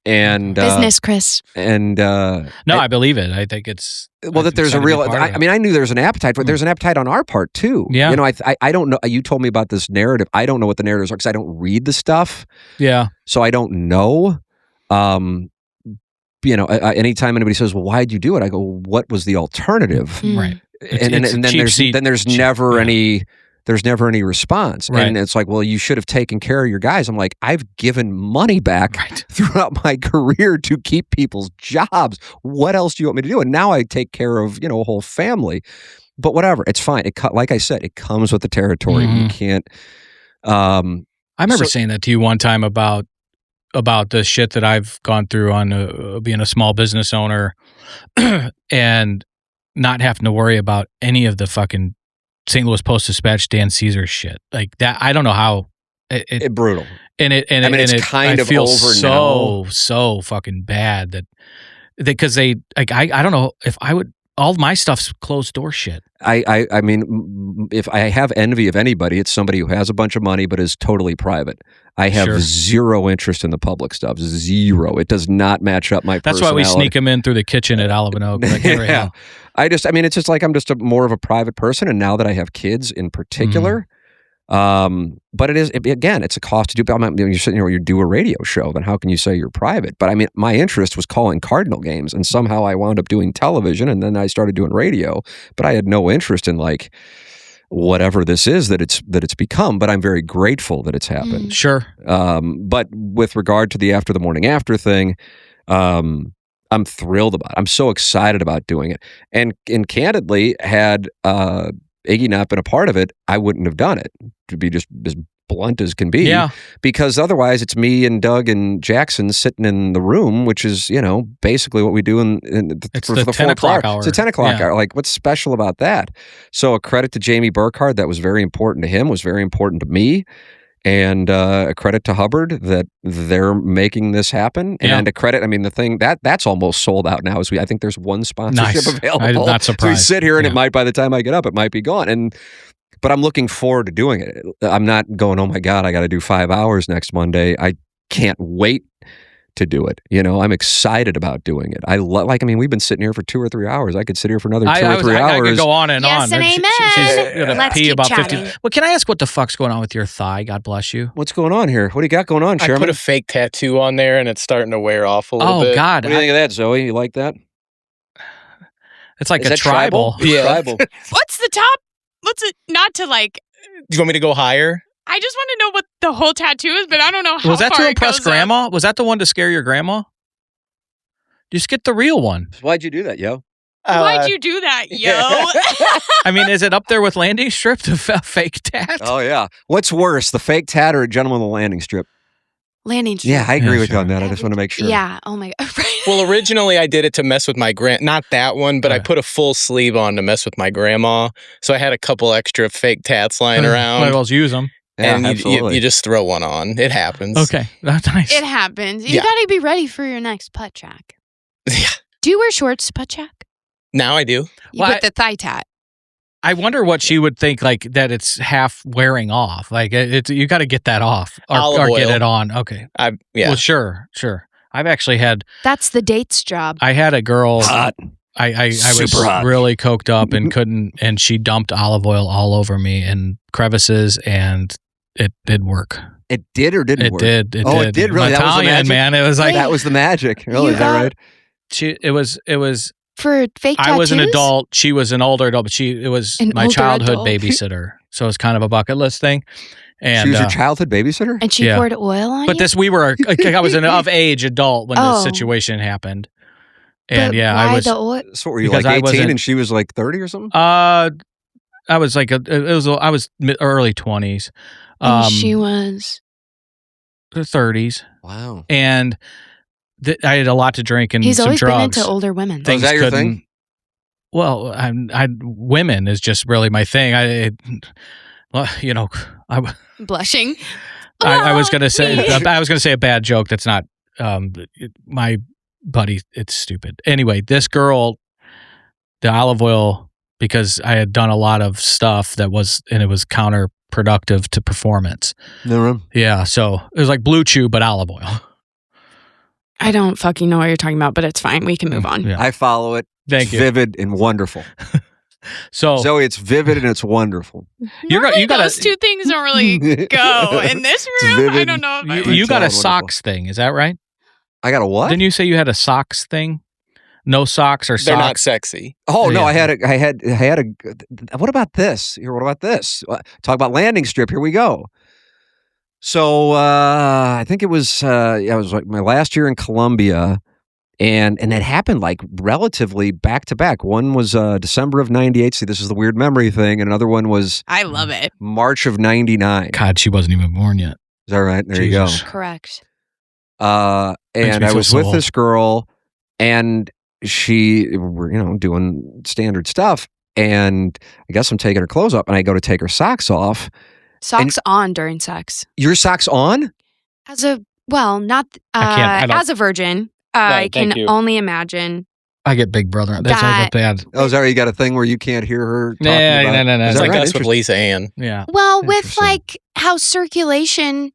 And business Chris. And I believe it. I think it's that there's a real. I knew there's an appetite, but there's an appetite on our part too. Yeah. I don't know. You told me about this narrative. I don't know what the narratives are because I don't read the stuff. Yeah. So I don't know. Anytime anybody says, "Well, why'd you do it?" I go, "What was the alternative?" Right. And then there's never any. There's never any response. Right. And it's like, well, you should have taken care of your guys. I'm like, I've given money back throughout my career to keep people's jobs. What else do you want me to do? And now I take care of, a whole family. But whatever, it's fine. Like I said, it comes with the territory. You can't. I remember saying that to you one time about the shit that I've gone through on being a small business owner and not having to worry about any of the fucking St. Louis Post-Dispatch, Dan Caesar shit like that. I don't know how it brutal, it's kind of over so fucking bad that because they like I don't know if I would. All my stuff's closed door shit. I mean, if I have envy of anybody, it's somebody who has a bunch of money but is totally private. I have zero interest in the public stuff. Zero. It does not match up my That's personality. why we sneak them in through the kitchen at Olive and Oak. Like, yeah. It's just like I'm just more of a private person. And now that I have kids in particular, but it's a cost to do. You're sitting here, you do a radio show, then how can you say you're private? But I mean, my interest was calling Cardinal games, and somehow I wound up doing television, and then I started doing radio. But I had no interest in like whatever this is that it's become. But I'm very grateful that it's happened. Sure. But with regard to the After the Morning After thing, I'm thrilled about it. I'm so excited about doing it. And candidly, had Iggy not been a part of it, I wouldn't have done it, to be just as blunt as can be. Yeah. Because otherwise it's me and Doug and Jackson sitting in the room, which is, basically what we do for the 10 o'clock hour. It's a 10 o'clock hour. Like, what's special about that? So a credit to Jamie Burkhardt. That was very important to him, was very important to me. And a credit to Hubbard that they're making this happen. And a credit, I mean, the thing that's almost sold out now. I think there's one sponsorship available. I'm not surprised. So we sit here and it might, by the time I get up, it might be gone. But I'm looking forward to doing it. I'm not going, oh my God, I got to do 5 hours next Monday. I can't wait to do it. I'm excited about doing it. We've been sitting here for 2 or 3 hours. I could sit here for another 2 or 3 hours. I could go on and yes, on. And amen. She's gonna pee about chatting. 50. Well, can I ask what the fuck's going on with your thigh? God bless you. What's going on here? What do you got going on, Chairman? I put a fake tattoo on there and it's starting to wear off a little bit. Oh, God. What do you think of that, Zoe? You like that? It's like a tribal. Yeah. Tribal. What's the top? What's it? Not to like. Do you want me to go higher? I just want to know what the whole tattoo is, but I don't know how Was that far to it impress goes Grandma? up. Was that the one to scare your grandma? Just get the real one. Why'd you do that, yo? Why'd you do that, yo? I mean, is it up there with landing strip, the fake tat? Oh, yeah. What's worse, the fake tat or a gentleman on the landing strip? Landing strip. Yeah, I agree with you sure. on that. I just want to make sure. Yeah. Oh my God. Well, originally I did it to mess with my not that one, but I put a full sleeve on to mess with my grandma. So I had a couple extra fake tats lying around. Might as well use them. Yeah, and absolutely. you just throw one on. It happens. Okay, that's nice. It happens. You got to be ready for your next putt track. Yeah. Do you wear shorts to putt track? Now I do. With the thigh tat. I wonder what she would think, like that it's half wearing off. Like you got to get that off or get it on. Okay. Yeah. Well, sure. I've actually had. That's the date's job. I had a girl. Hot. I was hot. really coked up and couldn't, and she dumped olive oil all over me in crevices, and it did work. It did or didn't work? It did. It did really. Italian, that was the magic? man. It was like that was the magic. Really, is that right? It was for fake tattoos? I was an adult. She was an older adult, but it was my childhood babysitter. So it's kind of a bucket list thing. And she was your childhood babysitter? And she poured oil on but you? I was an of age adult when this situation happened. And but I was. So were you like 18 and she was like 30 or something? I was like I was early 20s. And she was 30s. Wow. And I had a lot to drink and He's some always drugs. been into older women. Is that your thing? Well, women is just really my thing. I blushing. I was going to say a bad joke. That's not my buddy. It's stupid. Anyway, this girl, the olive oil, because I had done a lot of stuff it was counterproductive to performance. No room. Yeah, so it was like Blue Chew but olive oil. I don't fucking know what you're talking about, but it's fine. We can move on. Yeah. I follow it. Thank you. Vivid and wonderful. So Zoe, it's vivid and it's wonderful. You got those two things don't really go in this room. I don't know. You got a socks thing, is that right? I got a what? Didn't you say you had a socks thing? No socks or socks? They're not sexy. Oh no, I had a. What about this? Here, what about this? Talk about landing strip. Here we go. So I think it was like my last year in Columbia, and that happened like relatively back to back. One was December of '98. See, this is the weird memory thing, and another one was I love it. March of '99. God, she wasn't even born yet. Is that right? There Jesus. you go. Correct. And I was with this girl, and we were doing standard stuff, and I guess I'm taking her clothes up, and I go to take her socks off. Socks on during sex. Your socks on? As a as a virgin, I can only imagine. I get Big Brother. That's all bad. Oh, is that right? You got a thing where you can't hear her talking about? No. It's like us with Lisa Ann. Yeah. Well, with like how circulation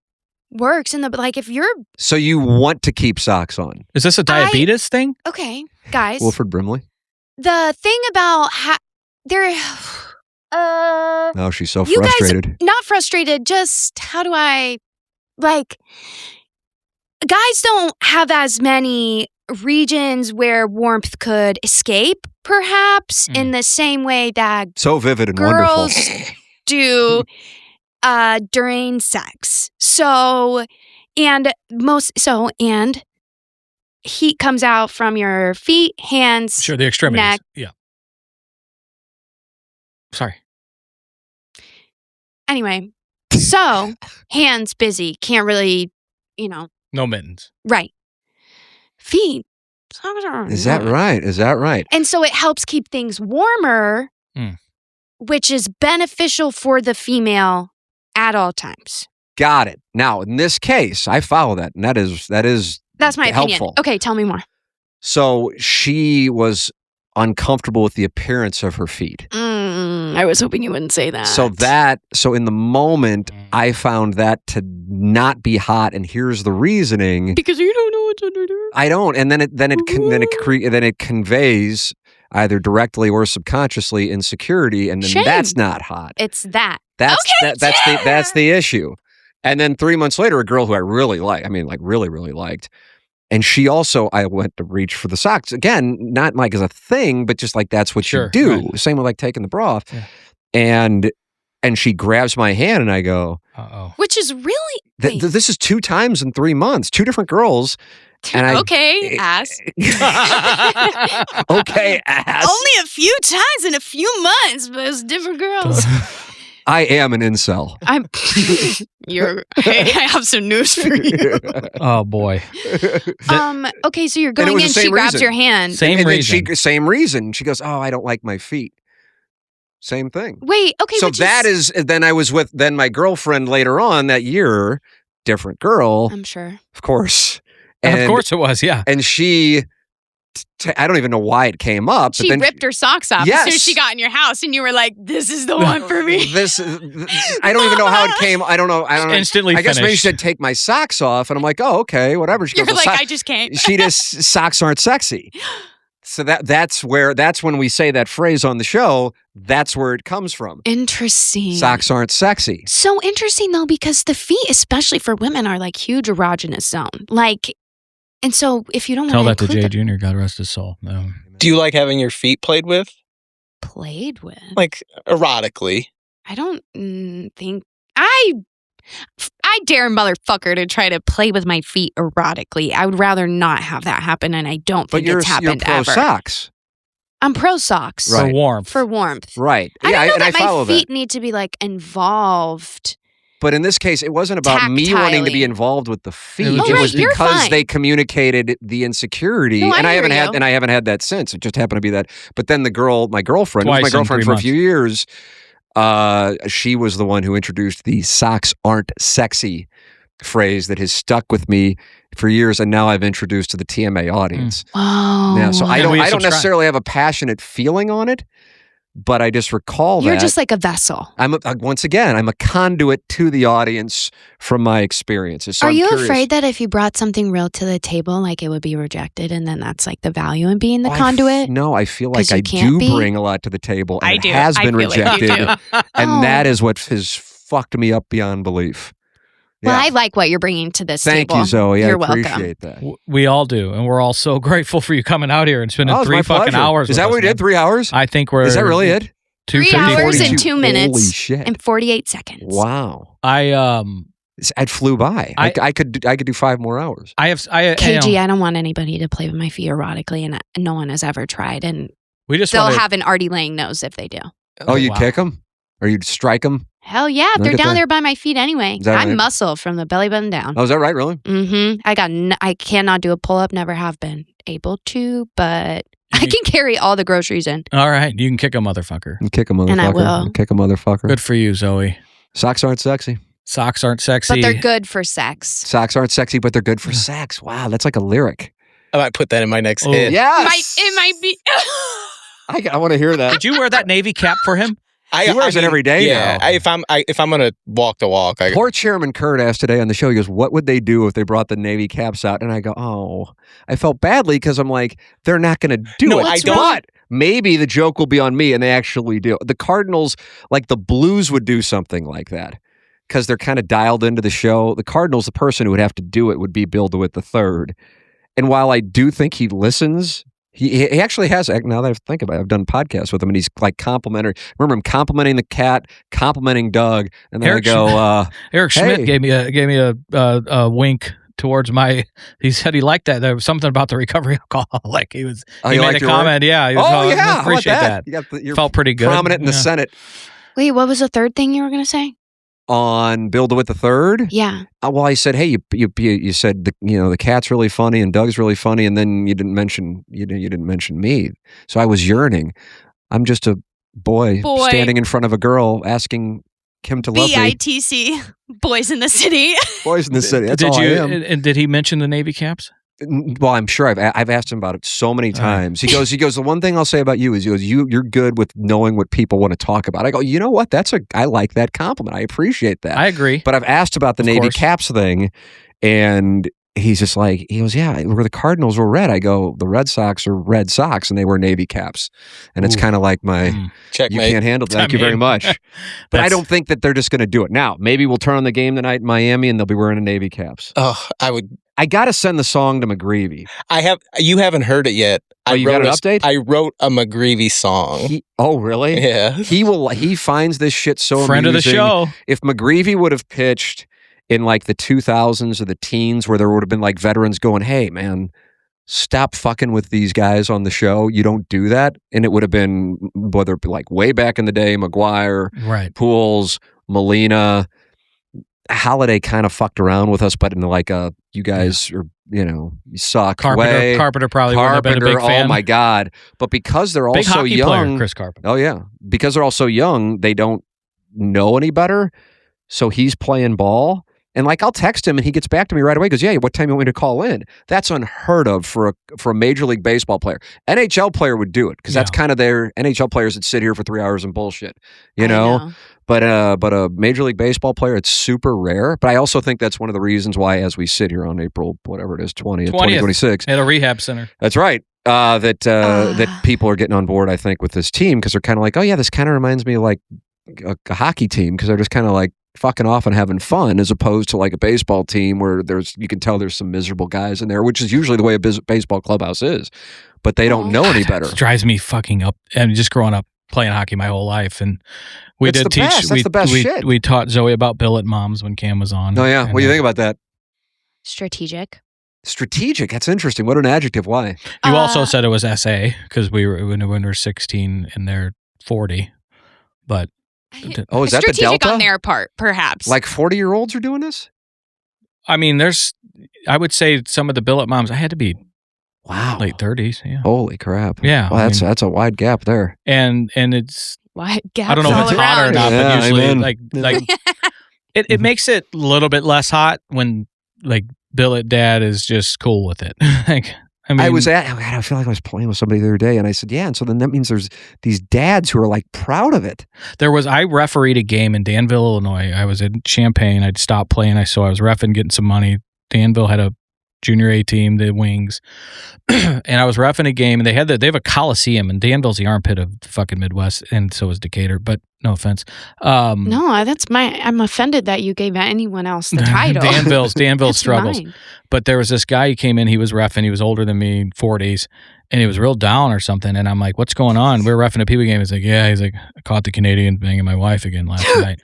works in if you're. So you want to keep socks on? Is this a diabetes thing? Okay, guys. Wilford Brimley? The thing about oh, she's so frustrated. You guys, not frustrated, just how do I, guys don't have as many regions where warmth could escape, perhaps, in the same way that so vivid and girls wonderful do during sex. And heat comes out from your feet, hands, sure, the extremities. neck. Yeah. Sorry. Anyway, so hands busy, can't really, No mittens. Right. Feet. Is that right? Is that right? And so it helps keep things warmer, which is beneficial for the female at all times. Got it. Now, in this case, I follow that, and that's my helpful. opinion. Okay, tell me more. So she was uncomfortable with the appearance of her feet. I was hoping you wouldn't say that. So in the moment, I found that to not be hot, and here's the reasoning. Because you don't know what's under there. I don't, and then it conveys either directly or subconsciously insecurity, and then that's not hot. It's that. That's the issue. And then 3 months later, a girl who I really like, really, really liked, and she also, I went to reach for the socks. Again, not like as a thing, but just like that's what you do. Right. Same with like taking the bra off. Yeah. And she grabs my hand and I go, uh-oh. Which is really... this is 2 times in 3 months. 2 different girls. And ass. Okay, ass. Only a few times in a few months, but it's different girls. I am an incel. I have some news for you. Oh boy. Okay, so you're going in, she grabs your hand. Same reason. She goes, "Oh, I don't like my feet." Same thing. Wait, okay. So then I was with my girlfriend later on that year, different girl. I'm sure. Of course. Of course it was, yeah. And she... I don't even know why it came up. She ripped her socks off as soon as she got in your house, and you were like, "This is the one for me." I don't even know how it came. I don't know. Instantly I guess maybe she said, "Take my socks off," and I'm like, "Oh, okay, whatever." She goes, I just can't. She just socks aren't sexy. So that's when we say that phrase on the show. That's where it comes from. Interesting. Socks aren't sexy. So interesting though, because the feet, especially for women, are like huge erogenous zone. Like. And so, if you don't tell that to Jay Jr., God rest his soul. No. Do you like having your feet played with? Played with? Like erotically? I don't think I dare motherfucker to try to play with my feet erotically. I would rather not have that happen, and I don't think it's happened ever. But you're pro socks. I'm pro socks. Right. For warmth. Right. I don't know that my feet need to be like involved. But in this case, it wasn't about me wanting to be involved with the feet. It was because they communicated the insecurity, and I haven't had that since. It just happened to be that. But then my girlfriend, who was my girlfriend for a few years, she was the one who introduced the "socks aren't sexy" phrase that has stuck with me for years, and now I've introduced to the TMA audience. Oh, yeah. So I don't necessarily have a passionate feeling on it. But I just recall You're just like a vessel. I'm a conduit to the audience from my experiences. So Are you afraid that if you brought something real to the table, like it would be rejected, and then that's like the value in being the conduit? No, I feel like I do bring a lot to the table, and it has been rejected, and that is what has fucked me up beyond belief. Well, I like what you're bringing to this table. Thank you, Zoe. I appreciate that. We all do, and we're all so grateful for you coming out here and spending 3 fucking hours. Is that what we did? 3 hours? I think we're. Is that really it? 3 hours and 2 minutes. Holy shit. And 48 seconds. Wow. It flew by. I could do 5 more hours. KG, I don't want anybody to play with my feet erotically, and no one has ever tried. And they'll have an Artie Lange nose if they do. Oh, you'd kick them? Or you'd strike them? Hell yeah, if they're down there by my feet anyway. I'm muscle from the belly button down. Oh, is that right, really? Mm-hmm. I cannot do a pull-up, never have been able to, but I can carry all the groceries in. All right, you can kick a motherfucker. Kick a motherfucker. And I will. Kick a motherfucker. Good for you, Zoe. Socks aren't sexy. Socks aren't sexy. But they're good for sex. Socks aren't sexy, but they're good for sex. Wow, that's like a lyric. I might put that in my next hit. Yes! It might be. I want to hear that. Did you wear that Navy cap for him? He wears it every day now. If I'm gonna walk the walk. Poor Chairman Kurt asked today on the show. He goes, "What would they do if they brought the Navy caps out?" And I go, "Oh, I felt badly because I'm like, they're not going to do it. I don't. But maybe the joke will be on me, and they actually do. The Cardinals, like the Blues, would do something like that because they're kind of dialed into the show. The Cardinals, the person who would have to do it would be Bill DeWitt III. And while I do think he listens." He actually has, now that I think about it, I've done podcasts with him, and he's like complimentary. Remember him complimenting the cat, complimenting Doug, and then Eric Eric Schmidt gave me a wink towards my. He said he liked that. There was something about the recovery alcoholic. He made a comment. Yeah. He was, I appreciate that. You felt pretty good. Prominent in the Senate. Wait, what was the third thing you were going to say? On Bill DeWitt III? Yeah. Well, I said, hey, you said the cat's really funny and Doug's really funny, and then you didn't mention me. So I was yearning. I'm just a boy standing in front of a girl asking him to love me. BITC, boys in the city. Boys in the city. That's all I am. And did he mention the Navy caps? Well, I'm sure I've asked him about it so many times. He goes, the one thing I'll say about you is you're good with knowing what people want to talk about. I go, you know what? I like that compliment. I appreciate that. I agree. But I've asked about the Navy caps thing, and he's just like, he goes, yeah, where the Cardinals were red. I go, the Red Sox are Red Sox, and they wear Navy caps. And it's kind of like checkmate. You can't handle that. Thank you very much. But I don't think that they're just going to do it. Now, maybe we'll turn on the game tonight in Miami, and they'll be wearing a Navy caps. Oh, I got to send the song to McGreevy. You haven't heard it yet. You got an update? I wrote a McGreevy song. Oh, really? Yeah. He finds this shit so Friend amusing. of the show. If McGreevy would have pitched in like the 2000s or the teens where there would have been like veterans going, hey, man, stop fucking with these guys on the show. You don't do that. And it would have been, whether it be like way back in the day, McGuire, Pools, Molina, Holiday kind of fucked around with us, but in like you guys are, you suck. Carpenter probably would have been a big fan. Oh my God. But because they're all big so young. Player, Chris Carpenter. Oh yeah. Because they're all so young, they don't know any better. So he's playing ball. And like I'll text him and he gets back to me right away. He goes, yeah, what time you want me to call in? That's unheard of for a Major League Baseball player. NHL player would do it because that's kind of their NHL players that sit here for 3 hours and bullshit, you know? But a Major League Baseball player, it's super rare. But I also think that's one of the reasons why, as we sit here on April, whatever it is, 2026. At a rehab center. That's right. That people are getting on board, I think, with this team because they're kind of like, oh yeah, this kind of reminds me of like a hockey team because they're just kind of like fucking off and having fun as opposed to like a baseball team where you can tell there's some miserable guys in there, which is usually the way a baseball clubhouse is. But they don't know any better. It drives me fucking up. And just growing up playing hockey my whole life, and we That's the best shit. We taught Zoe about billet moms when Cam was on. Oh yeah, what do you think about that? Strategic. That's interesting. What an adjective. Why? You also said it was SA because we were 16 and they're 40, but. Oh, is that the Delta? On their part, perhaps. Like 40-year-olds are doing this? I mean, I would say some of the billet moms, I had to be late 30s. Yeah. Holy crap. Yeah. Well, that's a wide gap there. And it's wide gap. I don't know if it's hot or not, but usually like it makes it a little bit less hot when like billet dad is just cool with it. Like I feel like I was playing with somebody the other day and I said, yeah. And so then that means there's these dads who are like proud of it. I refereed a game in Danville, Illinois. I was in Champaign. I'd stopped playing. I was reffing, getting some money. Danville had a junior A team, the Wings. And I was reffing a game and they have a Coliseum, and Danville's the armpit of the fucking Midwest. And so is Decatur, but no offense. No, I'm offended that you gave anyone else the title. Danville struggles. Mine. But there was this guy who came in, he was reffing, he was older than me, 40s, and he was real down or something. And I'm like, what's going on? We were reffing a Pee Wee game. He's like, I caught the Canadian banging my wife again last night.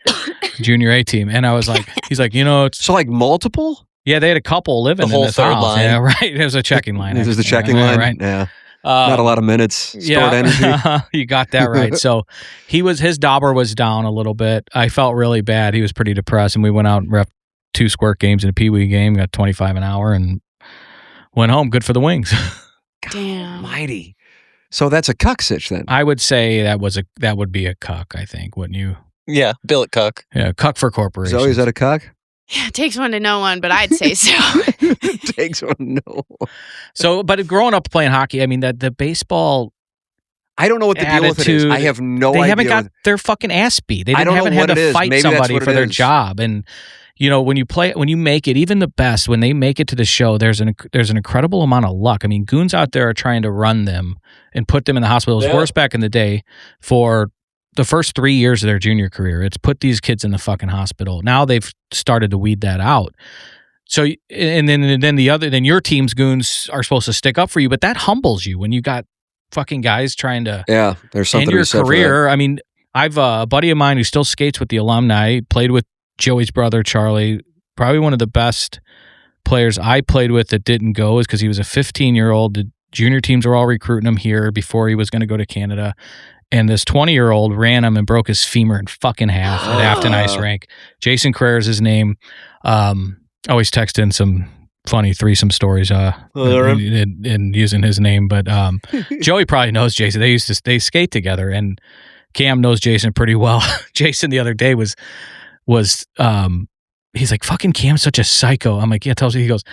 Junior A team. And I was like, he's like, it's. So like multiple? Yeah, they had a couple living in this third house. Line. Yeah, right. It was a checking line. This is the checking line? Right. Yeah. Not a lot of minutes. Stored energy. You got that right. So his dauber was down a little bit. I felt really bad. He was pretty depressed, and we went out and reffed 2 squirt games in a Pee Wee game, got 25 an hour, and went home. Good for the Wings. Damn. Mighty. So that's a cuck sitch then. I would say that would be a cuck, I think, wouldn't you? Yeah, billet cuck. Yeah, cuck for corporations. Zoe, is that a cuck? Yeah, it takes one to know one, but I'd say so. It takes one to know one. So, but growing up playing hockey, I mean, the baseball. I don't know what the deal with it is. I have no idea. They haven't got their fucking ass beat. They haven't had to fight somebody for their job. And, when you make it, even the best, when they make it to the show, there's an incredible amount of luck. I mean, goons out there are trying to run them and put them in the hospital. It was worse back in the day for the first 3 years of their junior career. It's put these kids in the fucking hospital. Now they've started to weed that out. So, and then your team's goons are supposed to stick up for you, but that humbles you when you got fucking guys trying to there's something end your career. I mean, I've a buddy of mine who still skates with the alumni, played with Joey's brother, Charlie, probably one of the best players I played with that didn't go is because he was a 15-year-old. The junior teams were all recruiting him here before he was going to go to Canada. And this 20-year-old ran him and broke his femur in fucking half at Afton Ice Rink. Jason Creer is his name. Always text in some funny threesome stories and using his name. But Joey probably knows Jason. They skate together. And Cam knows Jason pretty well. Jason the other day was he's like, fucking Cam's such a psycho. I'm like, yeah, tells me. He goes,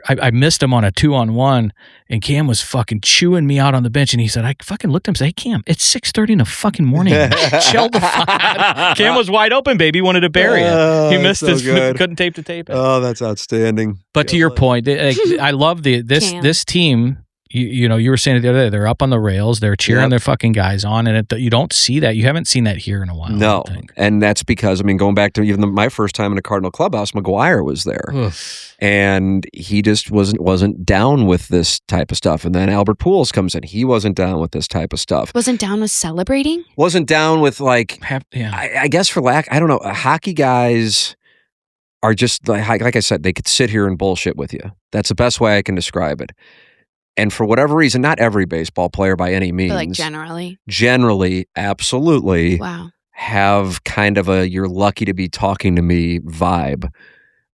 I missed him on a 2-on-1 and Cam was fucking chewing me out on the bench. And he said, I fucking looked at him and said, hey, Cam, it's 6:30 in the fucking morning. Chill the fuck out. Cam was wide open, baby. Wanted to bury it. He missed his, couldn't tape to tape it. Oh, that's outstanding. But to your point, I love this team. You were saying it the other day. They're up on the rails. They're cheering their fucking guys on, and you don't see that. You haven't seen that here in a while. No, and that's because going back to even my first time in a Cardinal clubhouse, McGuire was there, and he just wasn't down with this type of stuff. And then Albert Pujols comes in. He wasn't down with this type of stuff. Wasn't down with celebrating. Wasn't down with I guess for lack, I don't know. Hockey guys are just like I said, they could sit here and bullshit with you. That's the best way I can describe it. And for whatever reason, not every baseball player by any means. But generally, absolutely. Wow. Have kind of a "you're lucky to be talking to me" vibe,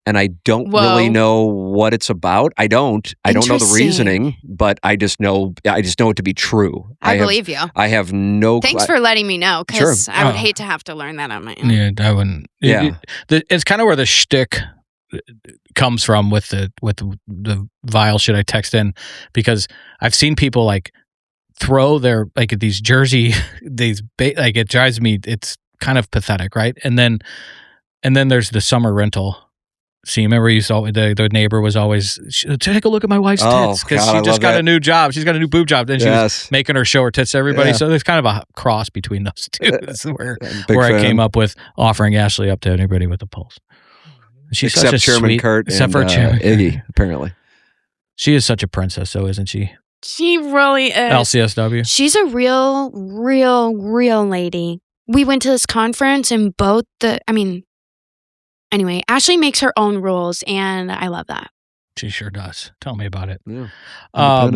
and I don't really know what it's about. I don't know the reasoning, but I just know it to be true. I believe you. I have no. Thanks for letting me know, because I would hate to have to learn that on my own. Yeah, I wouldn't. Yeah, it's kind of where the shtick comes from with the vile shit I text in, because I've seen people throw their these jersey it drives me. It's kind of pathetic, right? And then there's the summer rental. See, remember you saw the neighbor was always, take a look at my wife's tits, because she just got a new job. She's got a new boob job, and she was making her show her tits to everybody. So there's kind of a cross between those two. That's where I came up with offering Ashley up to anybody with a pulse. She's except such a Chairman sweet, Kurt except and for Chairman Iggy, apparently. She is such a princess, though, isn't she? She really is. LCSW. She's a real lady. We went to this conference and anyway, Ashley makes her own rules, and I love that. She sure does. Tell me about it. Yeah.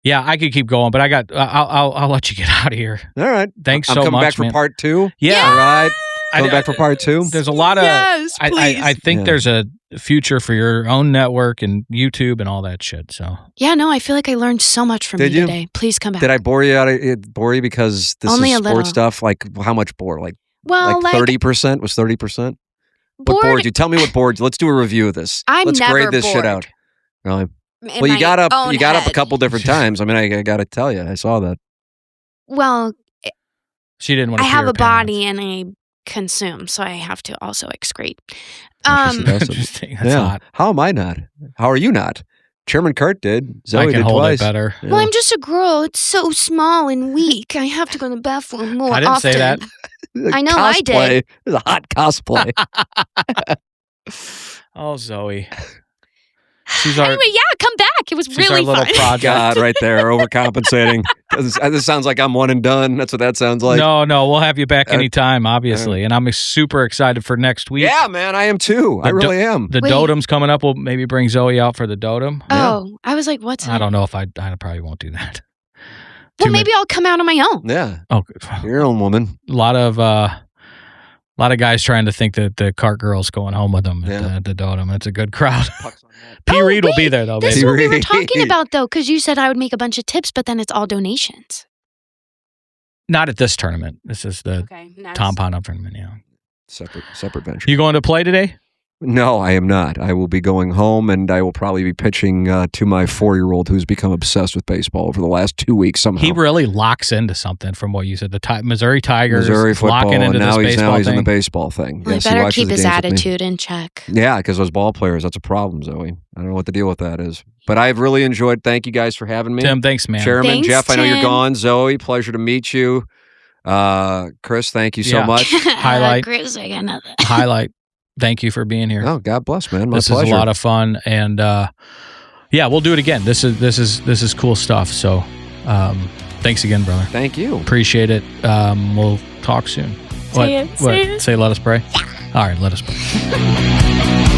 Yeah, I could keep going, but I'll let you get out of here. All right. Thanks so much, I'm coming back for part 2. Yeah. All right. Coming back for part 2. There's a lot of. Yes, please. I think there's a future for your own network and YouTube and all that shit. So. Yeah, no, I feel like I learned so much from you today. Please come back. Did I bore you because this Only is a sports little. stuff? How much bore? Like 30%? Was 30%? What bored you? Tell me what bored you. Let's do a review of this. Let's never grade this bored. shit out. Really? Well, you got up a couple different times. I got to tell you, I saw that. Well, she didn't want to. I have a body and I consume, so I have to also excrete. Interesting. That's hot. How am I not? How are you not? Chairman Kurt did. Zoe I can did hold twice. it better. Well, I'm just a girl. It's so small and weak. I have to go to the bathroom more often. I didn't say that. I know I did. It was a hot cosplay. Oh, Zoe. Anyway, come back. It was really fun. Project. God, right there, overcompensating. This sounds like I'm one and done. That's what that sounds like. No, we'll have you back anytime, obviously. And I'm super excited for next week. Yeah, man, I am too. I really am. The Dotem's coming up. We'll maybe bring Zoe out for the Dotem. Oh, I was like, what's that? I don't know if I probably won't do that. Well, maybe I'll come out on my own. Yeah. Oh, you're your own woman. A lot of guys trying to think that the cart girl's going home with them at the Dotem. It's a good crowd. P. Reed will be there, though. This is what we were talking about, though, because you said I would make a bunch of tips, but then it's all donations. Not at this tournament. This is the Tom Pond tournament, yeah. Separate venture. You going to play today? No, I am not. I will be going home, and I will probably be pitching to my 4-year-old who's become obsessed with baseball over the last 2 weeks somehow. He really locks into something from what you said. The Missouri Tigers, Missouri football, locking into and now this he's thing. in the baseball thing. Well, yes, he better keep his attitude in check. Yeah, because those ball players, that's a problem, Zoe. I don't know what the deal with that is. But I've really enjoyed. Thank you guys for having me. Tim, thanks, man. Chairman, thanks, Jeff, Tim. I know you're gone. Zoe, pleasure to meet you. Chris, thank you so much. Highlight. Chris, I got nothing. Highlight. Thank you for being here. Oh, God bless, man. This pleasure. is a lot of fun, and we'll do it again. This is cool stuff. So, thanks again, brother. Thank you. Appreciate it. We'll talk soon. Say it. Say let us pray. Yeah. All right, let us pray.